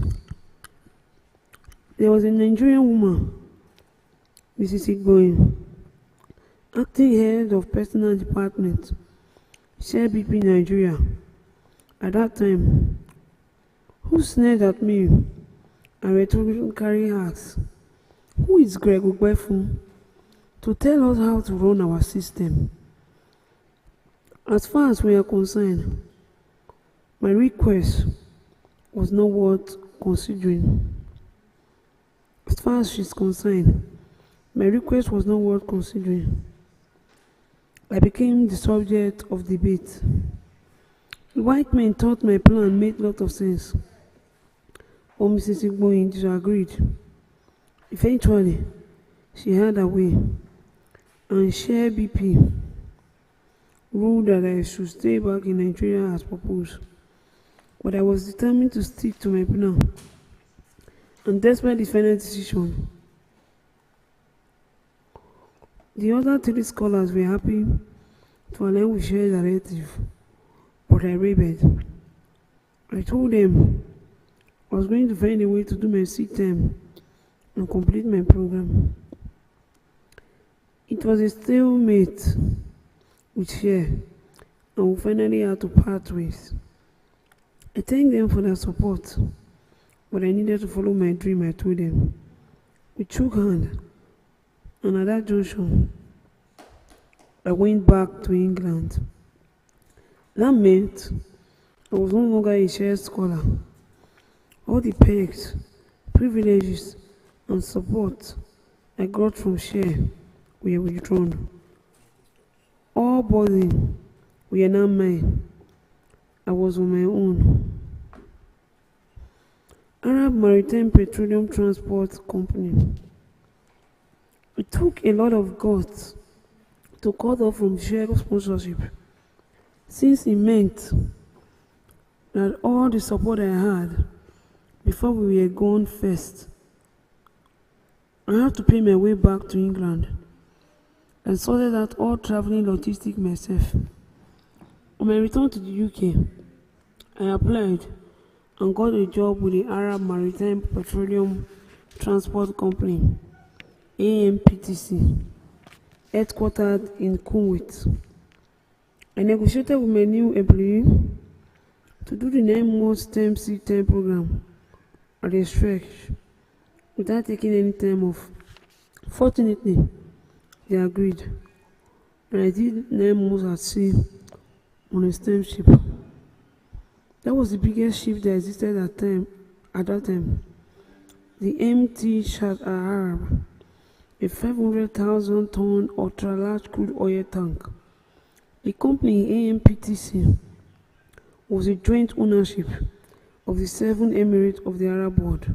There was a Nigerian woman, Mrs. Igboin, acting head of personal department, Share BP Nigeria, at that time, who sneered at me and rhetorically asked, 'Who is Greg Ogbefu to tell us how to run our system?' As far as we are concerned, my request was not worth considering. As far as she's concerned, my request was not worth considering. I became the subject of debate. The white men thought my plan made a lot of sense, but Mrs. Igboin disagreed. Eventually, she had her way, and Share BP ruled that I should stay back in Nigeria as proposed. But I was determined to stick to my plan, and despite the final decision, the other 3 scholars were happy to align with Share's directive, but I rebelled. I told them I was going to find a way to do my seat time and complete my program. It was a stalemate with Share, and we finally had to part ways. I thanked them for their support, but I needed to follow my dream, I told them. We shook hands, and at that junction, I went back to England That meant I was no longer a shared scholar. All the perks, privileges, and support I got from share were withdrawn. All burden were now mine. I was on my own. Arab Maritime Petroleum Transport Company. It took a lot of guts to cut off from share sponsorship, since it meant that all the support I had before we were gone first, I had to pay my way back to England and sorted out all traveling logistics myself. On my return to the UK, I applied and got a job with the Arab Maritime Petroleum Transport Company, AMPTC, headquartered in Kuwait. I negotiated with my new employee to do the 9-month term sick time program at a stretch without taking any time off. Fortunately, they agreed, and I did 9 months at sea on a steam ship. That was the biggest ship that existed at that time. The MT Shad Arab, a 500,000-ton ultra-large crude oil tank. The company AMPTC was a joint ownership of the 7 Emirates of the Arab world,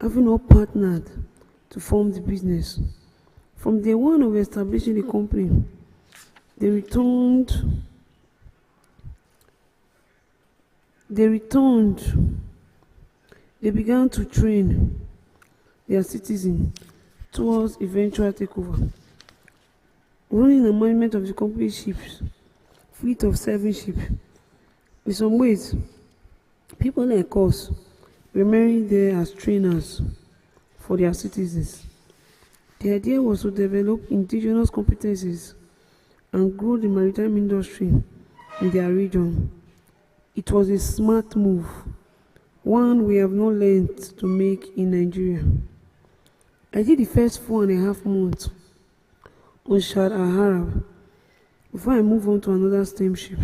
having all partnered to form the business. From day one of establishing the company, they began to train their citizens towards eventual takeover. Running the management of the company's ships, fleet of 7 ships. In some ways, people like us were married there as trainers for their citizens. The idea was to develop indigenous competencies and grow the maritime industry in their region. It was a smart move, one we have not learned to make in Nigeria. I did the first 4.5 months on Shad al-Arab before I moved on to another steamship,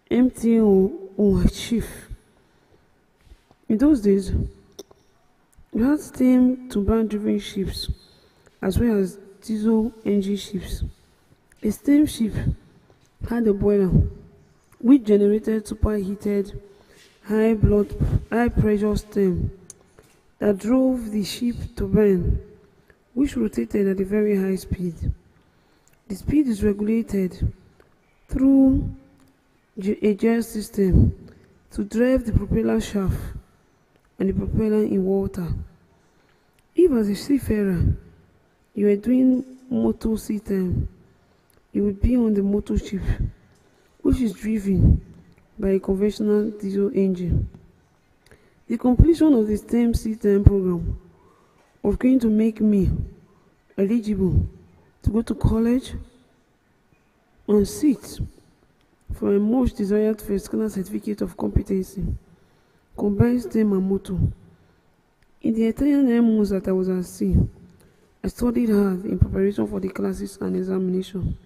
MT Chief. In those days, we had steam turbine driven ships as well as diesel engine ships. A steamship had a boiler which generated superheated high pressure steam that drove the ship turbine, which rotated at a very high speed. The speed is regulated through a gear system to drive the propeller shaft and the propeller in water. If as a seafarer you were doing motor sea time, you would be on the motor ship, which is driven by a conventional diesel engine. The completion of the STEM sea time program was going to make me eligible to go to college and sit for a much desired first-class certificate of competency, combined STEM and motor. In the entire 9 months that I was at sea, I studied hard in preparation for the classes and examination.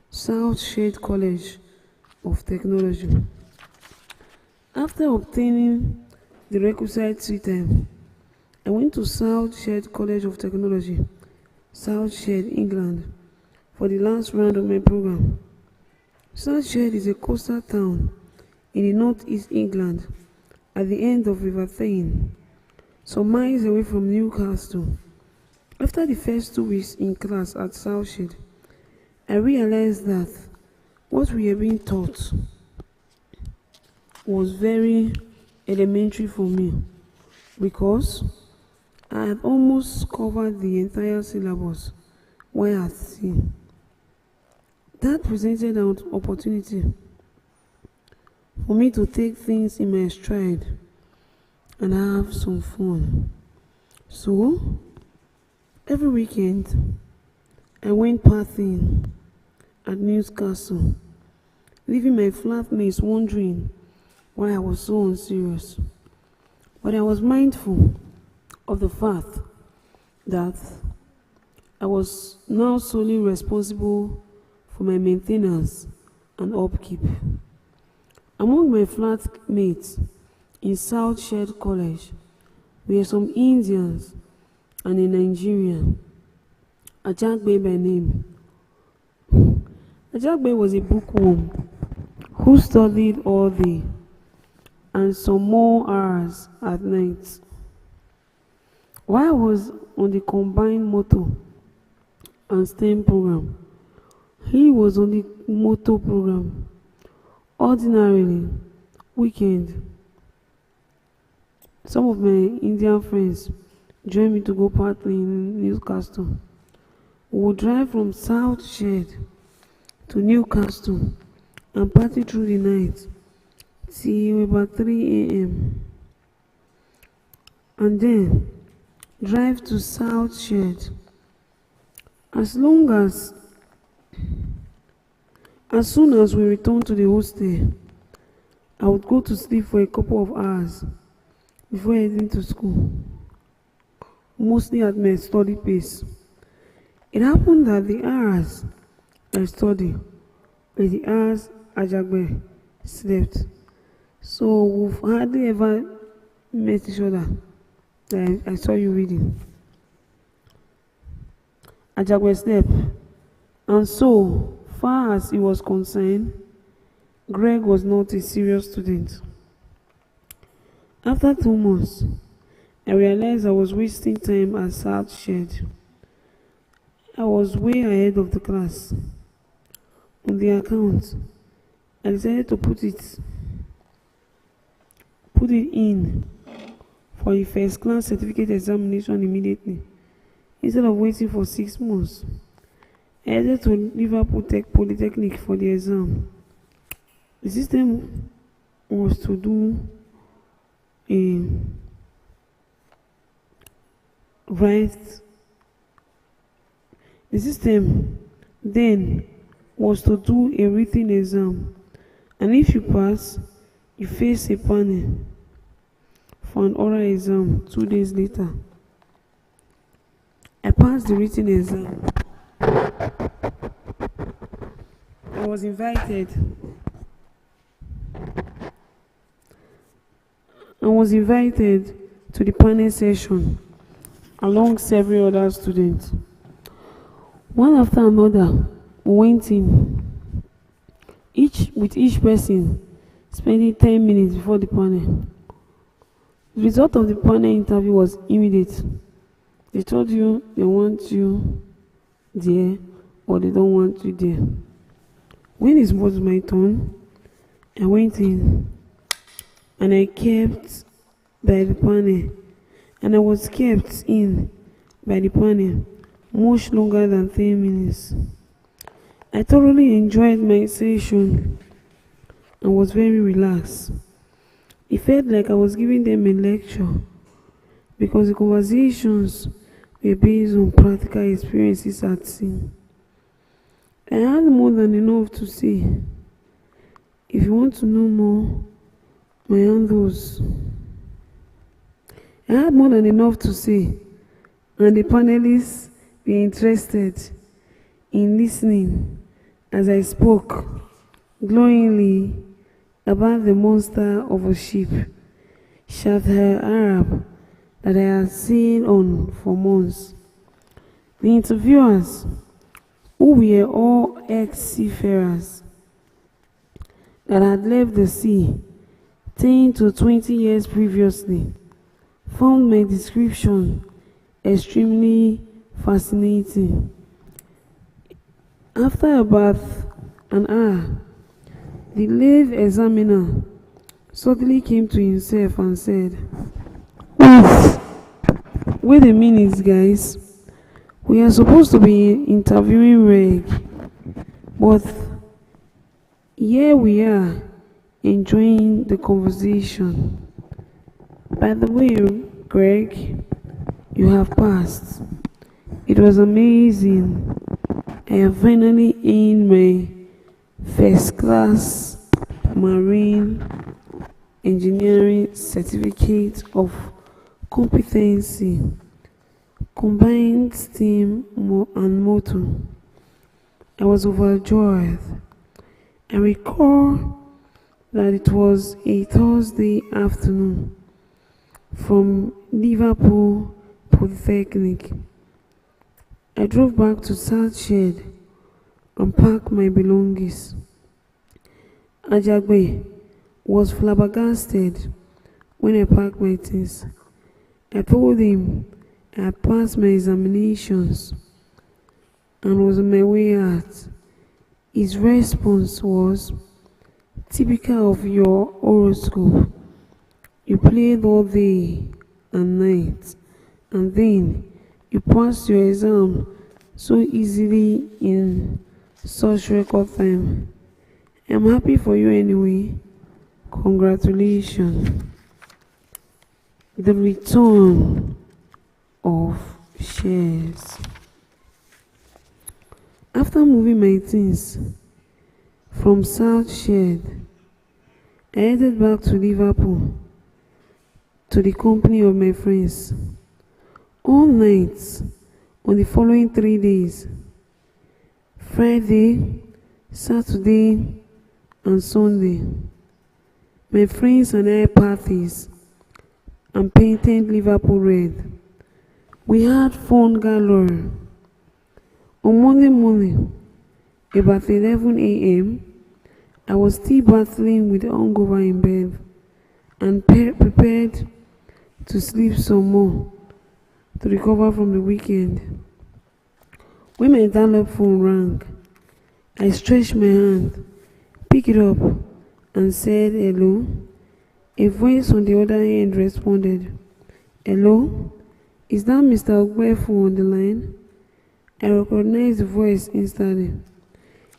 South Shade College of Technology. After obtaining the requisite sea time, I went to South Shade College of Technology, South Shade, England, for the last round of my program. South Shade is a coastal town in the northeast England at the end of River Thames, some miles away from Newcastle. After the first 2 weeks in class at South Shade, I realized that what we were being taught was very elementary for me, because I had almost covered the entire syllabus while at sea. That presented an opportunity for me to take things in my stride and have some fun. So, every weekend, I went partying at Newcastle, leaving my flatmates wondering why I was so unserious. But I was mindful of the fact that I was now solely responsible for my maintenance and upkeep. Among my flatmates in South Shared College were some Indians and a Nigerian, Ajagbe by name. Ajagbe was a bookworm who studied all day and some more hours at night. While I was on the combined motor and STEM program, he was on the motor program. Ordinarily, weekend, some of my Indian friends joined me to go party in Newcastle. We would drive from South Shed to Newcastle and party through the night till about 3 a.m. and then drive to South Shed. As soon as we returned to the hostel, I would go to sleep for a couple of hours before heading to school, mostly at my study pace. It happened that the hours I studied were the hours Ajagbe slept, so we've hardly ever met each other. I saw you reading. Ajagbe slept, and so far as he was concerned, Greg was not a serious student. After 2 months, I realized I was wasting time at South Shed. I was way ahead of the class. On the account, I decided to put it in for a first class certificate examination immediately, instead of waiting for 6 months. I headed to Liverpool Polytechnic for the exam. The system was to do a written exam, and if you pass, you face a panel for an oral exam 2 days later. I passed the written exam. I was invited to the panel session along several other students. One after another, we went in, with each person spending 10 minutes before the panel. The result of the panel interview was immediate. They told you they want you there or they don't want you there. When it was my turn, I went in and I kept by the panel, and I was kept in by the panel much longer than 10 minutes. I thoroughly enjoyed my session and was very relaxed. It felt like I was giving them a lecture because the conversations were based on practical experiences at sea. I had more than enough to say. If you want to know more, my handles. I had more than enough to say, and the panelists were interested in listening as I spoke glowingly about the monster of a ship, Shathar Arab, that I had sailed on for months. The interviewers, who were all ex-seafarers that had left the sea 10 to 20 years previously, found my description extremely fascinating. After about an hour, the lave examiner suddenly came to himself and said, Wait a minute, guys. We are supposed to be interviewing Reg, but here we are enjoying the conversation. By the way, Greg, you have passed. It was amazing. I have finally earned my first class marine engineering certificate of competency, combined steam and motor. I was overjoyed. I recall that it was a Thursday afternoon from Liverpool Polytechnic. I drove back to South Shed and packed my belongings. Ajagbe was flabbergasted when I packed my things. I told him I had passed my examinations and was on my way out. His response was, "Typical of your horoscope. You played all day and night, and then you passed your exam so easily in such record time. I'm happy for you anyway. Congratulations." The return of shares. After moving my things from South Shed, I headed back to Liverpool to the company of my friends. All night on the following 3 days, Friday, Saturday, and Sunday, my friends and I parties and painted Liverpool red. We had fun galore. On Monday morning, about 11 a.m., I was still battling with hangover in bed and prepared to sleep some more to recover from the weekend. When my dial-up phone rang, I stretched my hand, picked it up, and said hello. A voice on the other end responded, "Hello? Is that Mr. Ogbefu on the line?" I recognized the voice instantly.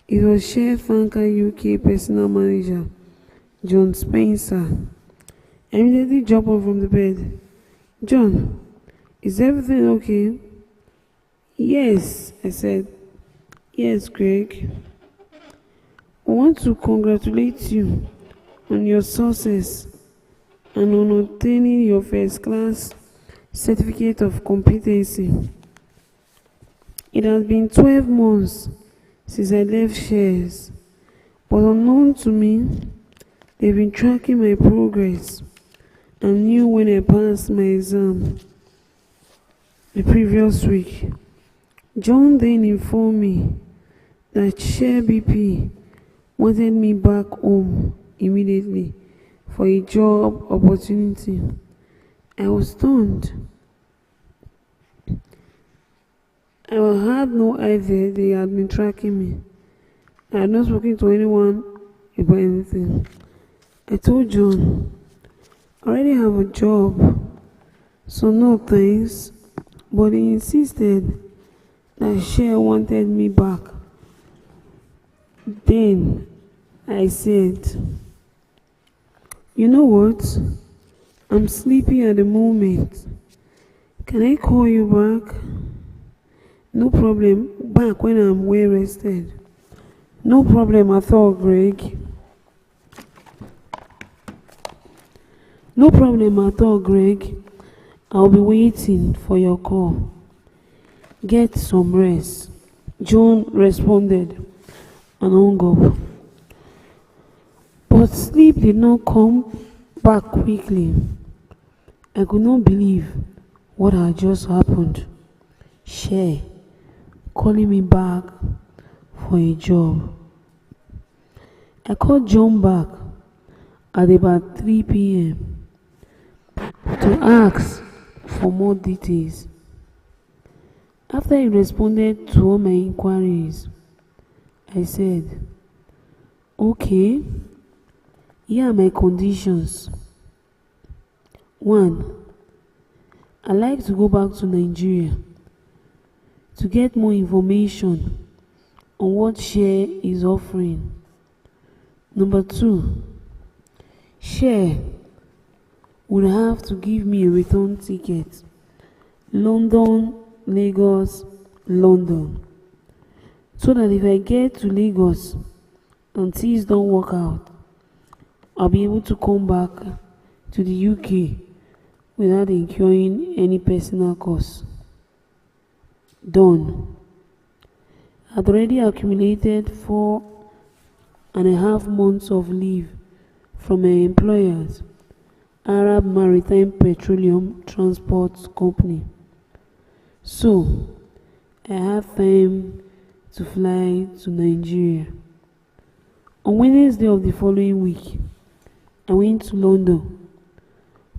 It was Share Thanker UK personal manager, John Spencer. I immediately jumped up from the bed. "John, is everything okay?" "Yes," I said. "Yes, Greg. I want to congratulate you on your success and on obtaining your first class certificate of competency. It has been 12 months since I left shares, but unknown to me, they've been tracking my progress and knew when I passed my exam the previous week." John then informed me that Share BP wanted me back home immediately for a job opportunity. I was stunned. I had no idea they had been tracking me. I had not spoken to anyone about anything. I told John, "I already have a job, so no thanks," but he insisted that Share wanted me back. Then I said, "You know what? I'm sleepy at the moment. Can I call you back?" "No problem, back when I'm well rested." "No problem at all, Greg. No problem at all, Greg. I'll be waiting for your call. Get some rest," John responded and hung up. But sleep did not come back quickly. I could not believe what had just happened. Share calling me back for a job. I called John back at about 3 p.m. to ask for more details. After he responded to all my inquiries, I said, "Okay, here are my conditions. 1. I'd like to go back to Nigeria to get more information on what Share is offering. Number 2, Share would have to give me a return ticket, London, Lagos, London, so that if I get to Lagos and things don't work out, I'll be able to come back to the UK without incurring any personal costs." Done. I'd already accumulated and a half months of leave from my employers, Arab Maritime Petroleum Transport Company. So, I have time to fly to Nigeria. On Wednesday of the following week, I went to London,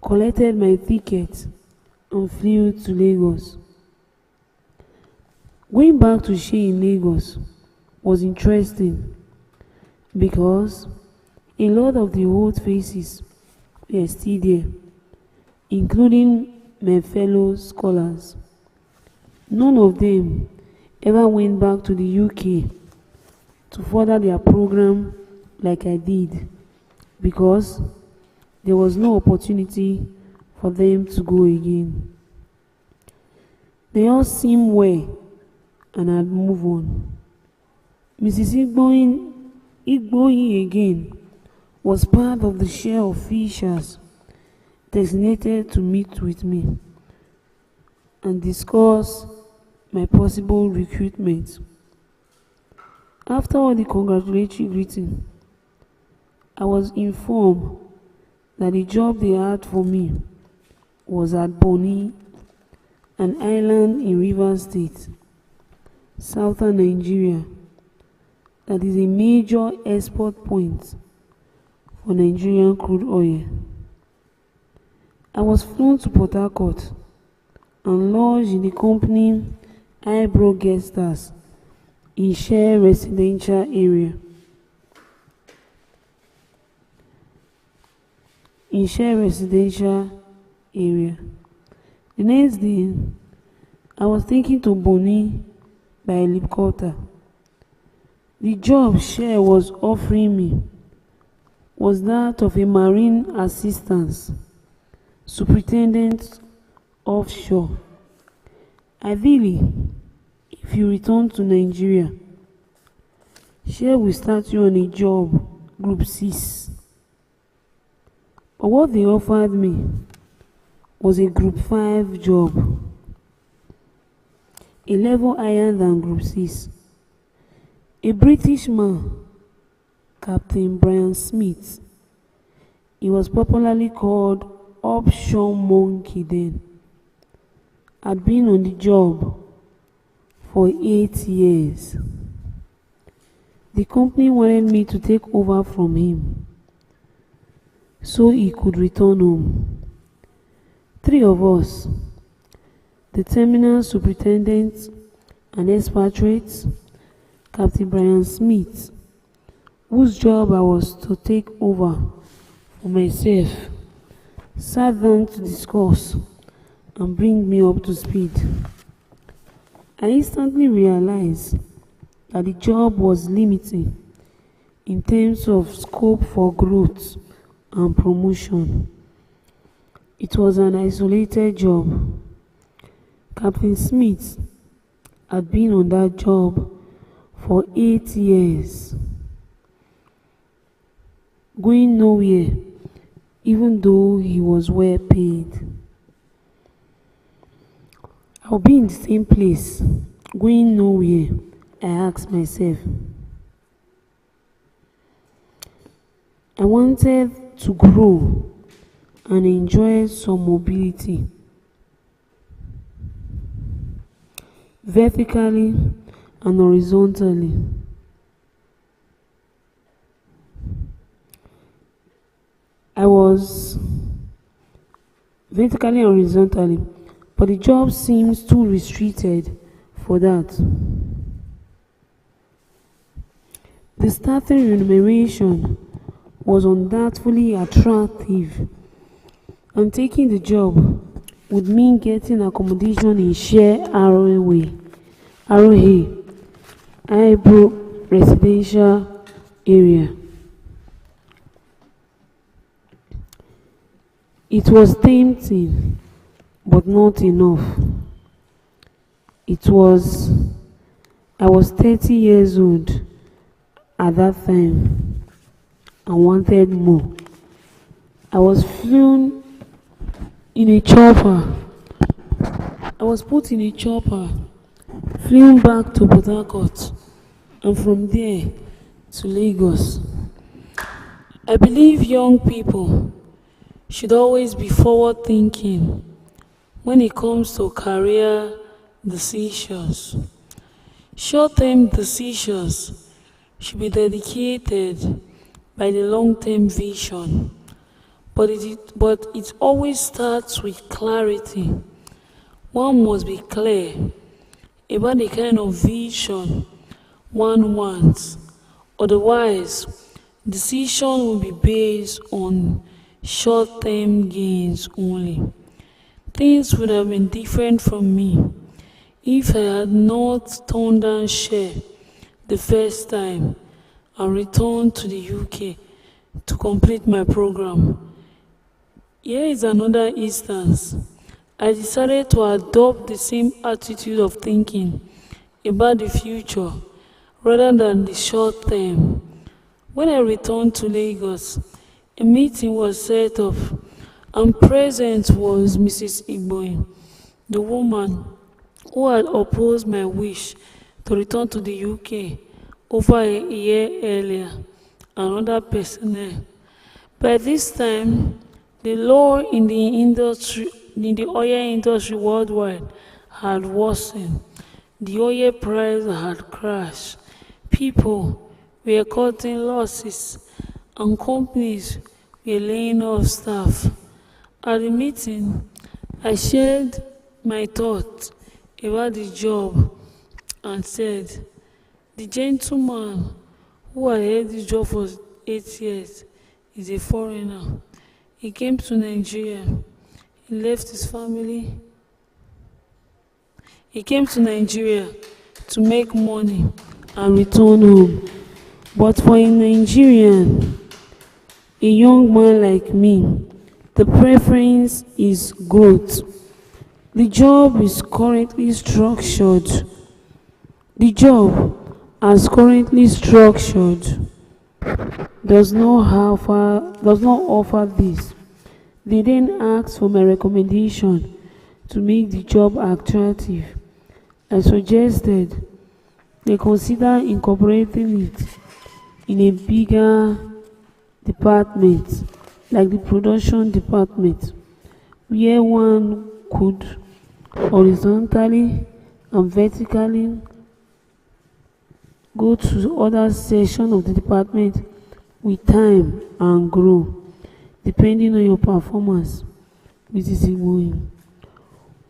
collected my ticket, and flew to Lagos. Going back to Shey in Lagos was interesting because a lot of the old faces were still there, including my fellow scholars. None of them ever went back to the UK to further their program like I did, because there was no opportunity for them to go again. They all seemed well and had moved on. Mrs. Igboyin again was part of the share of officials designated to meet with me and discuss my possible recruitment. After all the congratulatory greeting, I was informed that the job they had for me was at Benin, an island in Rivers State, southern Nigeria, that is a major export point for Nigerian crude oil. I was flown to Port Harcourt and lodged in the company Eyebrow Guest House in Share Residential Area. The next day, I was taken to Benin by helicopter. The job Share was offering me was that of a marine assistance superintendent offshore. Ideally, if you return to Nigeria, Share will start you on a job, Group 6. But what they offered me was a Group 5 job, a level higher than Group 6. A British man, Captain Brian Smith, he was popularly called Offshore Monkey then, had been on the job for 8 years. The company wanted me to take over from him so he could return home. 3 of us, the terminal superintendent and expatriates, Captain Brian Smith, whose job I was to take over for myself, sat down to discuss and bring me up to speed. I instantly realized that the job was limiting in terms of scope for growth and promotion. It was an isolated job. Captain Smith had been on that job for 8 years, going nowhere, even though he was well paid. I'll be in the same place, going nowhere, I asked myself. I wanted to grow and enjoy some mobility, vertically and horizontally. I was vertically and horizontally, but the job seems too restricted for that. The starting remuneration was undoubtedly attractive, and taking the job would mean getting accommodation in Share Arroway, Eyebrow Residential Area. It was tempting, but not enough. I was 30 years old at that time and wanted more. I was flown in a chopper. I was put in a chopper, flown back to Port Harcourt, and from there to Lagos. I believe young people should always be forward thinking when it comes to career decisions. Short term decisions should be dedicated by the long term vision, but it always starts with clarity. One must be clear about the kind of vision one wants. Otherwise, decision will be based on short-term gains only. Things would have been different from me if I had not turned down share the first time and returned to the UK to complete my program. Here is another instance. I decided to adopt the same attitude of thinking about the future rather than the short term. When I returned to Lagos, a meeting was set up, and present was Mrs. Igboin, the woman who had opposed my wish to return to the UK over a year earlier, and other personnel. By this time, the law in the oil industry worldwide had worsened. The oil price had crashed. People were cutting losses, and companies were laying off staff. At the meeting, I shared my thoughts about the job and said, the gentleman who had held this job for 8 years is a foreigner. He came to Nigeria. He left his family. He came to Nigeria to make money and return home. But for a Nigerian, a young man like me, the preference is growth. The job is currently structured. The job, as currently structured, does not offer this. They then asked for my recommendation to make the job attractive. I suggested they consider incorporating it in a bigger department, like the production department, where one could horizontally and vertically go to other sections of the department with time and grow, depending on your performance. Mrs. Igboin,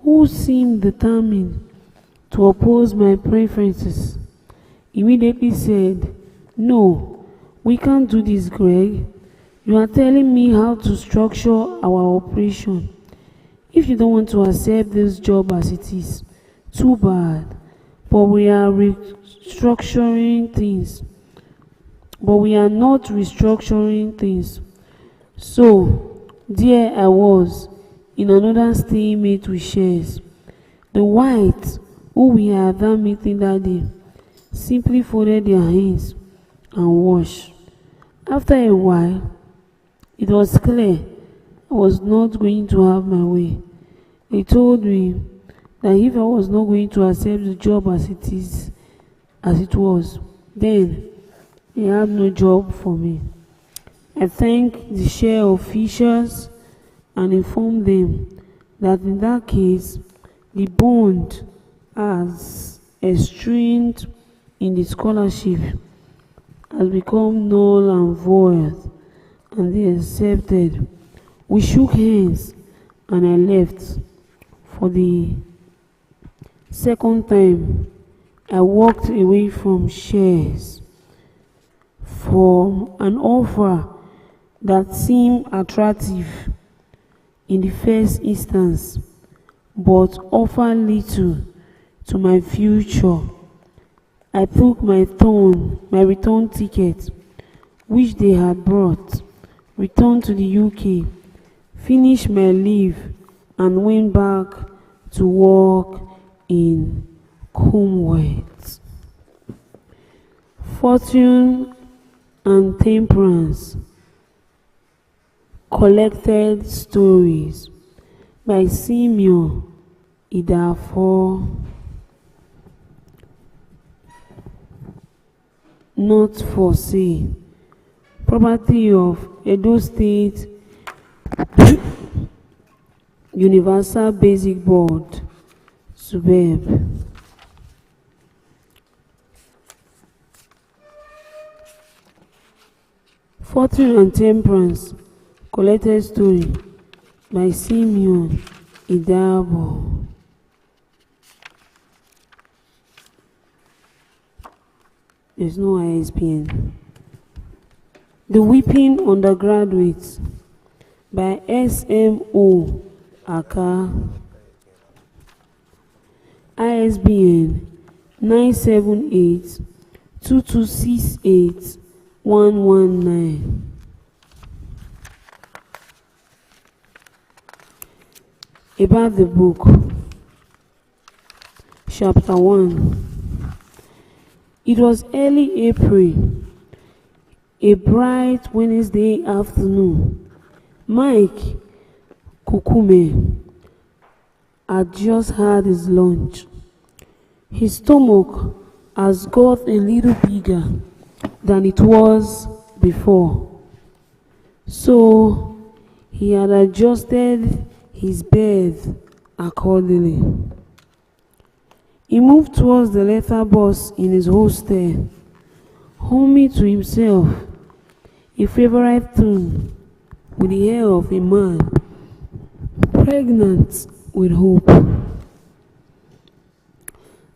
who seemed determined to oppose my preferences, immediately said, "No, we can't do this, Greg. You are telling me how to structure our operation. If you don't want to accept this job as it is, too bad. But we are restructuring things. But we are not restructuring things." So, there I was, in another stalemate with shares. The whites, who we had at that meeting that day, simply folded their hands and washed. After a while, it was clear I was not going to have my way. They told me that if I was not going to accept the job as it was, then they had no job for me. I thanked the share officials and informed them that in that case, the bond as enshrined in the scholarship has become null and void, and they accepted. We shook hands and I left. For the second time, I walked away from shares for an offer that seemed attractive in the first instance, but offered little to my future. I took my return ticket, which they had brought, returned to the UK, finished my leave, and went back to work in Commonwealth. Fortune and Temperance. Collected Stories by Simeon Idafo. Not for sale. property of Edo State Universal Basic Board, Subeb. Fortune and Temperance, collected story by Simeon Idabo. There's no ISBN. The Weeping Undergraduates by SMO Aka. ISBN 978-2268-119. About the book. Chapter 1. It was early April, a bright Wednesday afternoon. Mike Kukume had just had his lunch. His stomach has got a little bigger than it was before, so he had adjusted his bed accordingly. He moved towards the letterbox in his hostel, humming to himself a favorite tune with the air of a man pregnant with hope.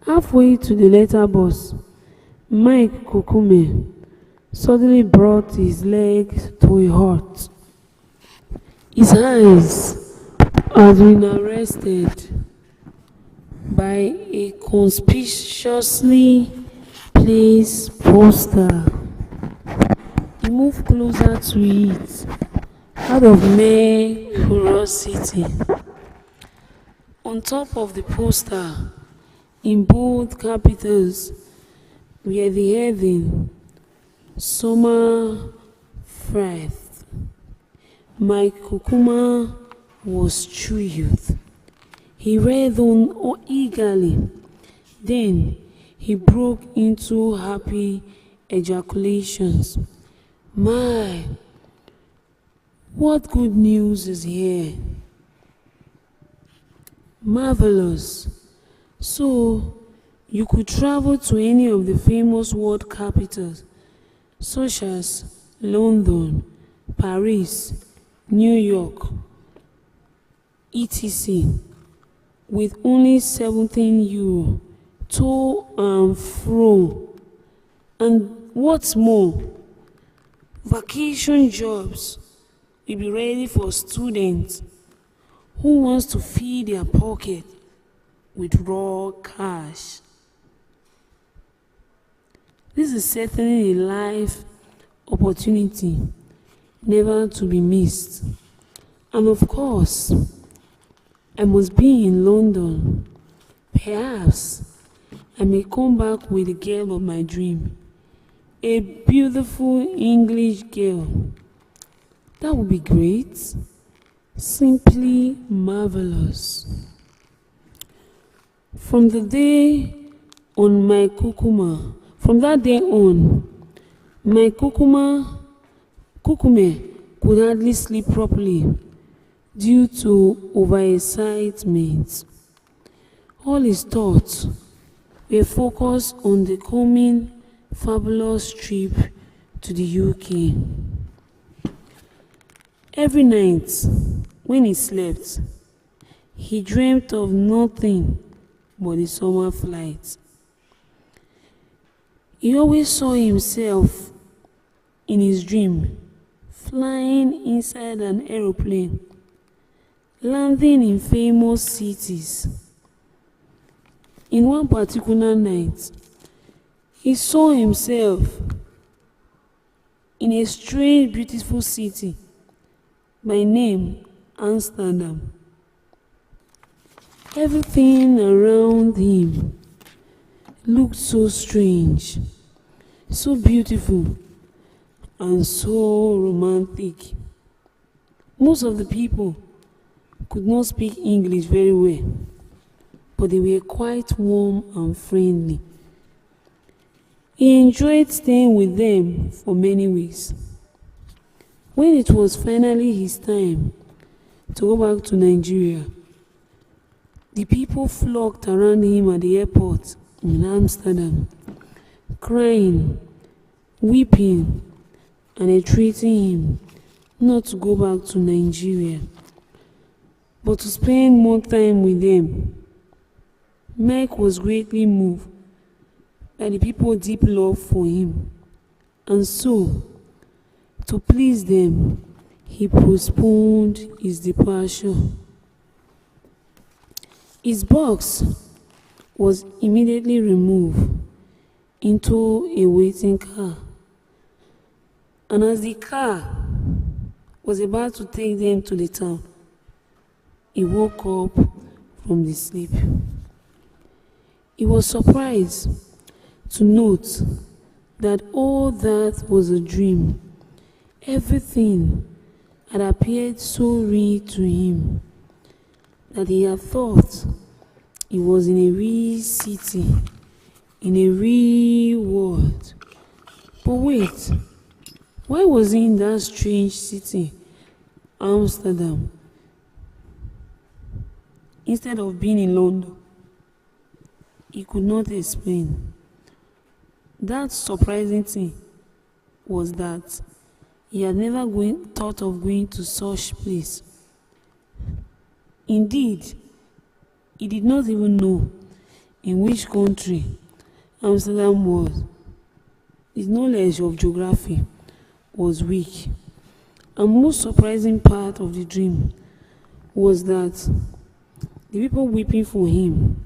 Halfway to the letterbox, Mike Kukume suddenly brought his leg to a halt. His eyes had been arrested by a conspicuously placed poster. He moved closer to it out of mere curiosity. On top of the poster, in bold capitals, were the heading, Summer Fright. Mike Kukuma was thrilled. He read on eagerly. Then he broke into happy ejaculations. My, what good news is here! Marvelous. So, you could travel to any of the famous world capitals, such as London, Paris, New York, etc., with only €17 to and fro. And what's more, vacation jobs will be ready for students who wants to fill their pocket with raw cash. This is certainly a life opportunity never to be missed. And of course, I must be in London. Perhaps I may come back with the girl of my dream, a beautiful English girl. That would be great. Simply marvelous. From that day on, my Kukume could hardly sleep properly due to overexcitement. All his thoughts were focused on the coming fabulous trip to the UK. Every night, when he slept, he dreamt of nothing but the summer flight. He always saw himself in his dream flying inside an aeroplane, landing in famous cities. In one particular night, he saw himself in a strange, beautiful city by name Amsterdam. Everything around him looked so strange, so beautiful, and so romantic. Most of the people could not speak English very well, but they were quite warm and friendly. He enjoyed staying with them for many weeks. When it was finally his time to go back to Nigeria, the people flocked around him at the airport in Amsterdam, crying, weeping, and entreating him not to go back to Nigeria, but to spend more time with them. Mike was greatly moved by the people's deep love for him, and so, to please them, he postponed his departure. His box was immediately removed into a waiting car, and as the car was about to take them to the town, he woke up from the sleep. He was surprised to note that all that was a dream. Everything had appeared so real to him that he had thought he was in a real city, in a real world. But wait, why was he in that strange city, Amsterdam, instead of being in London? He could not explain. That surprising thing was that he had never thought of going to such place. Indeed, he did not even know in which country Amsterdam was. His knowledge of geography was weak. And most surprising part of the dream was that the people weeping for him,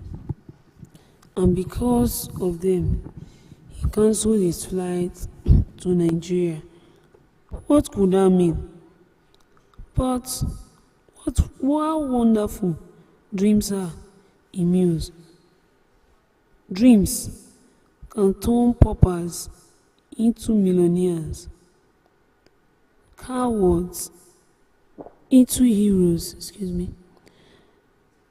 and because of them, he cancelled his flight to Nigeria. What could that mean? But how wonderful dreams are, he mused. Dreams can turn paupers into millionaires, cowards into heroes,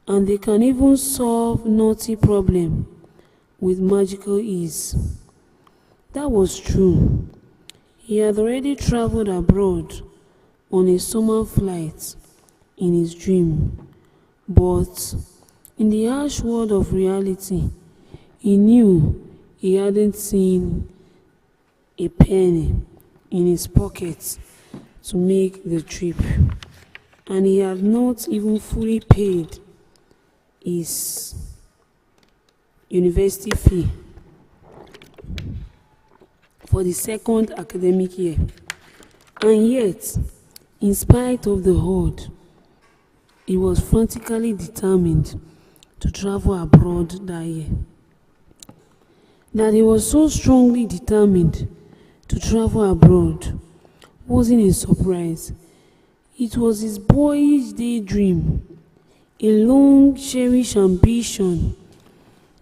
and they can even solve naughty problem with magical ease. That was true. He had already traveled abroad on a summer flight in his dream, but in the harsh world of reality, he knew he hadn't seen a penny in his pocket to make the trip, and he had not even fully paid his university fee for the second academic year. And yet, in spite of the odds, he was frantically determined to travel abroad that year. That he was so strongly determined to travel abroad wasn't a surprise. It was his boyish daydream, a long cherished ambition,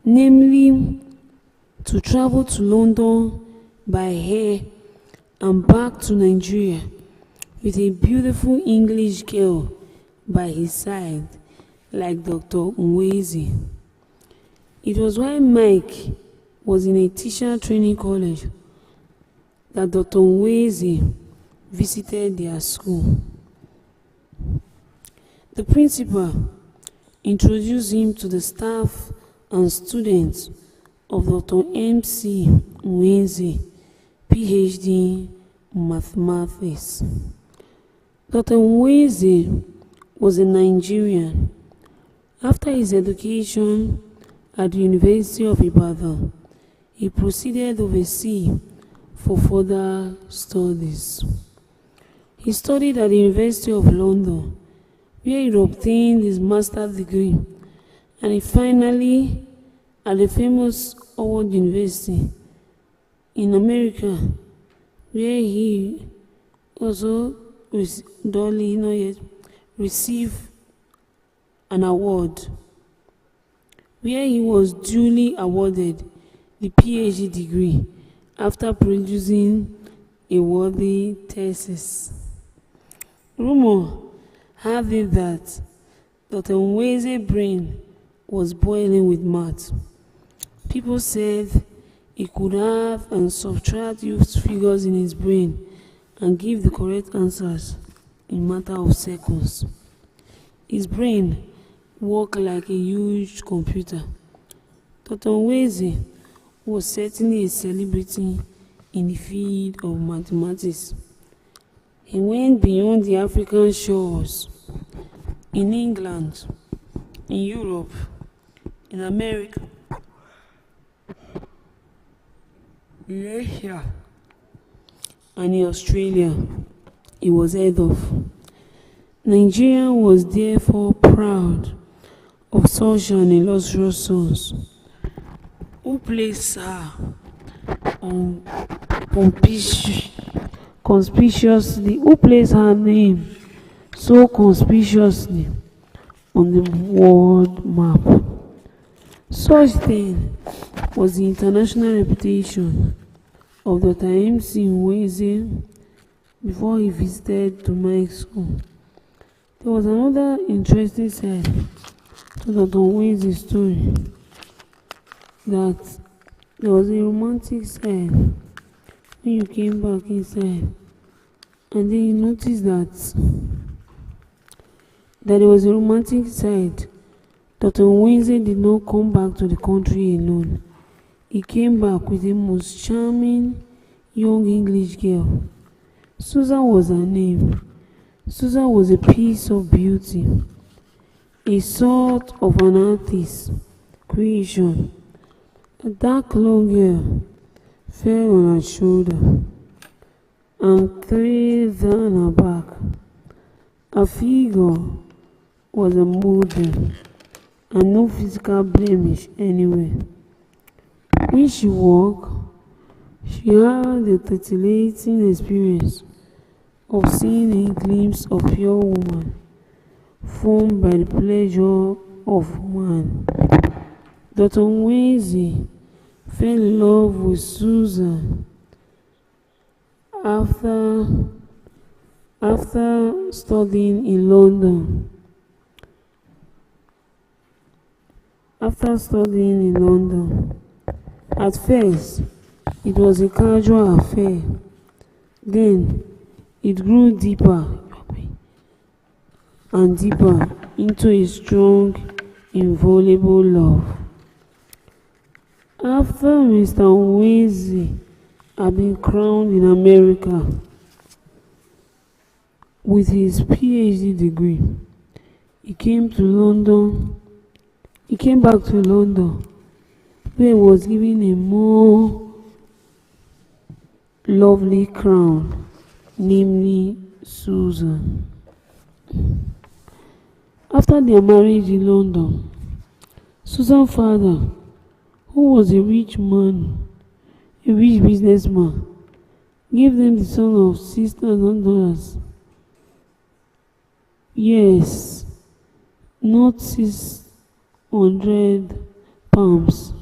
namely to travel to London by air and back to Nigeria with a beautiful English girl by his side, like Dr. Nwezi. It was while Mike was in a teacher training college that Dr. Nwezi visited their school. The principal introduced him to the staff and students of Dr. M.C. Nwezi, PhD in mathematics. Dr. Nwezi was a Nigerian. After his education at the University of Ibadan, he proceeded overseas for further studies. He studied at the University of London, where he obtained his master's degree, and he finally at the famous Howard University in America, where he also received an award, where he was duly awarded the PhD degree after producing a worthy thesis. Rumor had it that Dr. Nwezi's brain was boiling with math. People said he could have and subtract used figures in his brain and give the correct answers in matter of seconds. His brain worked like a huge computer. Dr. Nweze was certainly a celebrity in the field of mathematics. He went beyond the African shores, in England, in Europe, in America, in Asia, and in Australia. He was head of. Nigeria was therefore proud of such an illustrious sons who placed her on name so conspicuously on the world map. Such then was the international reputation of Dr. MC Nweze before he visited to my school. There was another interesting side to Dr. Nweze's story, that there was a romantic side when you came back inside, and then you noticed that there was a romantic side. Dr. Nweze did not come back to the country alone. He came back with the most charming young English girl. Susan was her name. Susan was a piece of beauty, a sort of an artist's creation. A dark long hair fell on her shoulder and trailed down her back. Her figure was a model and no physical blemish anywhere. When she walked, she had the titillating experience of seeing a glimpse of pure woman formed by the pleasure of man. Dr. Nweze fell in love with Susan after studying in London. At first, it was a casual affair. Then, it grew deeper and deeper into a strong, inviolable love. After Mr. Nweze had been crowned in America with his PhD degree, he came back to London, where he was given a more lovely crown, namely Susan. After their marriage in London, Susan's father, who was a rich businessman, gave them the sum of $6,000. Yes, not £600,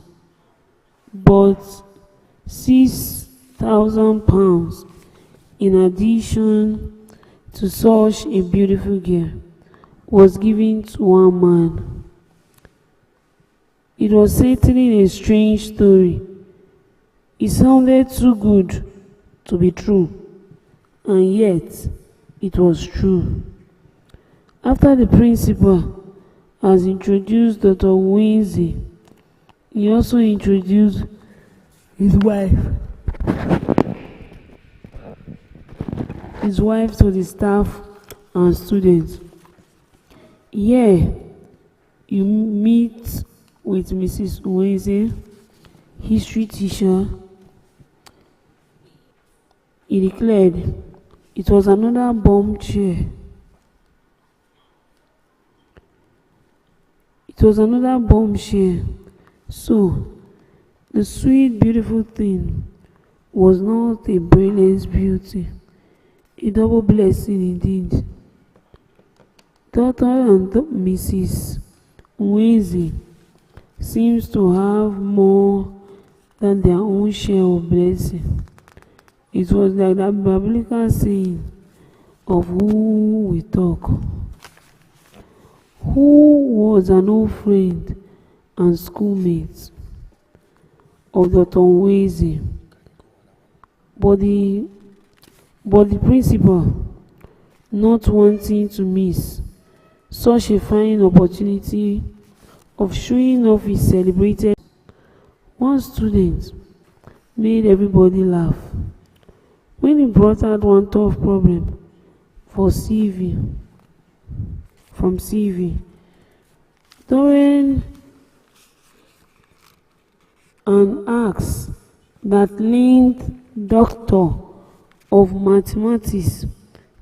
but £6,000 in addition to such a beautiful girl was given to one man. It was certainly a strange story. It sounded too good to be true, and yet it was true. After the principal has introduced Dr. Nweze, he also introduced his wife to the staff and students. Here, you meet with Mrs. Nweze, history teacher. He declared it was another bombshell. So, the sweet, beautiful thing was not a brilliant beauty, a double blessing indeed. Dr. and Mrs. Nweze seems to have more than their own share of blessing. It was like that biblical saying of who we talk. Who was an old friend and schoolmate of Dr. Nweze, but the But the principal, not wanting to miss such a fine opportunity of showing off his celebrated, one student made everybody laugh when he brought out one tough problem for CV from CV during an ask that linked doctor of mathematics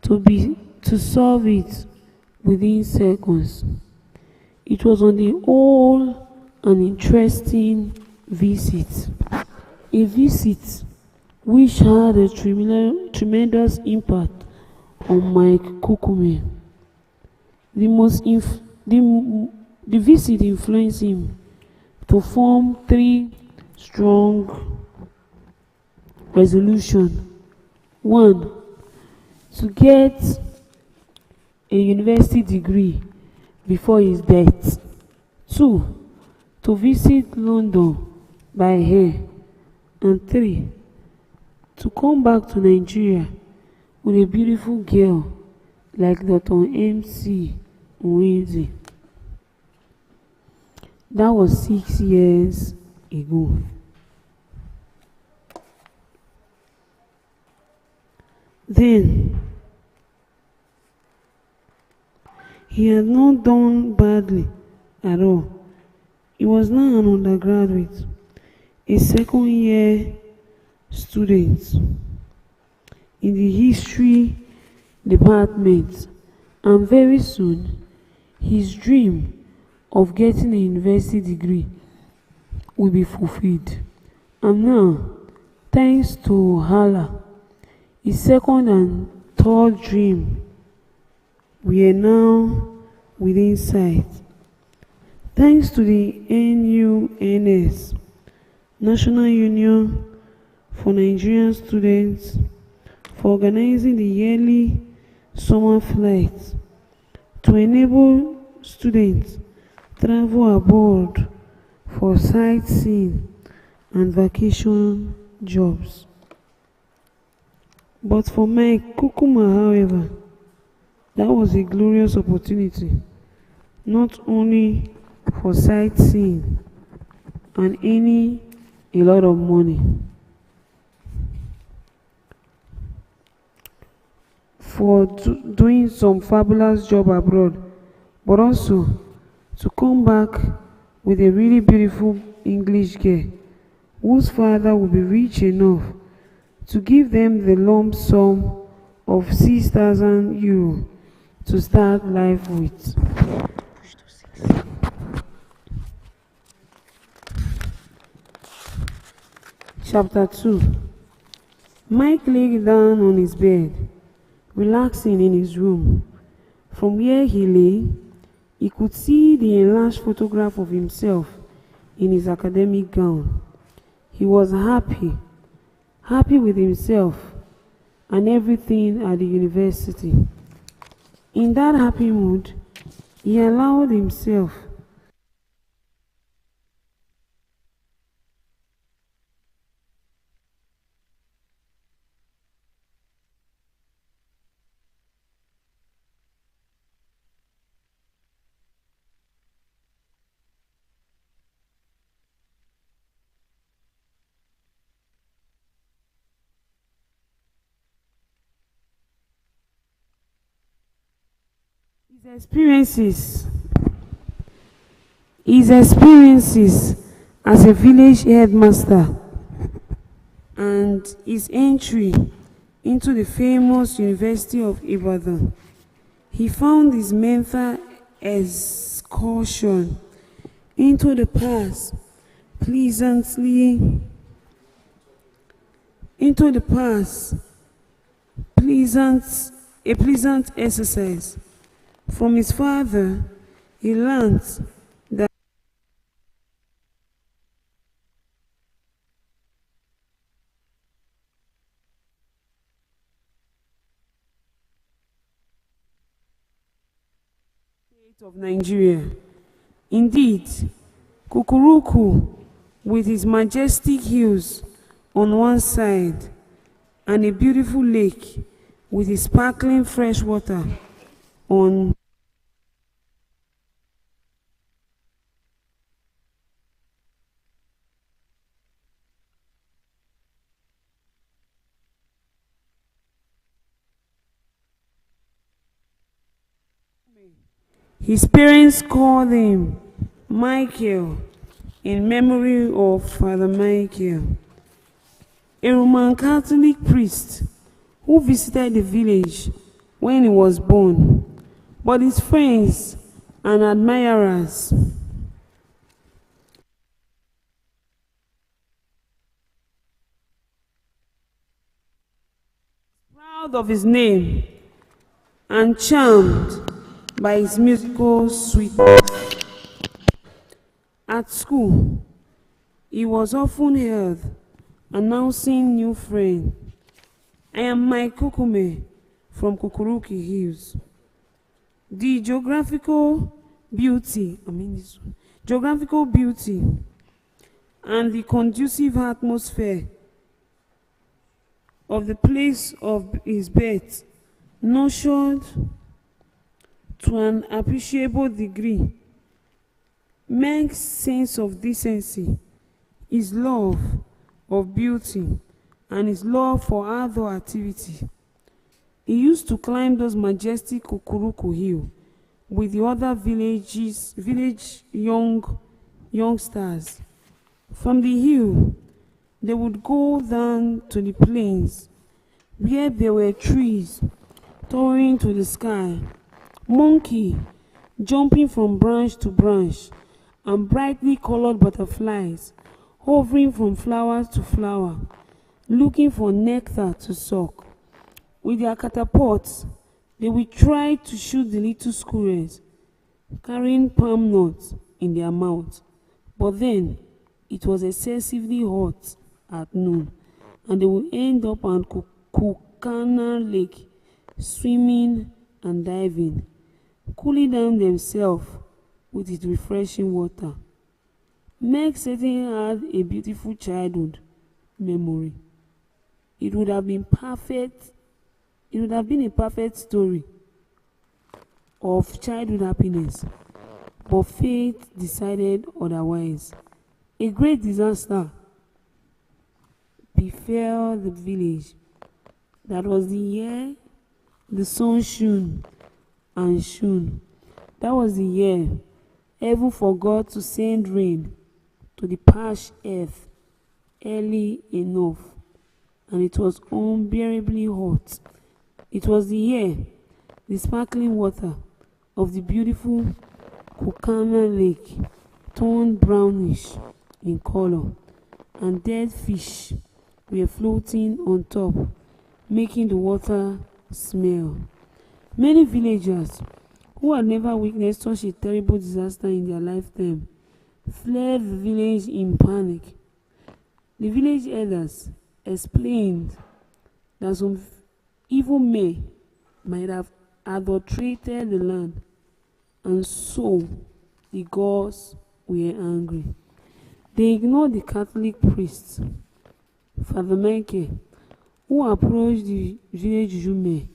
to solve it within seconds. It was on the whole an interesting visit, a visit which had a tremendous impact on Mike Kukume. The visit influenced him to form 3 strong resolutions. 1. To get a university degree before his death. 2. To visit London by air. And 3. To come back to Nigeria with a beautiful girl like Dr. MC Nweze. That was 6 years ago. Then, he had not done badly at all. He was now an undergraduate, a second-year student in the history department, and very soon his dream of getting a university degree will be fulfilled. And now, thanks to Allah, his second and third dream were now within sight. Thanks to the NUNS, National Union for Nigerian Students, for organizing the yearly summer flights to enable students travel abroad for sightseeing and vacation jobs. But for Mike Kukuma, however, that was a glorious opportunity, not only for sightseeing and earning a lot of money, for doing some fabulous job abroad, but also to come back with a really beautiful English girl whose father will be rich enough to give them the lump sum of €6,000 to start life with. Chapter 2. Mike lay down on his bed, relaxing in his room. From where he lay, he could see the enlarged photograph of himself in his academic gown. He was happy with himself and everything at the university. In that happy mood, he allowed himself his experiences as a village headmaster and his entry into the famous University of Ibadan. He found his mental excursion into the past a pleasant exercise. From his father, he learned that of Nigeria. Indeed, Kukuruku, with his majestic hills on one side and a beautiful lake with his sparkling fresh water on his parents called him Michael in memory of Father Michael, a Roman Catholic priest who visited the village when he was born, but his friends and admirers proud of his name and charmed by his musical sweetness. At school, he was often heard announcing new friend, "I am Mike Kukume from Kukuruki Hills." The geographical beauty and the conducive atmosphere of the place of his birth nurtured to an appreciable degree Meg's sense of decency, his love of beauty, and his love for outdoor activity. He used to climb those majestic Kukuruku Hill with the other village youngsters. From the hill, they would go down to the plains where there were trees towering to the sky, monkey jumping from branch to branch, and brightly colored butterflies hovering from flower to flower, looking for nectar to suck. With their catapults, they would try to shoot the little squirrels carrying palm nuts in their mouths. But then it was excessively hot at noon, and they would end up on Kukana Lake, swimming and diving, cooling down themselves with its refreshing water. Meg certainly had a beautiful childhood memory. It would have been a perfect story of childhood happiness, but fate decided otherwise. A great disaster befell the village. That was the year the sun shone and shone. That was the year heaven forgot to send rain to the parched earth early enough, and it was unbearably hot. It was the year the sparkling water of the beautiful Kukana Lake turned brownish in color, and dead fish were floating on top, making the water smell. Many villagers who had never witnessed such a terrible disaster in their lifetime fled the village in panic. The village elders explained that some evil men might have adulterated the land, and so the gods were angry. They ignored the Catholic priests, Father Michael, who approached the village Jume,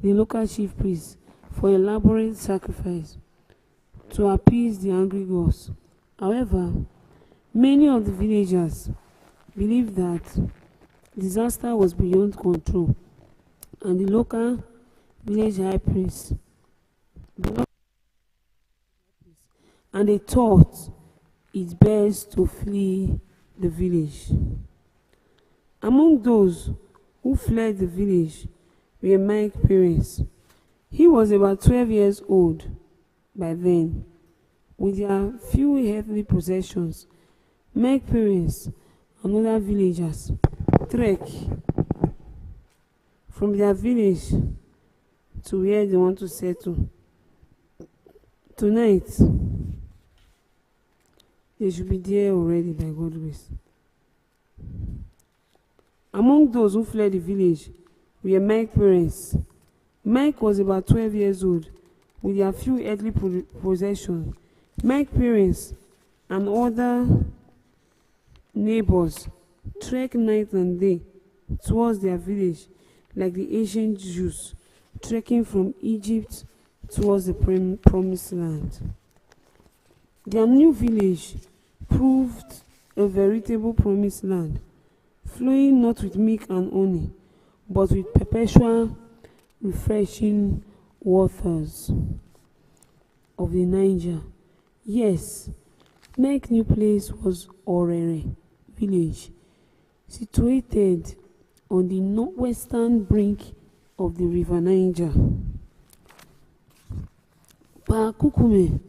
the local chief priest, for elaborate sacrifice to appease the angry gods. However, many of the villagers believed that disaster was beyond control, and the local village high priest, and they thought it best to flee the village. Among those who fled the village were Mike's parents. He was about 12 years old by then. With their few earthly possessions, Mike's parents and other villagers trek from their village to where they want to settle. Tonight, they should be there already by God's grace. Among those who fled the village were Mike's parents. Mike was about 12 years old with their few earthly possessions. Mike's parents and other neighbors trek night and day towards their village, like the ancient Jews trekking from Egypt towards the promised land. Their new village proved a veritable promised land, flowing not with milk and honey, but with perpetual refreshing waters of the Niger. Yes, Mike's new place was Orere village, situated on the northwestern brink of the river Niger. Pa Kukume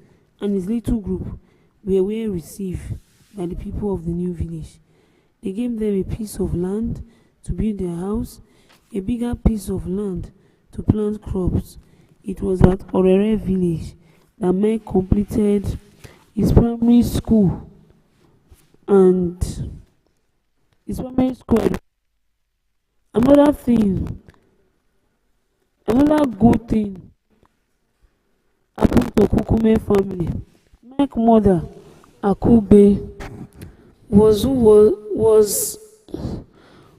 and his little group were well received by the people of the new village. They gave them a piece of land to build their house, a bigger piece of land to plant crops. It was at Orere village that Mike completed his primary school and his primary school. Another good thing happened to Kukume family. Mike's mother, Akube, who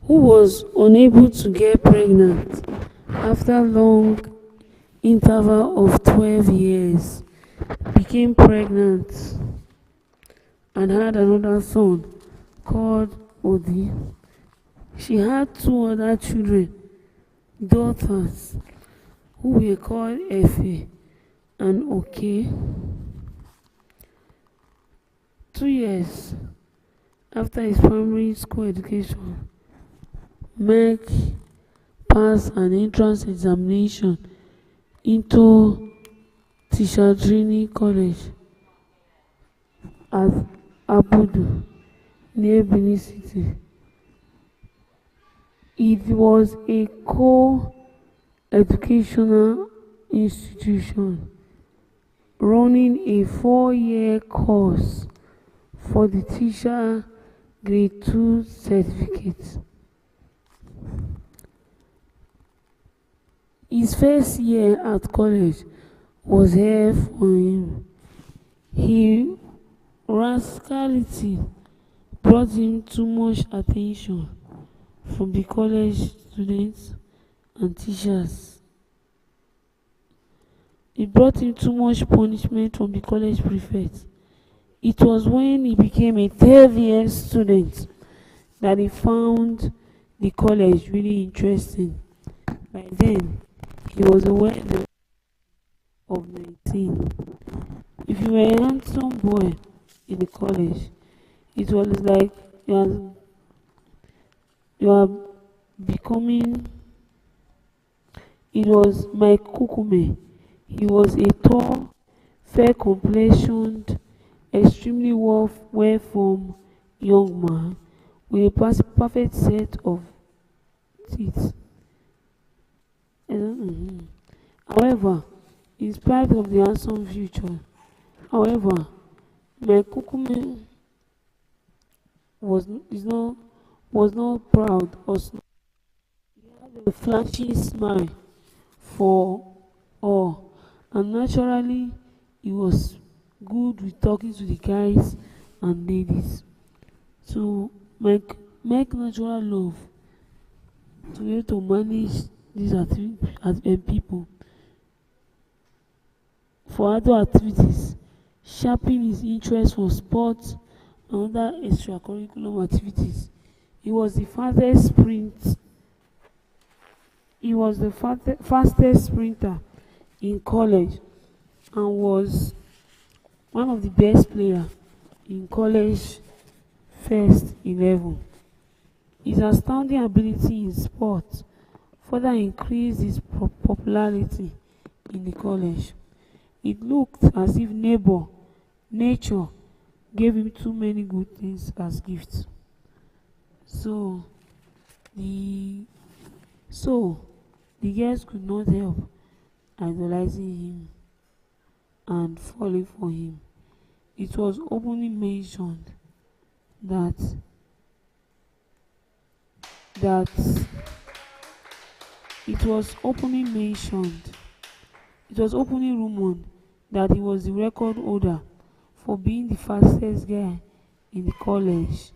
was unable to get pregnant after long interval of 12 years, became pregnant and had another son called Odi. She had two other children, daughters, who were called Efe and Oke. 2 years after his primary school education, Mike passed an entrance examination into Tishadrini College at Abudu, near Benin City. It was a co-educational institution running a 4-year course for the teacher grade 2 certificate. His first year at college was hell for him. His rascality brought him too much attention from the college students and teachers. It brought him too much punishment from the college prefect. It was when he became a third-year student that he found the college really interesting. By then, he was aware of 19. If you were a handsome boy in the college, it was like you are becoming. It was Mike Kukume. He was a tall, fair-complexioned, extremely well-formed young man with a perfect set of teeth. However, in spite of the handsome future, Mike Kukume was not proud or smart. He had a flashy smile for all, and naturally, he was good with talking to the guys and ladies. So Mike natural love to be able to manage these people for other activities, sharpen his interest for sports and other extracurricular activities. He was the fastest sprinter in college and was one of the best players in college first 11. His astounding ability in sports further increased his popularity in the college. It looked as if nature gave him too many good things as gifts. So the girls could not help idolizing him and falling for him. It was openly mentioned that it was openly rumored that he was the record holder for being the fastest guy in the college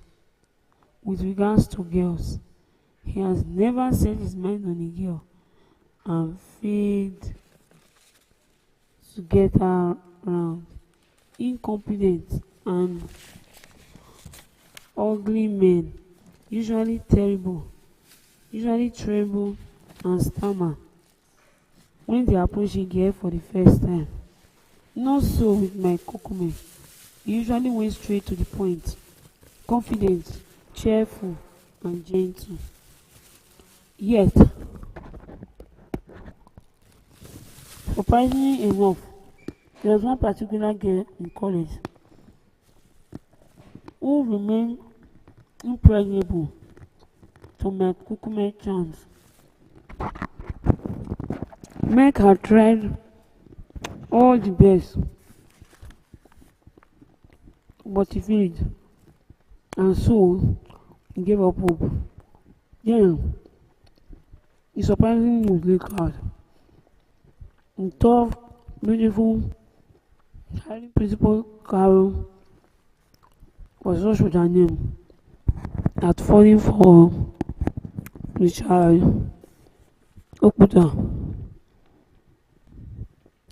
with regards to girls. He has never set his mind on a girl and failed to get her around. Incompetent and ugly men, usually terrible, usually tremble and stammer when they approach a girl for the first time. Not so with my Kokume. He usually went straight to the point, confident, cheerful, and gentle. Yet, surprisingly enough, there was one particular girl in college who remained impregnable to my Kukume charms. Meg had tried all the best, but he failed, and so he gave up hope. Then, he surprisingly was looked at. The tough, beautiful, highly principled Carol was rushed with her name at falling for the child Okuta,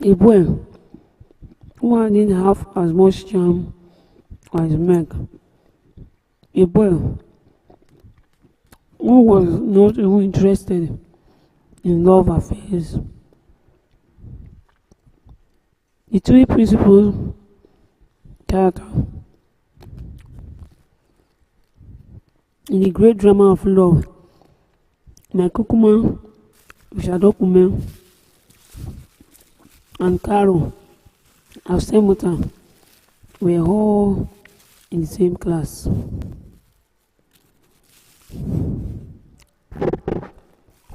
a boy who didn't have as much charm as Meg, a boy who was not even interested in love affairs. The three principal characters in the great drama of love, my Kukuma, Vishadokume, and Karo Asein, were all in the same class.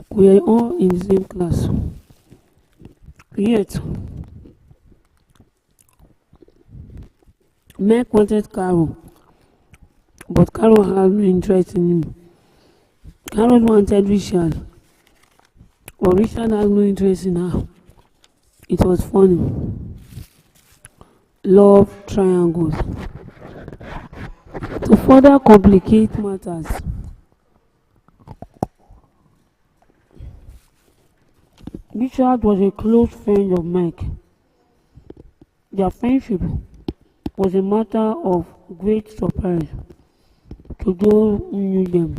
We are all in the same class. Yet, Meg wanted Carol, but Carol had no interest in him. Carol wanted Richard, but Richard had no interest in her. It was funny. Love triangles. To further complicate matters, Richard was a close friend of Mike. Their friendship was a matter of great surprise to those who knew them.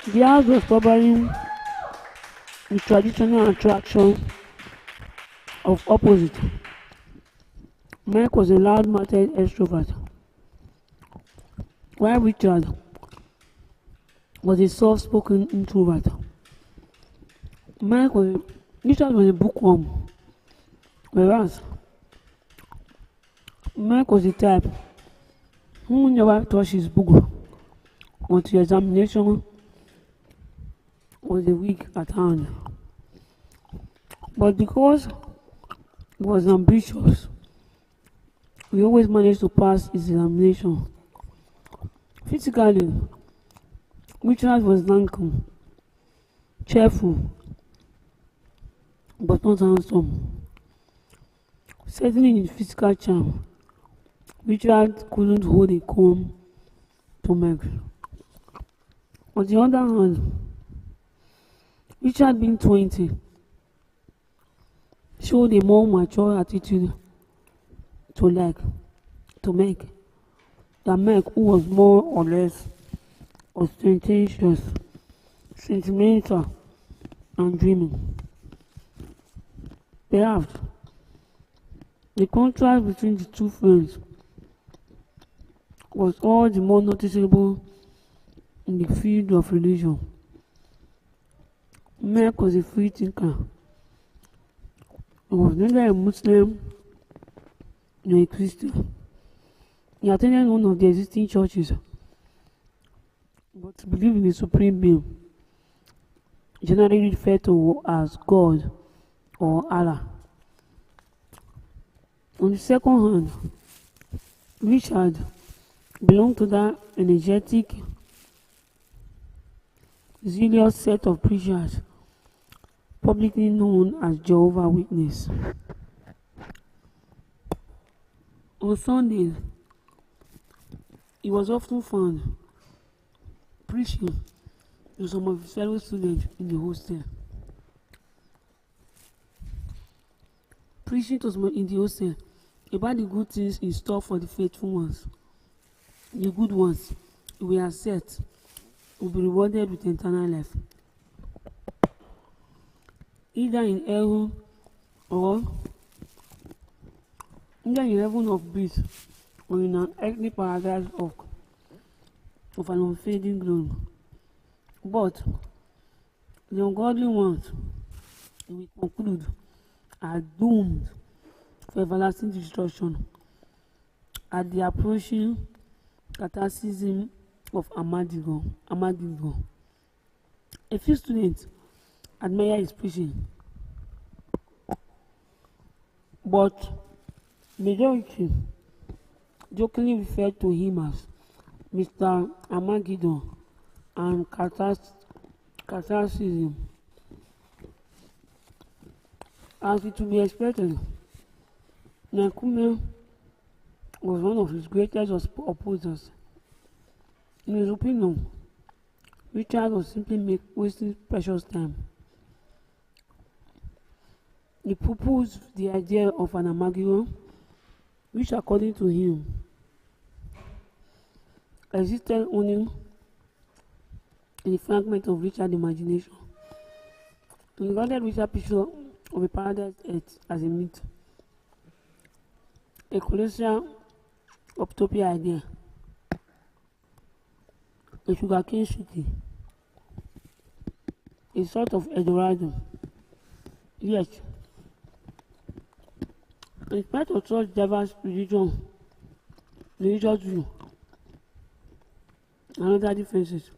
Theirs was probably the traditional attraction of opposite. Mike was a loud-mouthed extrovert, while Richard was a soft-spoken introvert. Richard was a bookworm, whereas Mike was the type who never touched his book until examination was a week at hand. But because he was ambitious, he always managed to pass his examination. Physically, Richard was lanky, cheerful, but not handsome. Certainly in physical charm, Richard couldn't hold a comb to Meg. On the other hand, Richard, being 20, showed a more mature attitude to Meg than Meg, who was more or less ostentatious, sentimental, and dreaming. Perhaps the contrast between the two friends was all the more noticeable in the field of religion. Meg was a free thinker. He was neither a Muslim nor a Christian. He attended one of the existing churches, but believed in the Supreme Being, generally referred to as God or Allah. On the second hand, Richard belonged to that energetic, zealous set of preachers publicly known as Jehovah's Witnesses. On Sundays, he was often found preaching to some of his fellow students in the hostel. Preaching to some in the hostel about the good things in store for the faithful ones. The good ones we are set will be rewarded with eternal life, either in heaven or either in heaven of bliss or in an earthly paradise of an unfading glory. But the ungodly ones, we conclude, are doomed for everlasting destruction at the approaching cataclysm of Armageddon. A few students admire his preaching, but majority jokingly referred to him as Mr. Armageddon and cataclysm. As it to be expected, Nkume was one of his greatest opposers. In his opinion, Richard was simply wasting precious time. He proposed the idea of an Armageddon, which according to him existed only in the fragment of Richard's imagination. He regarded Richard's picture of a paradise earth as a myth, a colossal utopia idea, a sugarcane city, a sort of Eldorado. Yet, in spite of such diverse religious view and other differences,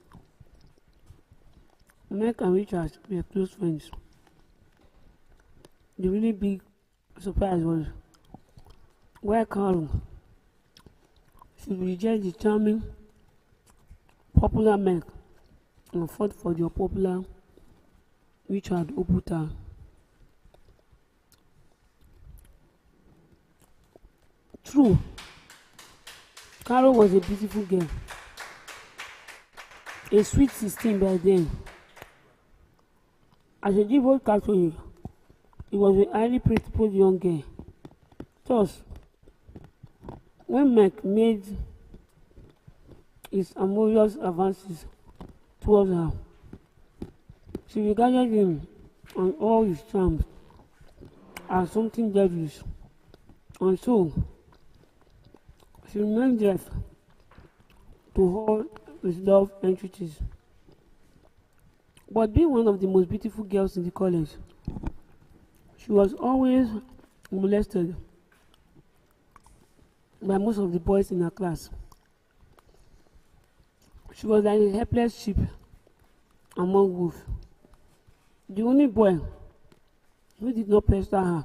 Mike and Richard were close friends. The really big surprise was why Carol should reject the charming, popular Mike and fought for the popular Richard Oputa. True, Carol was a beautiful girl, a sweet 16 by then. As a devout Catholic, he was a highly principled young girl. Thus, when Mike made his amorous advances towards her, she regarded him and all his charms as something devilish, and so she remained deaf to all his love entreaties. But being one of the most beautiful girls in the college, she was always molested by most of the boys in her class. She was like a helpless sheep among wolves. The only boy who did not pester her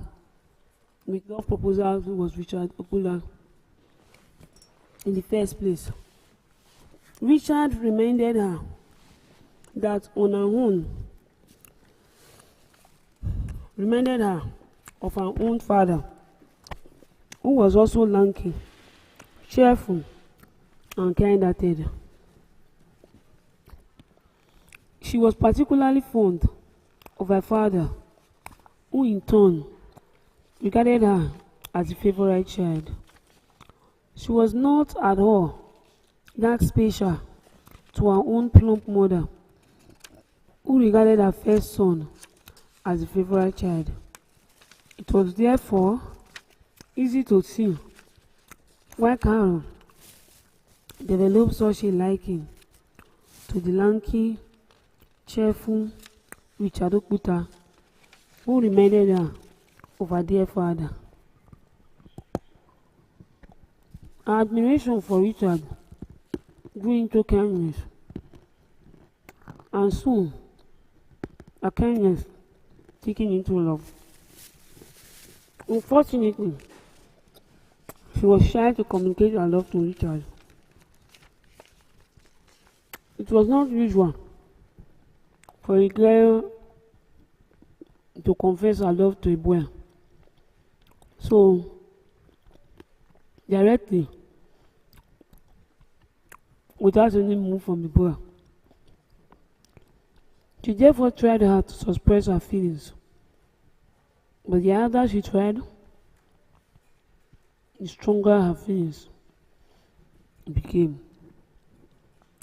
with love proposals was Richard Oputa in the first place. Richard reminded her that on her own, reminded her of her own father, who was also lanky, cheerful, and kind-hearted. She was particularly fond of her father, who in turn regarded her as a favorite child. She was not at all that special to her own plump mother, who regarded her first son as a favorite child. It was therefore easy to see why Carol developed such a liking to the lanky, cheerful Richard Oputa, who reminded her of her dear father. Her admiration for Richard grew into kindness, and soon her kindness taken into love. Unfortunately, she was shy to communicate her love to Richard. It was not usual for a girl to confess her love to a boy. So, directly, without any move from the boy, She therefore tried hard to suppress her feelings, but the harder she tried, the stronger her feelings became.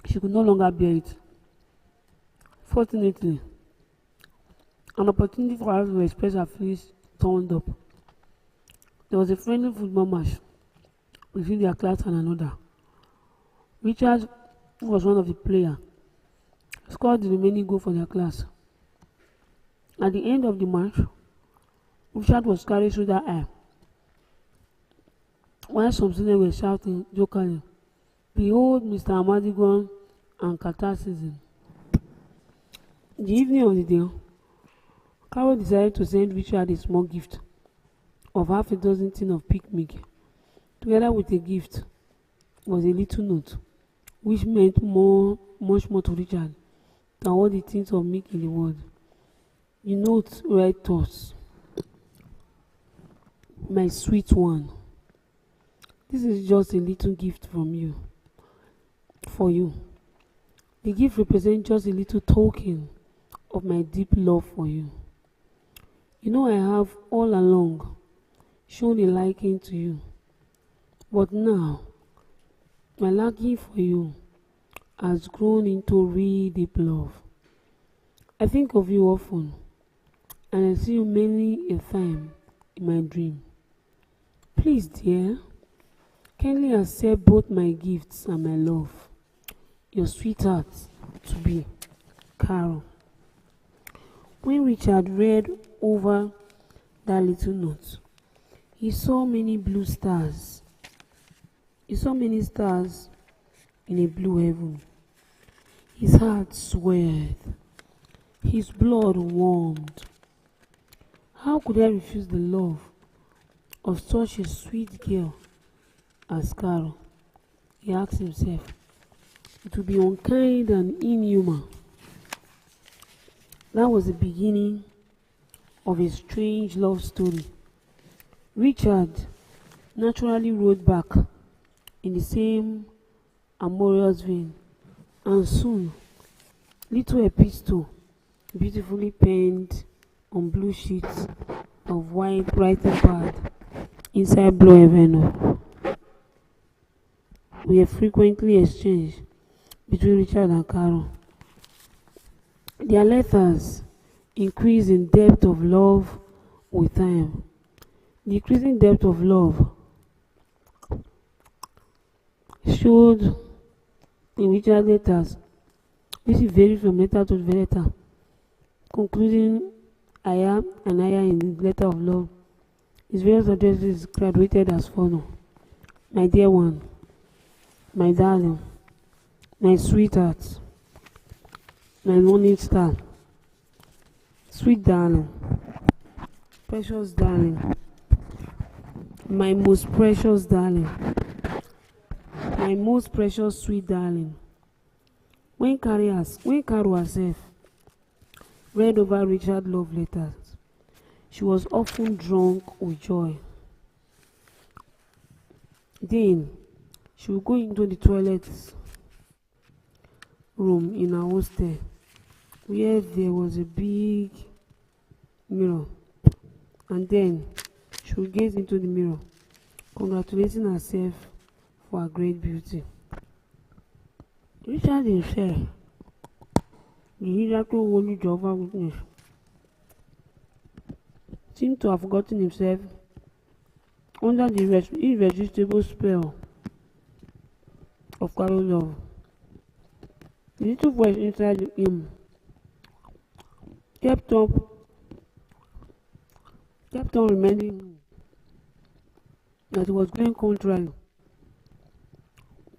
She could no longer bear it. Fortunately, an opportunity for her to express her feelings turned up. There was a friendly football match between their class and another. Richard, who was one of the players, scored the remaining goal for their class. At the end of the match, Richard was carried through the air, while some students were shouting jokingly, "Behold Mr. Amadigon and Catharsism." The evening of the day, Carol decided to send Richard a small gift of half a dozen tins of picnic. Together with a gift was a little note, which meant much more to Richard than all the tins of milk in the world. The note read thus: "My sweet one, this is just a little gift from you, for you. The gift represents just a little token of my deep love for you. You know, I have all along shown a liking to you, but now my liking for you has grown into real deep love. I think of you often, and I see you many a time in my dream. Please, dear, kindly accept both my gifts and my love. Your sweetheart to be, Carol." When Richard read over that little note, he saw many blue stars. He saw many stars in a blue heaven. His heart swelled. His blood warmed. How could I refuse the love of such a sweet girl as Carol? He asked himself. It would be unkind and inhuman. That was the beginning of a strange love story. Richard naturally wrote back in the same amorous vein, and soon, little epistle, beautifully penned on blue sheets of white writing pad inside blue envelope, were frequently exchanged between Richard and Carol. Their letters increased in depth of love with time. The increasing depth of love showed in Richard's letters, which varied from letter to letter, concluding higher and higher in the letter of love. His various addresses graduated as follows: "My dear one, my darling, my sweetheart, my morning star, sweet darling, precious darling, my most precious darling, my most precious sweet darling." When Carol herself read over Richard's love letters, she was often drunk with joy. Then she would go into the toilet room in her hostel, where there was a big mirror, and then she would gaze into the mirror, congratulating herself for her great beauty. Richard himself, the hitherto holy Jehovah's Witness, seemed to have forgotten himself under the irresistible spell of Carol's love. The little voice inside him kept on reminding him that he was going contrary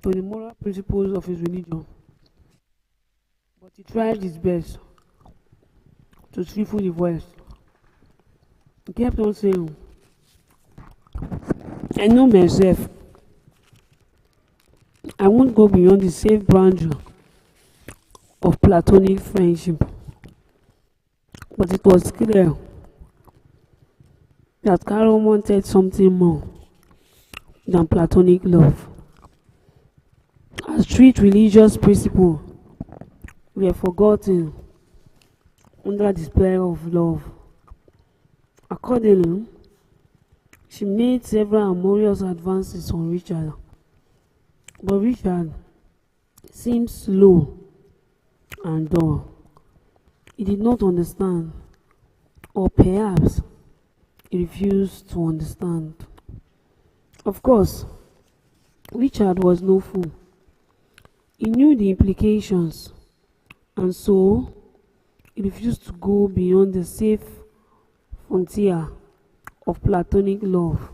to the moral principles of his religion, but he tried his best to stifle the voice. He kept on saying, "I know myself. I won't go beyond the safe boundary of platonic friendship." But it was clear that Carol wanted something more than platonic love. Her strict religious principles were forgotten under the spell of love. Accordingly, she made several amorous advances on Richard, but Richard seemed slow and dull. He did not understand, or perhaps he refused to understand. Of course, Richard was no fool. He knew the implications, and so he refused to go beyond the safe frontier of platonic love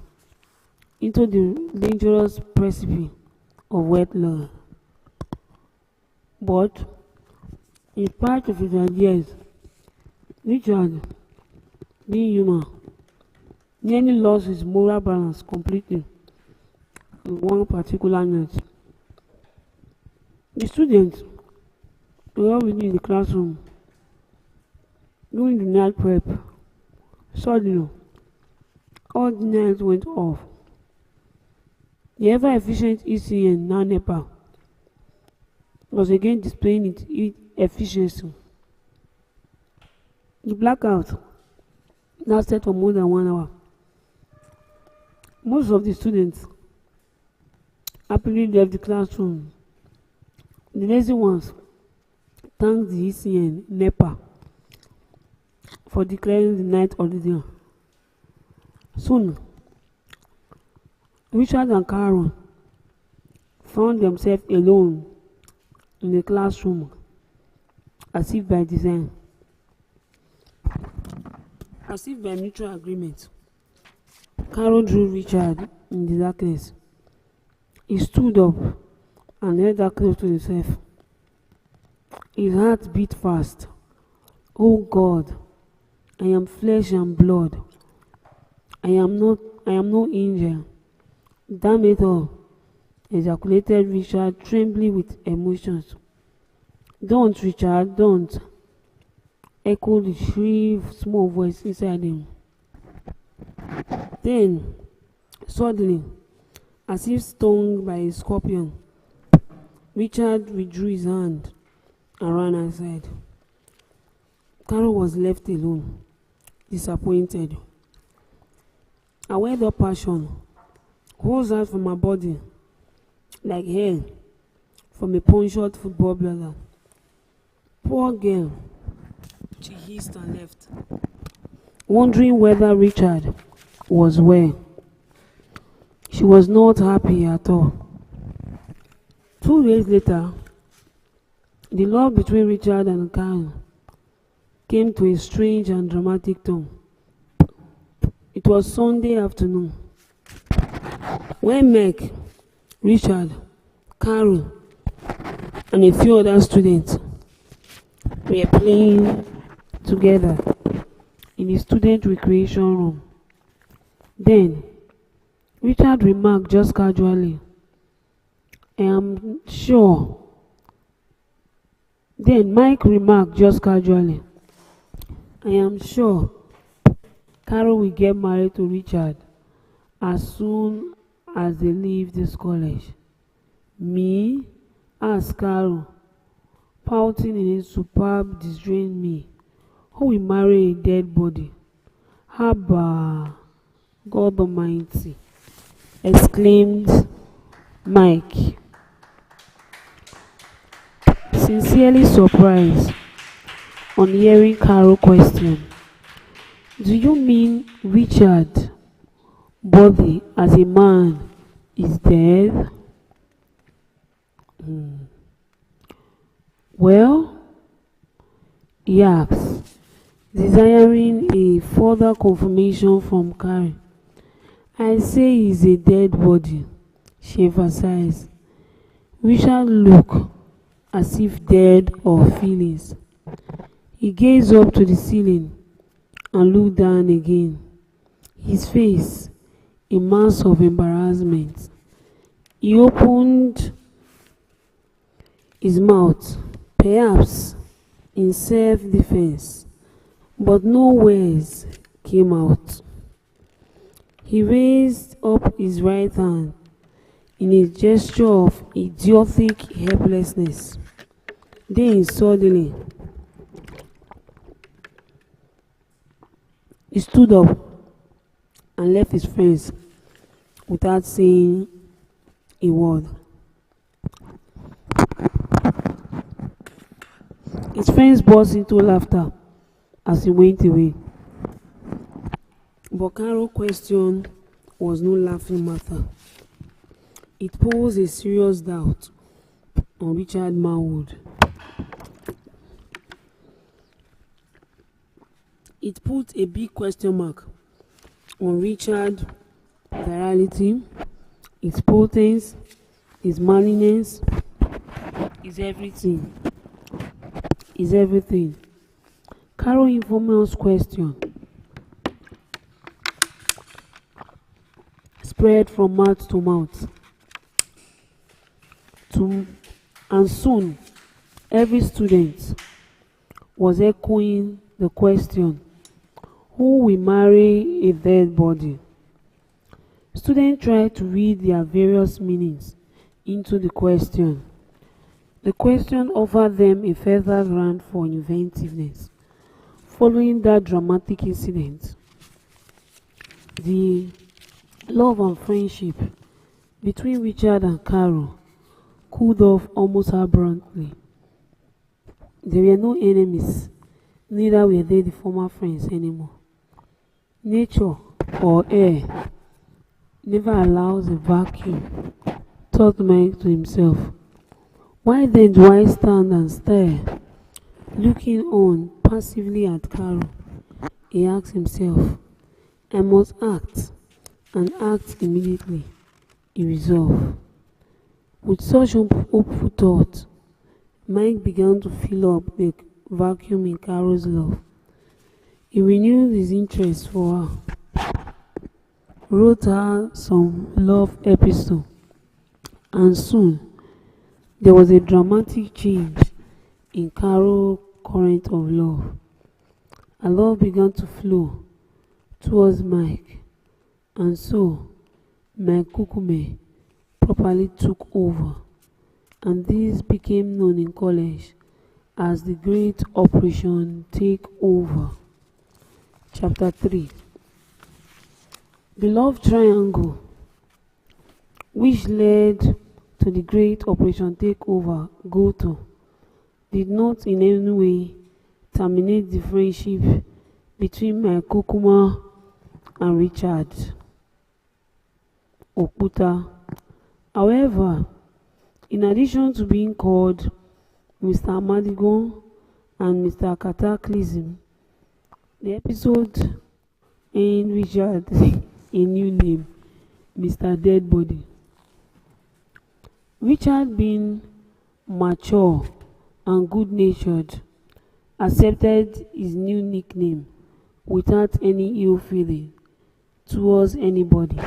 into the dangerous precipice of wedlock. But, in spite of his ideas, Richard, being human, nearly lost his moral balance completely in one particular night. The students were all reading in the classroom during the night prep. Suddenly, all the lights went off. The ever-efficient ECN, now NEPA, was again displaying its efficiency. The blackout lasted for more than 1 hour. Most of the students happily left the classroom. The lazy ones thanked the ECN, NEPA, for declaring the night holiday. Soon, Richard and Carol found themselves alone in the classroom, as if by design, as if by mutual agreement. Carol drew Richard in the darkness. He stood up and held her close to himself. His heart beat fast. Oh God, I am flesh and blood. I am no angel. Damn it all, ejaculated Richard, trembling with emotions. Don't, Richard, don't, echoed the shrill, small voice inside him. Then, suddenly, as if stung by a scorpion, Richard withdrew his hand and ran outside. Carol was left alone, disappointed. A welled-up passion rose out from her body like hell from a punctured football brother. Poor girl, she hissed and left, wondering whether Richard was well. She was not happy at all. 2 days later, the love between Richard and Carol came to a strange and dramatic tone. It was Sunday afternoon when Meg, Richard, Carol, and a few other students were playing together in the student recreation room. Then, Richard remarked just casually, Then Mike remarked just casually, I am sure Carol will get married to Richard as soon as they leave this college. Me? Asked Carol, pouting in a superb disdain. Me? Who will marry a dead body? Haba, God Almighty, exclaimed Mike, sincerely surprised on hearing Carol's question. Do you mean Richard body as a man is dead? Well, he asked, desiring a further confirmation from Carol. I say he's a dead body, she emphasized. Richard looked as if dead of feelings. He gazed up to the ceiling and looked down again. His face, a mass of embarrassment. He opened his mouth, perhaps in self-defense, but no words came out. He raised up his right hand in a gesture of idiotic helplessness. Then suddenly, He stood up and left his friends without saying a word. His friends burst into laughter as he went away. But Carol's question was no laughing matter. It posed a serious doubt on Richard's manhood. It put a big question mark on Richard's virality, his potence, his manliness, his everything. Carol Informal's question spread from mouth to mouth. And soon, every student was echoing the question, who will marry a dead body? Students tried to read their various meanings into the question. The question offered them a further ground for inventiveness. Following that dramatic incident, the love and friendship between Richard and Carol cooled off almost abruptly. They were no enemies, neither were they the former friends anymore. Nature, or air, never allows a vacuum, thought Mike to himself. Why then do I stand and stare, looking on passively at Carol? He asked himself. I must act, and act immediately, he resolved. With such hopeful thought, Mike began to fill up the vacuum in Carol's love. He renewed his interest for her, wrote her some love episode, and soon there was a dramatic change in Carol's current of love. Her love began to flow towards Mike, and so Mike Kukume properly took over, and this became known in college as the Great Operation Takeover. Chapter 3. The love triangle, which led to the Great Operation Takeover, GOTO, did not in any way terminate the friendship between Mike Kukuma and Richard Okuta. However, in addition to being called Mr. Madigon and Mr. Cataclysm, the episode earned Richard a new name, Mr. Deadbody. Richard, being mature and good-natured, accepted his new nickname without any ill feeling towards anybody.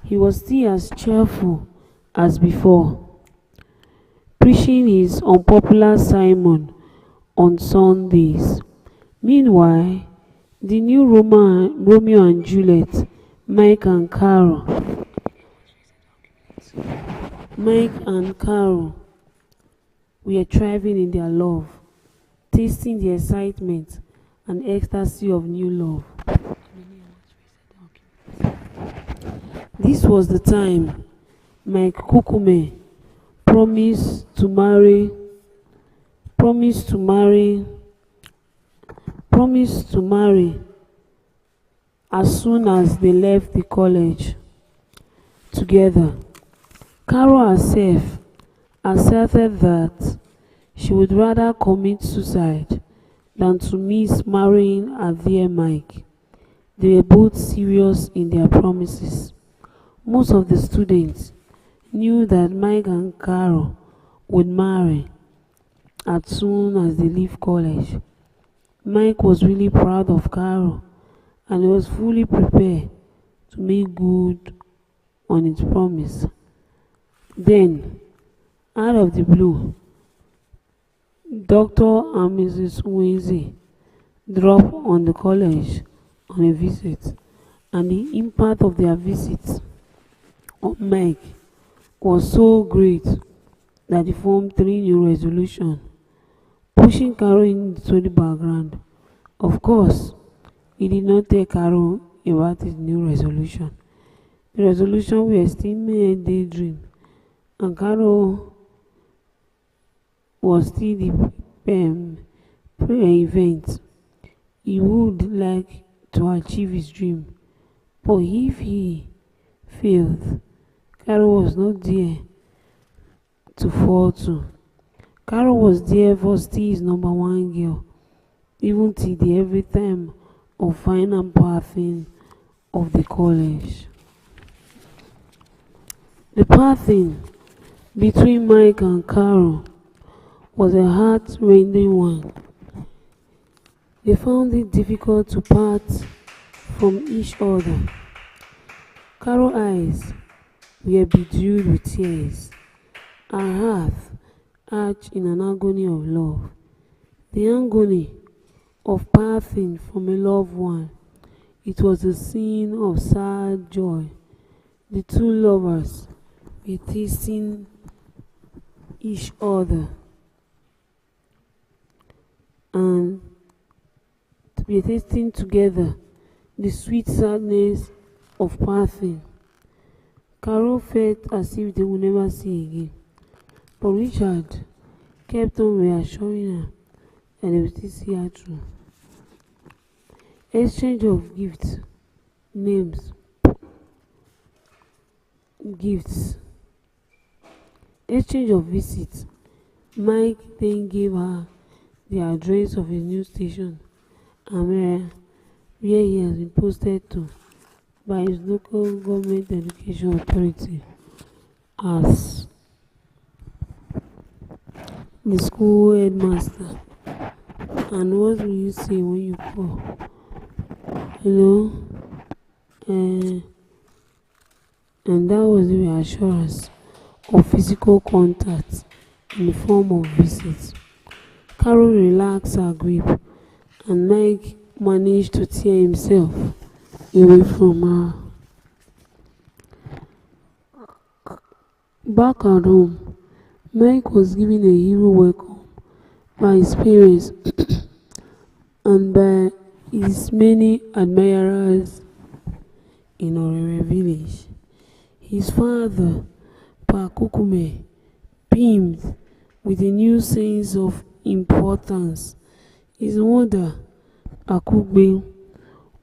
He was still as cheerful as before, preaching his unpopular sermon on Sundays. Meanwhile, the new Romeo and Juliet, Mike and Carol, were thriving in their love, tasting the excitement and ecstasy of new love. This was the time Mike Kukume promised to marry as soon as they left the college together. Carol herself asserted that she would rather commit suicide than to miss marrying her dear Mike. They were both serious in their promises. Most of the students knew that Mike and Carol would marry as soon as they leave college. Mike was really proud of Carol and he was fully prepared to make good on its promise. Then, out of the blue, Dr. and Mrs. Winzy dropped on the college on a visit, and the impact of their visit on Mike was so great that he formed 3 new resolutions, pushing Carol into the background. Of course, he did not tell Carol about his new resolution. The resolution were still mere daydream, and Carol was still the event. He would like to achieve his dream, but if he failed, Carol was not there to fall to. Carol was there for still his number one girl, even till the every time of final pathing of the college. The pathing between Mike and Carol was a heart-rending one. They found it difficult to part from each other. Carol's eyes were bedewed with tears, her heart arched in an agony of love. The agony of parting from a loved one. It was a scene of sad joy. The two lovers were tasting each other and were tasting together the sweet sadness of parting. Carol felt as if they would never see again, but Richard kept on reassuring her that they would still see her through. Exchange of gifts, exchange of visits. Mike then gave her the address of his new station, Amera, where he has been posted to by his local government education authority as the school headmaster. And what will you say when you call? Hello? And that was the reassurance of physical contact in the form of visits. Carol relaxed her grip, and Mike managed to tear himself away from her. Back at home, Mike was given a hero welcome by his parents and by his many admirers in Osariemen village. His father, Pa Kukume, beamed with a new sense of importance. His mother, Akugbe,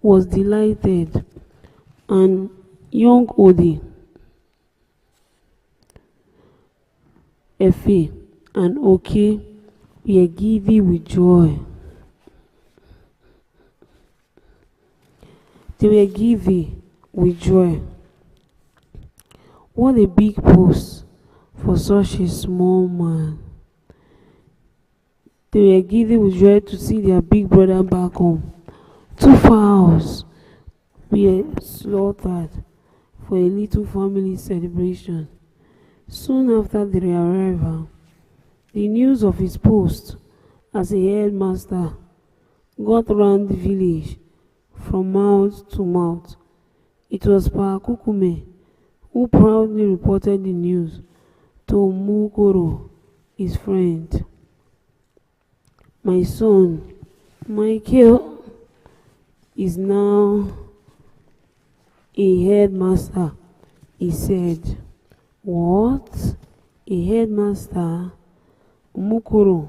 was delighted, and young Odi, Efe, and Oke were giddy with joy. They were giddy with joy. What a big post for such a small man. They were giddy with joy to see their big brother back home. 2 fowls were slaughtered for a little family celebration. Soon after their arrival, the news of his post as a headmaster got round the village from mouth to mouth. It was Pa Kukume who proudly reported the news to Mukoro, his friend. My son, Michael, is now a headmaster, he said. What? A headmaster? Mukoro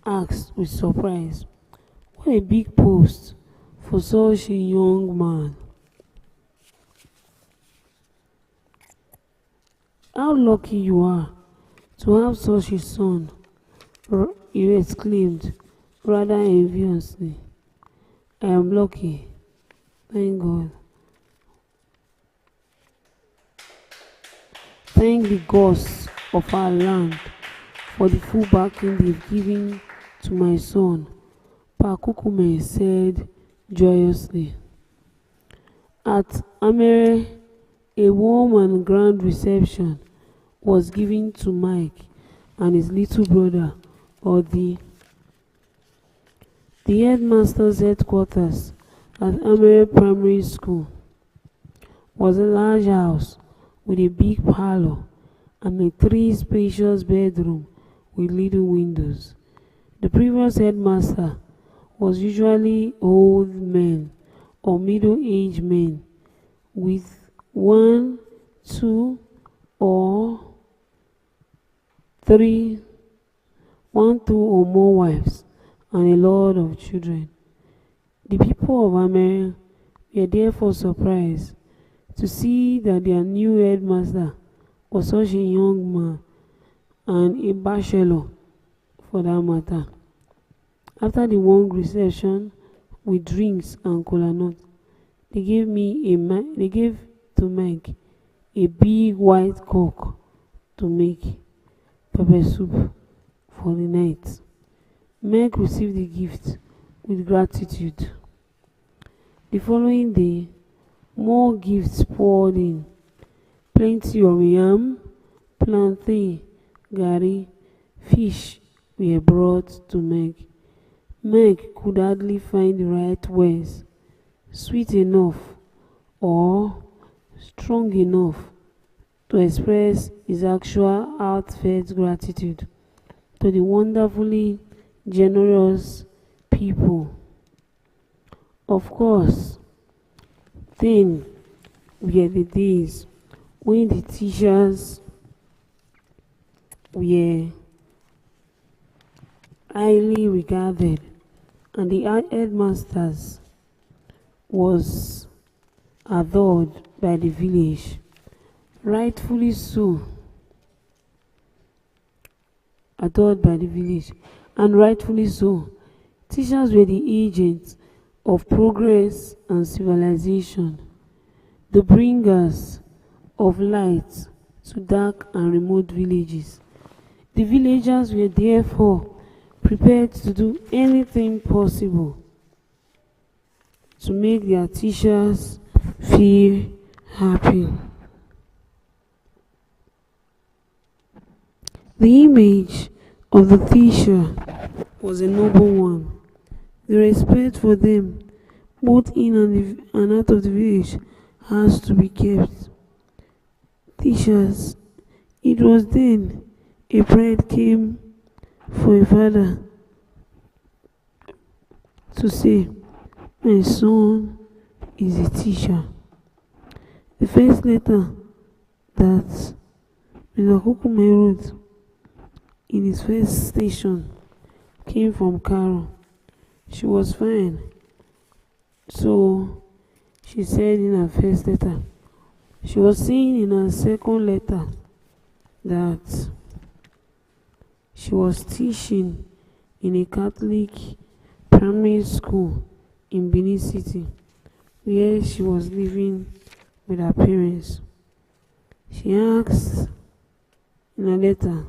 asked with surprise. What a big post for such a young man. How lucky you are to have such a son, he exclaimed rather enviously. I am lucky, thank God. Thank the gods of our land for the full backing they've given to my son, Pa Kukume said joyously. At Amere, a warm and grand reception was given to Mike and his little brother, Odi. The headmaster's headquarters at Amere Primary School was a large house with a big parlor and a 3 spacious bedrooms with little windows. The previous headmaster was usually old men or middle-aged men with one, two, or three, one, two or more wives and a lot of children. The people of America were therefore surprised to see that their new headmaster was such a young man and a bachelor for that matter. After the long reception with drinks and kola nut, they gave to Mike a big white cock to make pepper soup for the night. Meg received the gift with gratitude. The following day, more gifts poured in. Plenty of yam, plantain, garri, fish were brought to Meg. Meg could hardly find the right words, sweet enough or strong enough to express his actual heartfelt gratitude to the wonderfully generous people. Of course, then were the days when the teachers were highly regarded and the headmasters was adored by the village. Rightfully so. Adored by the village. And rightfully so. Teachers were the agents of progress and civilization, the bringers of light to dark and remote villages. The villagers were therefore prepared to do anything possible to make their teachers feel happy. The image of the teacher was a noble one. The respect for them, both in and out of the village, has to be kept. Teachers, it was then a pride came for a father to say, "My son is a teacher." The first letter that Mr. Kukume wrote in his first station came from Carol. She was fine. So she said in her first letter. She was saying in her second letter that she was teaching in a Catholic primary school in Benin City, where she was living with her parents. She asked in a letter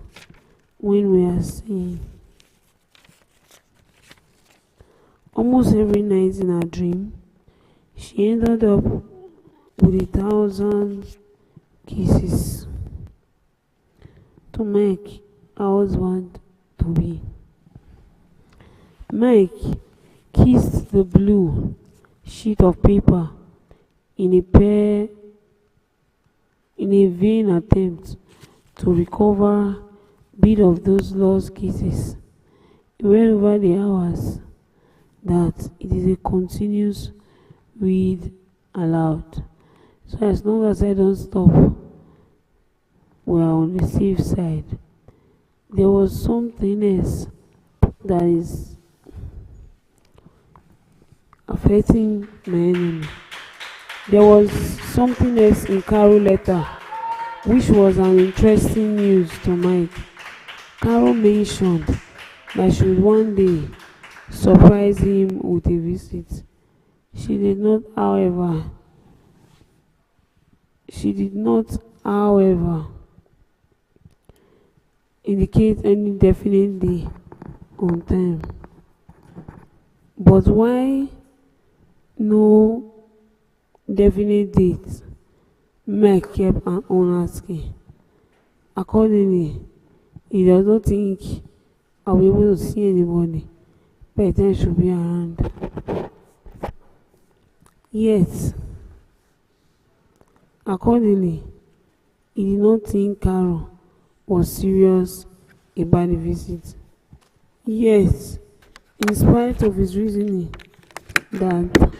when we are saying, almost every night in her dream, she ended up with 1,000 kisses to make her husband to be. Mike kissed the blue sheet of paper in a vain attempt to recover bit of those lost kisses. He read over the hours that it is a continuous read aloud. So as long as I don't stop, we are on the safe side. There was something else that is affecting my enemy. There was something else in Carol's letter which was an interesting news to Mike. Carol mentioned that she would one day surprise him with a visit. She did not, however, indicate any definite day on time. But why no definite date? Mike kept on asking. Accordingly, he does not think I'll be able to see anybody, but then should be around. Yet, accordingly, he did not think Carol was serious about the visit. Yet, In spite of his reasoning that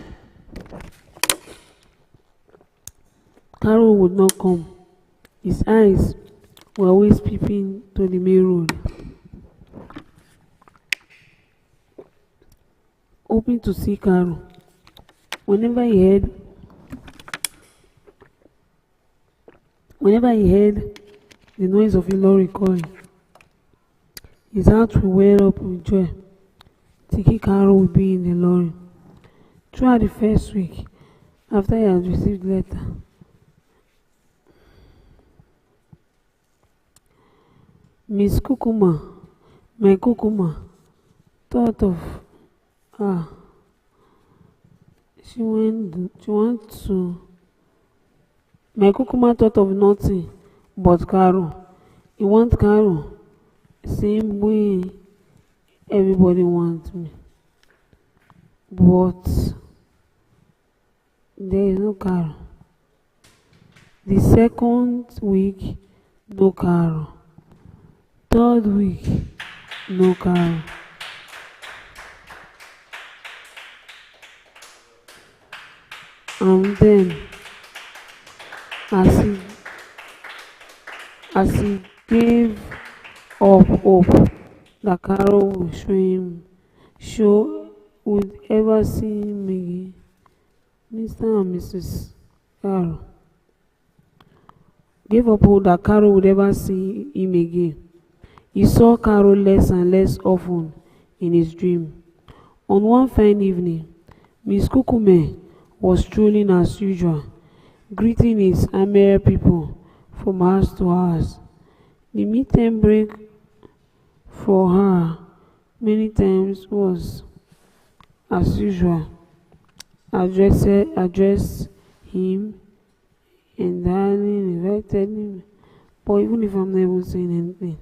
Carol would not come, his eyes were always peeping to the main road, hoping to see Carol. Whenever he heard the noise of a lorry coming, his heart will well up with joy, thinking Carol would be in the lorry. Throughout the first week after he had received the letter, Miss Kukuma, my Kukuma, thought of my Kukuma thought of nothing but Carol. He wants Carol, same way everybody wants me. But there is no Carol. The second week, no Carol. Third week, no Carol. And then, as he gave up hope that Carol would ever see him again, Mr. and Mrs. Carol gave up hope that Carol would ever see him again. He saw Carol less and less often in his dream. On one fine evening, Miss Kukume was strolling as usual, greeting his Amere people from house to house. The meet-and break for her many times was, as usual, addressed him and darling invited him. But even if I'm not even saying anything,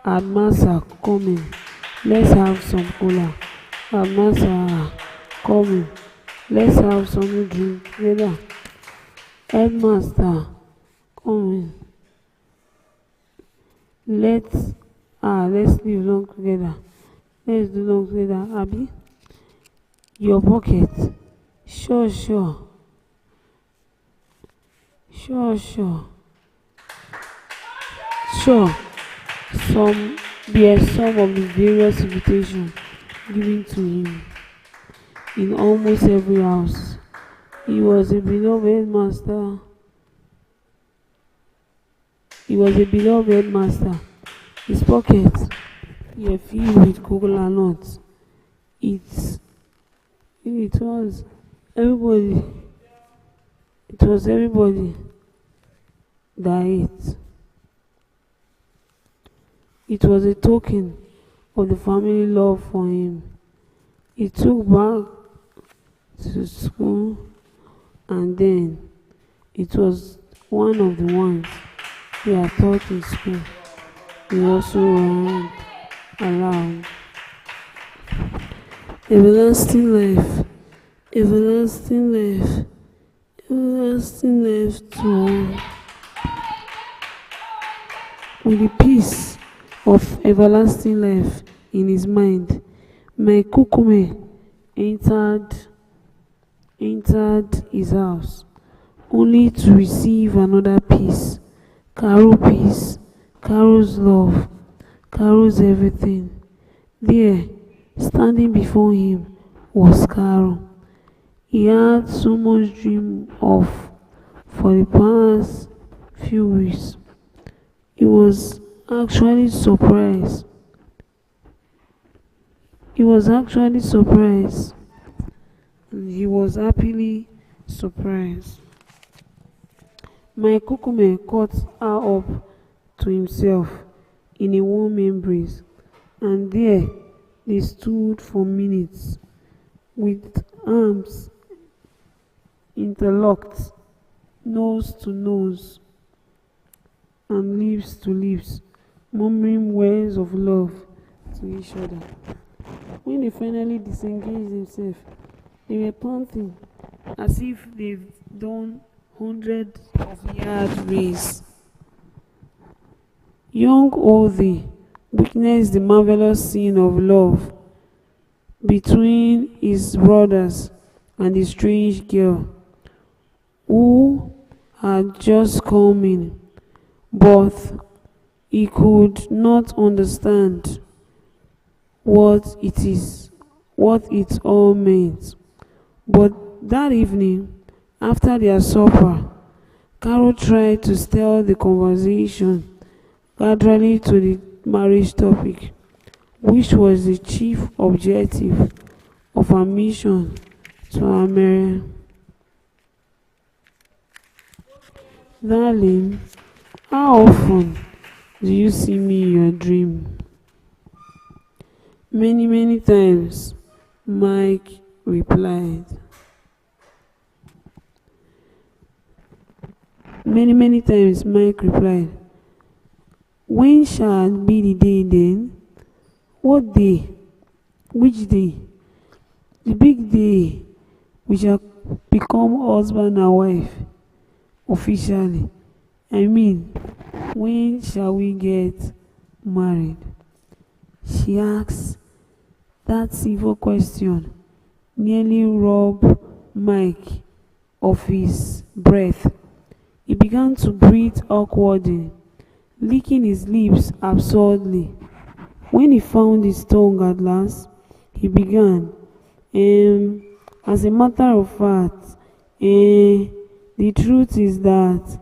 Admasa, come in. Let's have some cola. Admasa, come in. Let's have some drink together. Headmaster, come in. Let's live long together. Let's do long together. Abby, your pocket. Sure. Some of the various invitations given to him in almost every house. He was a beloved headmaster. His pockets were filled with cocoa nuts. It was everybody that ate. It was a token of the family love for him. He took back to school, and then it was one of the ones he had taught in school. He also read aloud. Everlasting life to all. With the peace of everlasting life in his mind, my Kukume entered his house, only to receive another peace, Carol's love, Carol's everything. There, standing before him, was Carol. He had so much dream of for the past few weeks. He was actually surprised. And he was happily surprised. My Kukume caught her up to himself in a warm embrace, and there they stood for minutes with arms interlocked, nose to nose and lips to lips, murmuring words of love to each other. When they finally disengaged themselves, they were panting as if they've done hundreds of yard race. Young Oldie witnessed the marvelous scene of love between his brothers and the strange girl who had just come in, but he could not understand what it all meant. But that evening, after their supper, Carol tried to steer the conversation gradually to the marriage topic, which was the chief objective of her mission to America. Darling, how often do you see me in your dream? Many, many times, Mike replied. Many, many times, Mike replied. When shall be the day then? What day? Which day? The big day we shall become husband and wife officially. I mean, when shall we get married? She asked. That simple question nearly robbed Mike of his breath. He began to breathe awkwardly, licking his lips absurdly. When he found his tongue at last, he began, as a matter of fact, the truth is that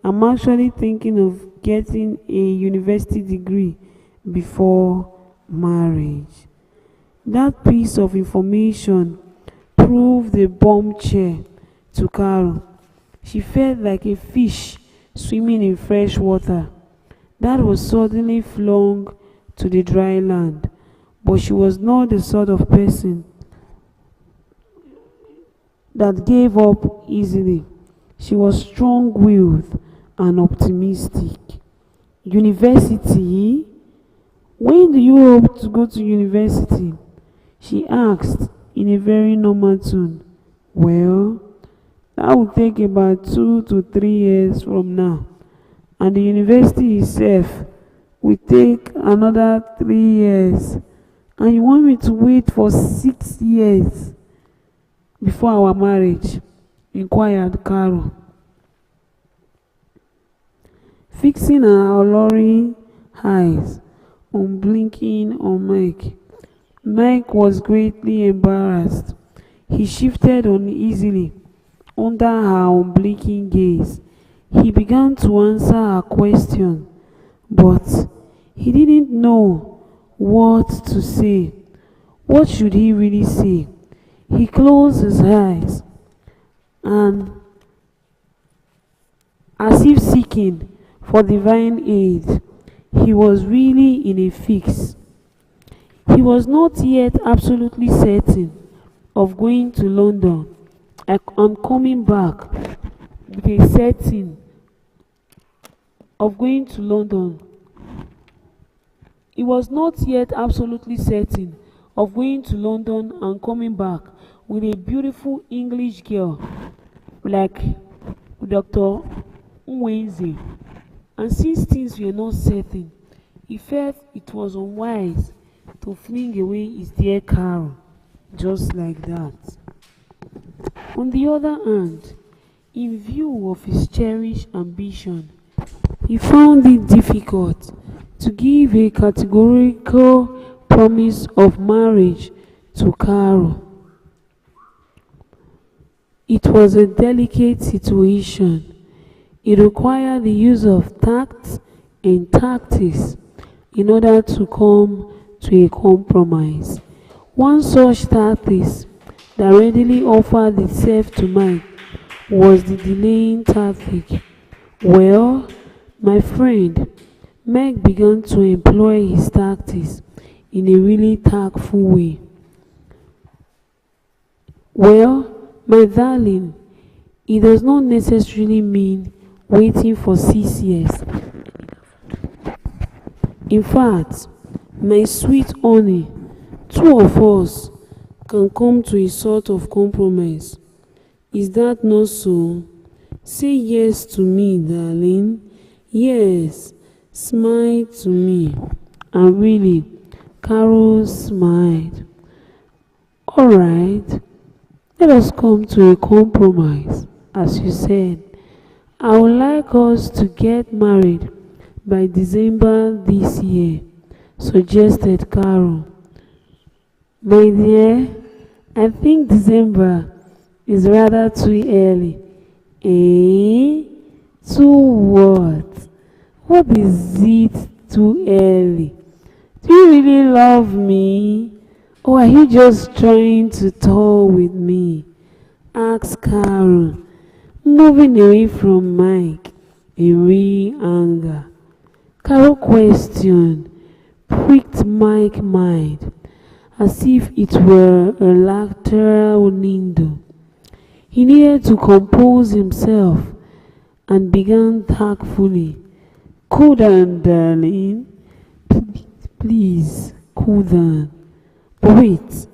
I'm actually thinking of getting a university degree before marriage. That piece of information proved a bombshell to Carol. She felt like a fish swimming in fresh water that was suddenly flung to the dry land. But she was not the sort of person that gave up easily. She was strong-willed and optimistic. University? When do you hope to go to university? She asked in a very normal tone. Well, that will take about 2 to 3 years from now. And the university itself will take another 3 years. And you want me to wait for 6 years before our marriage? Inquired Carol, fixing her alluring eyes unblinking on Mike. Mike was greatly embarrassed. He shifted uneasily under her unblinking gaze. He began to answer her question, but he didn't know what to say. What should he really say? He closed his eyes and, as if seeking for divine aid, he was really in a fix. He was not yet absolutely certain of going to London and coming back with a certain of going to London. He was not yet absolutely certain of going to London and coming back with a beautiful English girl like Dr. Nwenze. And since things were not certain, he felt it was unwise to fling away his dear Carol just like that. On the other hand, in view of his cherished ambition, he found it difficult to give a categorical promise of marriage to Carol. It was a delicate situation. It required the use of tact and tactics in order to come to a compromise. One such tactic that readily offered itself to Mike was the delaying tactic. Well, my friend, Mike began to employ his tactics in a really tactful way. Well, my darling, it does not necessarily mean waiting for 6 years. In fact, my sweet honey, two of us can come to a sort of compromise. Is that not so? Say yes to me, darling. Yes, smile to me. And really, Carol smiled. All right, let us come to a compromise. As you said, I would like us to get married by December this year, suggested Carol. My dear, I think December is rather too early. Eh? Too what? What is it too early? Do you really love me? Or are you just trying to toy with me? Asked Carol, moving away from Mike in real anger. Carol question pricked Mike's mind as if it were a lateral window. He needed to compose himself and began tactfully. Cool down, darling. Please, cool down. But wait,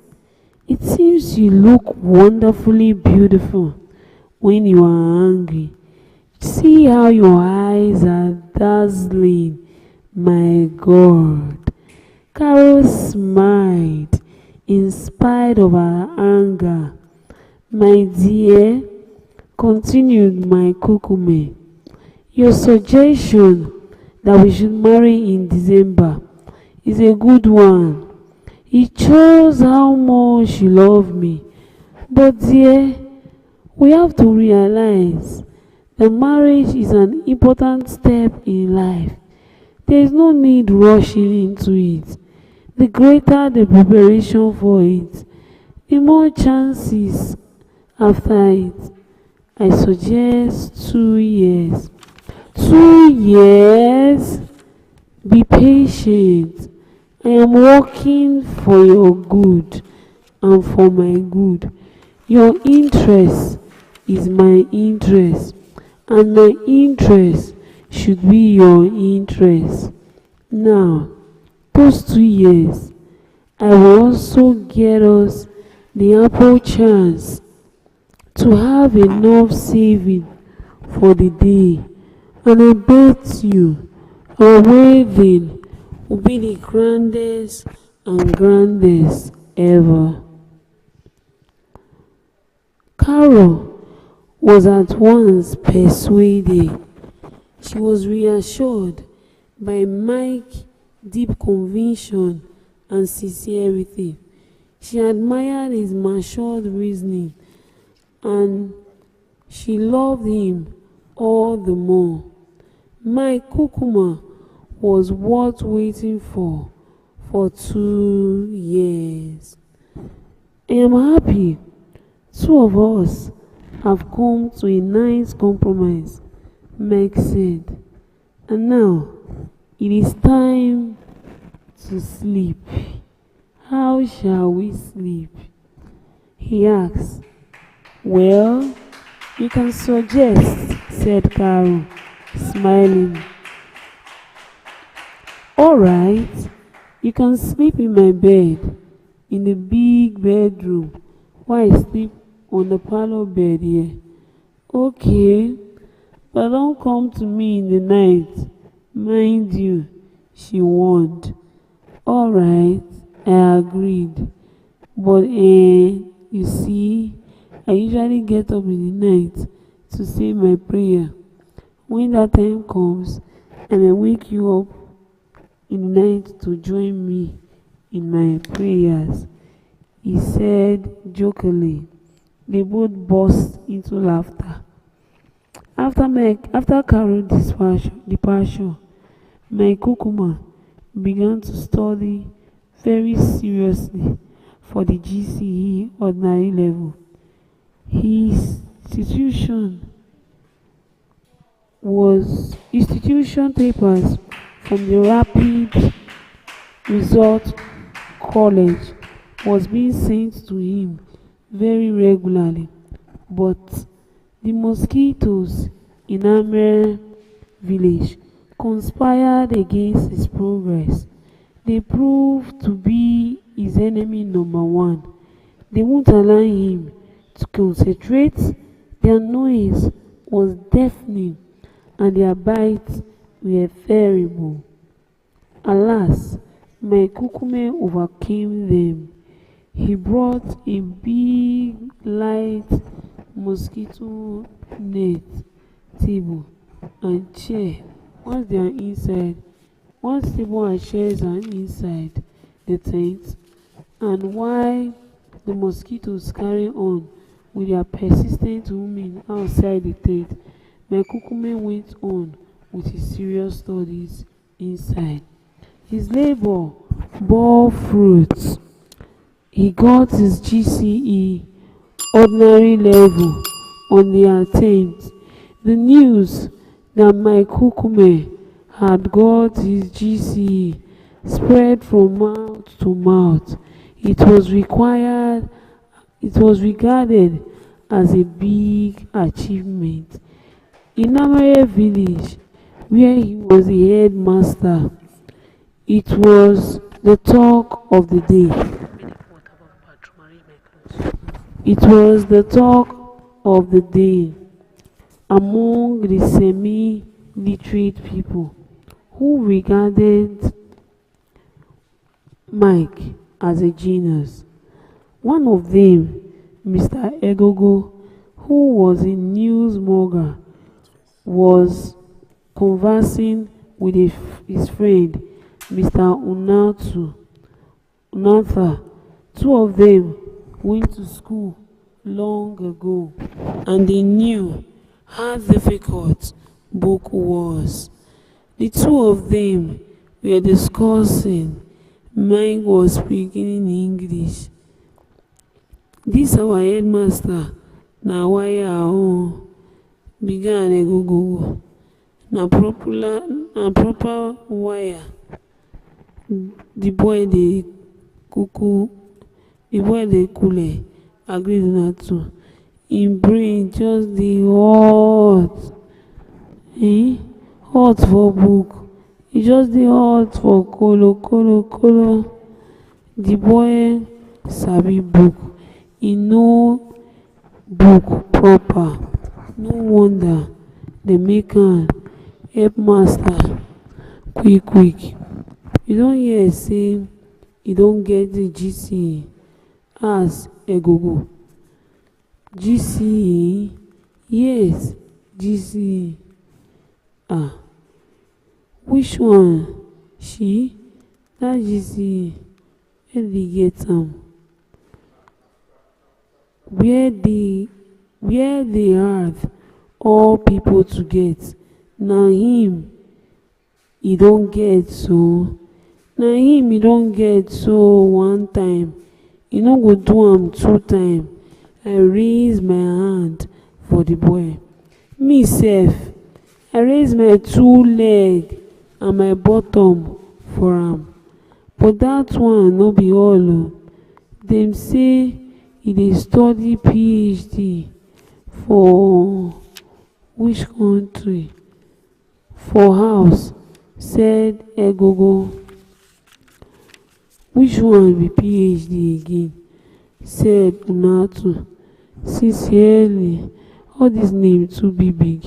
it seems you look wonderfully beautiful when you are angry. See how your eyes are dazzling. My God. Carol smiled in spite of her anger. My dear, continued my kukume, your suggestion that we should marry in December is a good one. It shows how much you love me. But dear, we have to realize that marriage is an important step in life. There is no need rushing into it. The greater the preparation for it, the more chances after it. I suggest 2 years. 2 years? Be patient. I am working for your good and for my good. Your interest is my interest, and my interest should be your interest. Now, those 2 years, I will also get us the ample chance to have enough saving for the day, and I bet you our wedding will be the grandest and grandest ever. Carol was at once persuaded. She was reassured by Mike's deep conviction and sincerity. She admired his matured reasoning, and she loved him all the more. Mike Kukuma was worth waiting for 2 years. I am happy 2 of us have come to a nice compromise, Mike said. And now it is time to sleep. How shall we sleep? He asked. Well, you can suggest, said Carol, smiling. All right, you can sleep in my bed, in the big bedroom, while I sleep on the parlor bed here. Okay, but don't come to me in the night, mind you, she warned. All right, I agreed. But you see, I usually get up in the night to say my prayer. When that time comes, I may wake you up in the night to join me in my prayers, he said jokingly. They both burst into laughter. After Carol's departure, my Kukuma began to study very seriously for the GCE ordinary level. His institution papers from the Rapid Resort College was being sent to him very regularly, but the mosquitoes in Amere village conspired against his progress. They proved to be his enemy number one. They won't allow him to concentrate. Their noise was deafening and their bites were terrible. Alas, my kukume overcame them. He brought a big light mosquito net table and chair. Once they are inside, once table and chairs are inside the tent, and while the mosquitoes carry on with their persistent roaming outside the tent, my kukume went on with his serious studies inside. His labor bore fruits. He got his GCE ordinary level on the attempt. The news that my kukume had got his GCE spread from mouth to mouth. It was regarded as a big achievement. In Amare village, where he was the headmaster, it was the talk of the day. It was the talk of the day among the semi-literate people who regarded Mike as a genius. One of them, Mr. Egogo, who was a newsmonger, was conversing with his friend, Mr. Unatha. Two of them went to school long ago, and they knew how difficult book was. The two of them were discussing. Mike was speaking in English. This our headmaster na why our began a go na proper wire. The boy dey cool agreed na to. Him brain just dey hot. Hot for book. E just dey hot for kolo. The boy sabi book. He know book proper. No wonder they make am headmaster quick. You don hear say e don get the GCE as Egogo. GCE? Yes, GCE. Which one? She? That GCE. Where dey get am? Where they have all people to get. Na him e don get so. Na him e don get so one time. E no go do am two time. I raise my hand for the boy. Me sef, I raise my two leg and my bottom for am. But that one no be all o. Dem say e dey study PhD for which country? For house, said Egogo. Which one be PhD again? Said Unatu. Sincerely, all these names too big.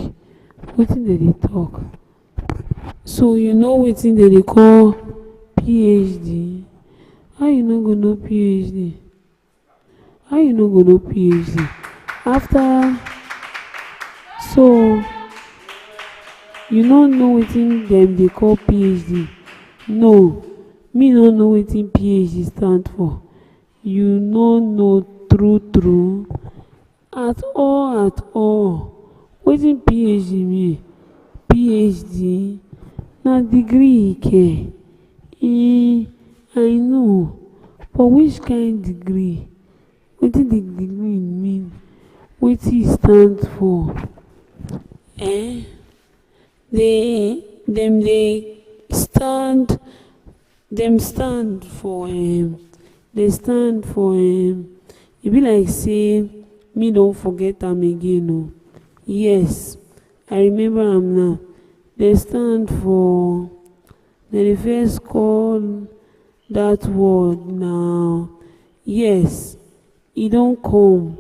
Wetin dem dey talk? So you know wetin dem dey call PhD? How you no go know PhD? How you no go know PhD? After, so you no know wetin dem dey call PhD? No, me no know wetin PhD stand for. You no know true at all. Wetin PhD mean? PhD na degree ke. I know, but which kind degree? Wetin the degree mean? Wetin e stand for? Dem stand for e be like say me don forget am again o. Yes, I remember am now. Dem stand for, dem dey first call that word now. Yes, e don come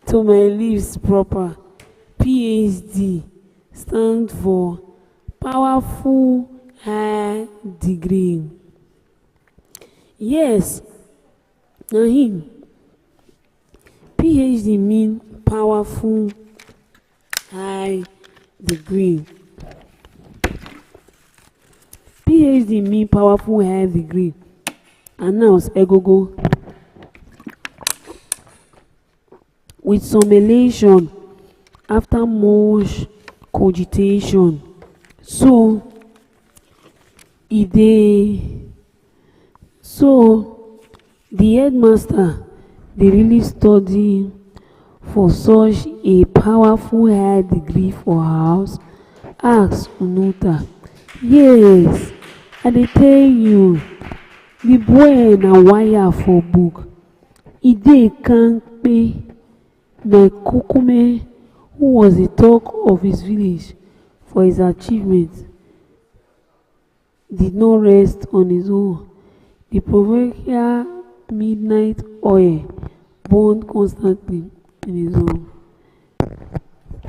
to my lips proper. PhD stand for powerful high degree. Yes, na him. PhD mean powerful high degree. PhD mean powerful high degree. Announce Egogo with some elation after much cogitation. So the headmaster dey really study for such a powerful high degree for house? Ask Unuta. Yes, I dey tell you, the boy na wire for book. E dey kampe. Na Kukume, who was the talk of his village for his achievements, did not rest on his own. The proverbial midnight oil burned constantly in his own.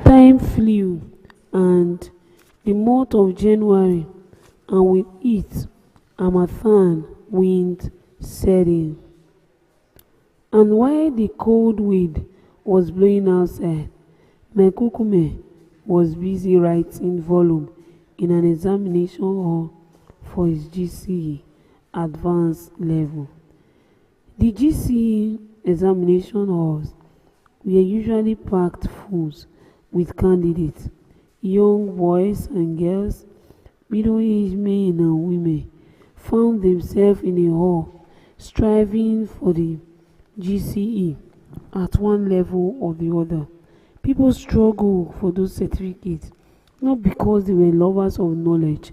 Time flew, and the month of January, and with it, Amathan wind set in. And while the cold wind was blowing outside, my Kukume was busy writing volume in an examination hall for his GCE advanced level. The GCE examination halls were usually packed full with candidates, young boys and girls, middle-aged men and women found themselves in a hall striving for the GCE at one level or the other. People struggle for those certificates not because they were lovers of knowledge,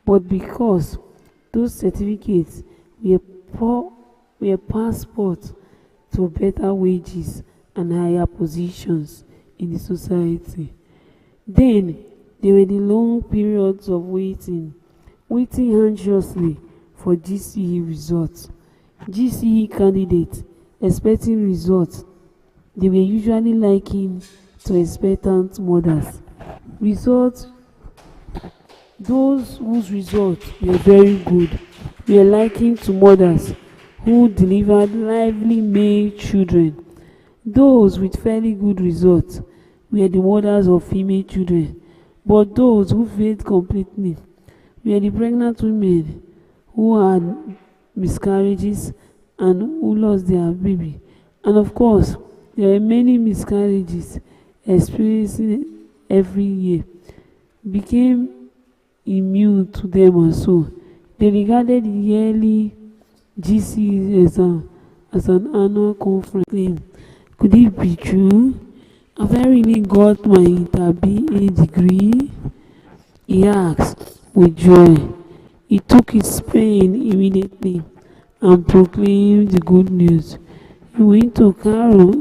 but because those certificates were passports to better wages and higher positions in the society. Then there were the long periods of waiting anxiously for GCE results. GCE candidates expecting results. They were usually likened to expectant mothers. Results, those whose results were very good were likened to mothers who delivered lively male children. Those with fairly good results were the mothers of female children, but those who failed completely were the pregnant women who had miscarriages and who lost their baby. And of course, there are many miscarriages experiencing every year, became immune to them, and so they regarded the yearly GCE exam as an annual conference. Could it be true? Have I really got my inter-BA degree? He asked with joy. He took his pen immediately and proclaimed the good news. He went to Cairo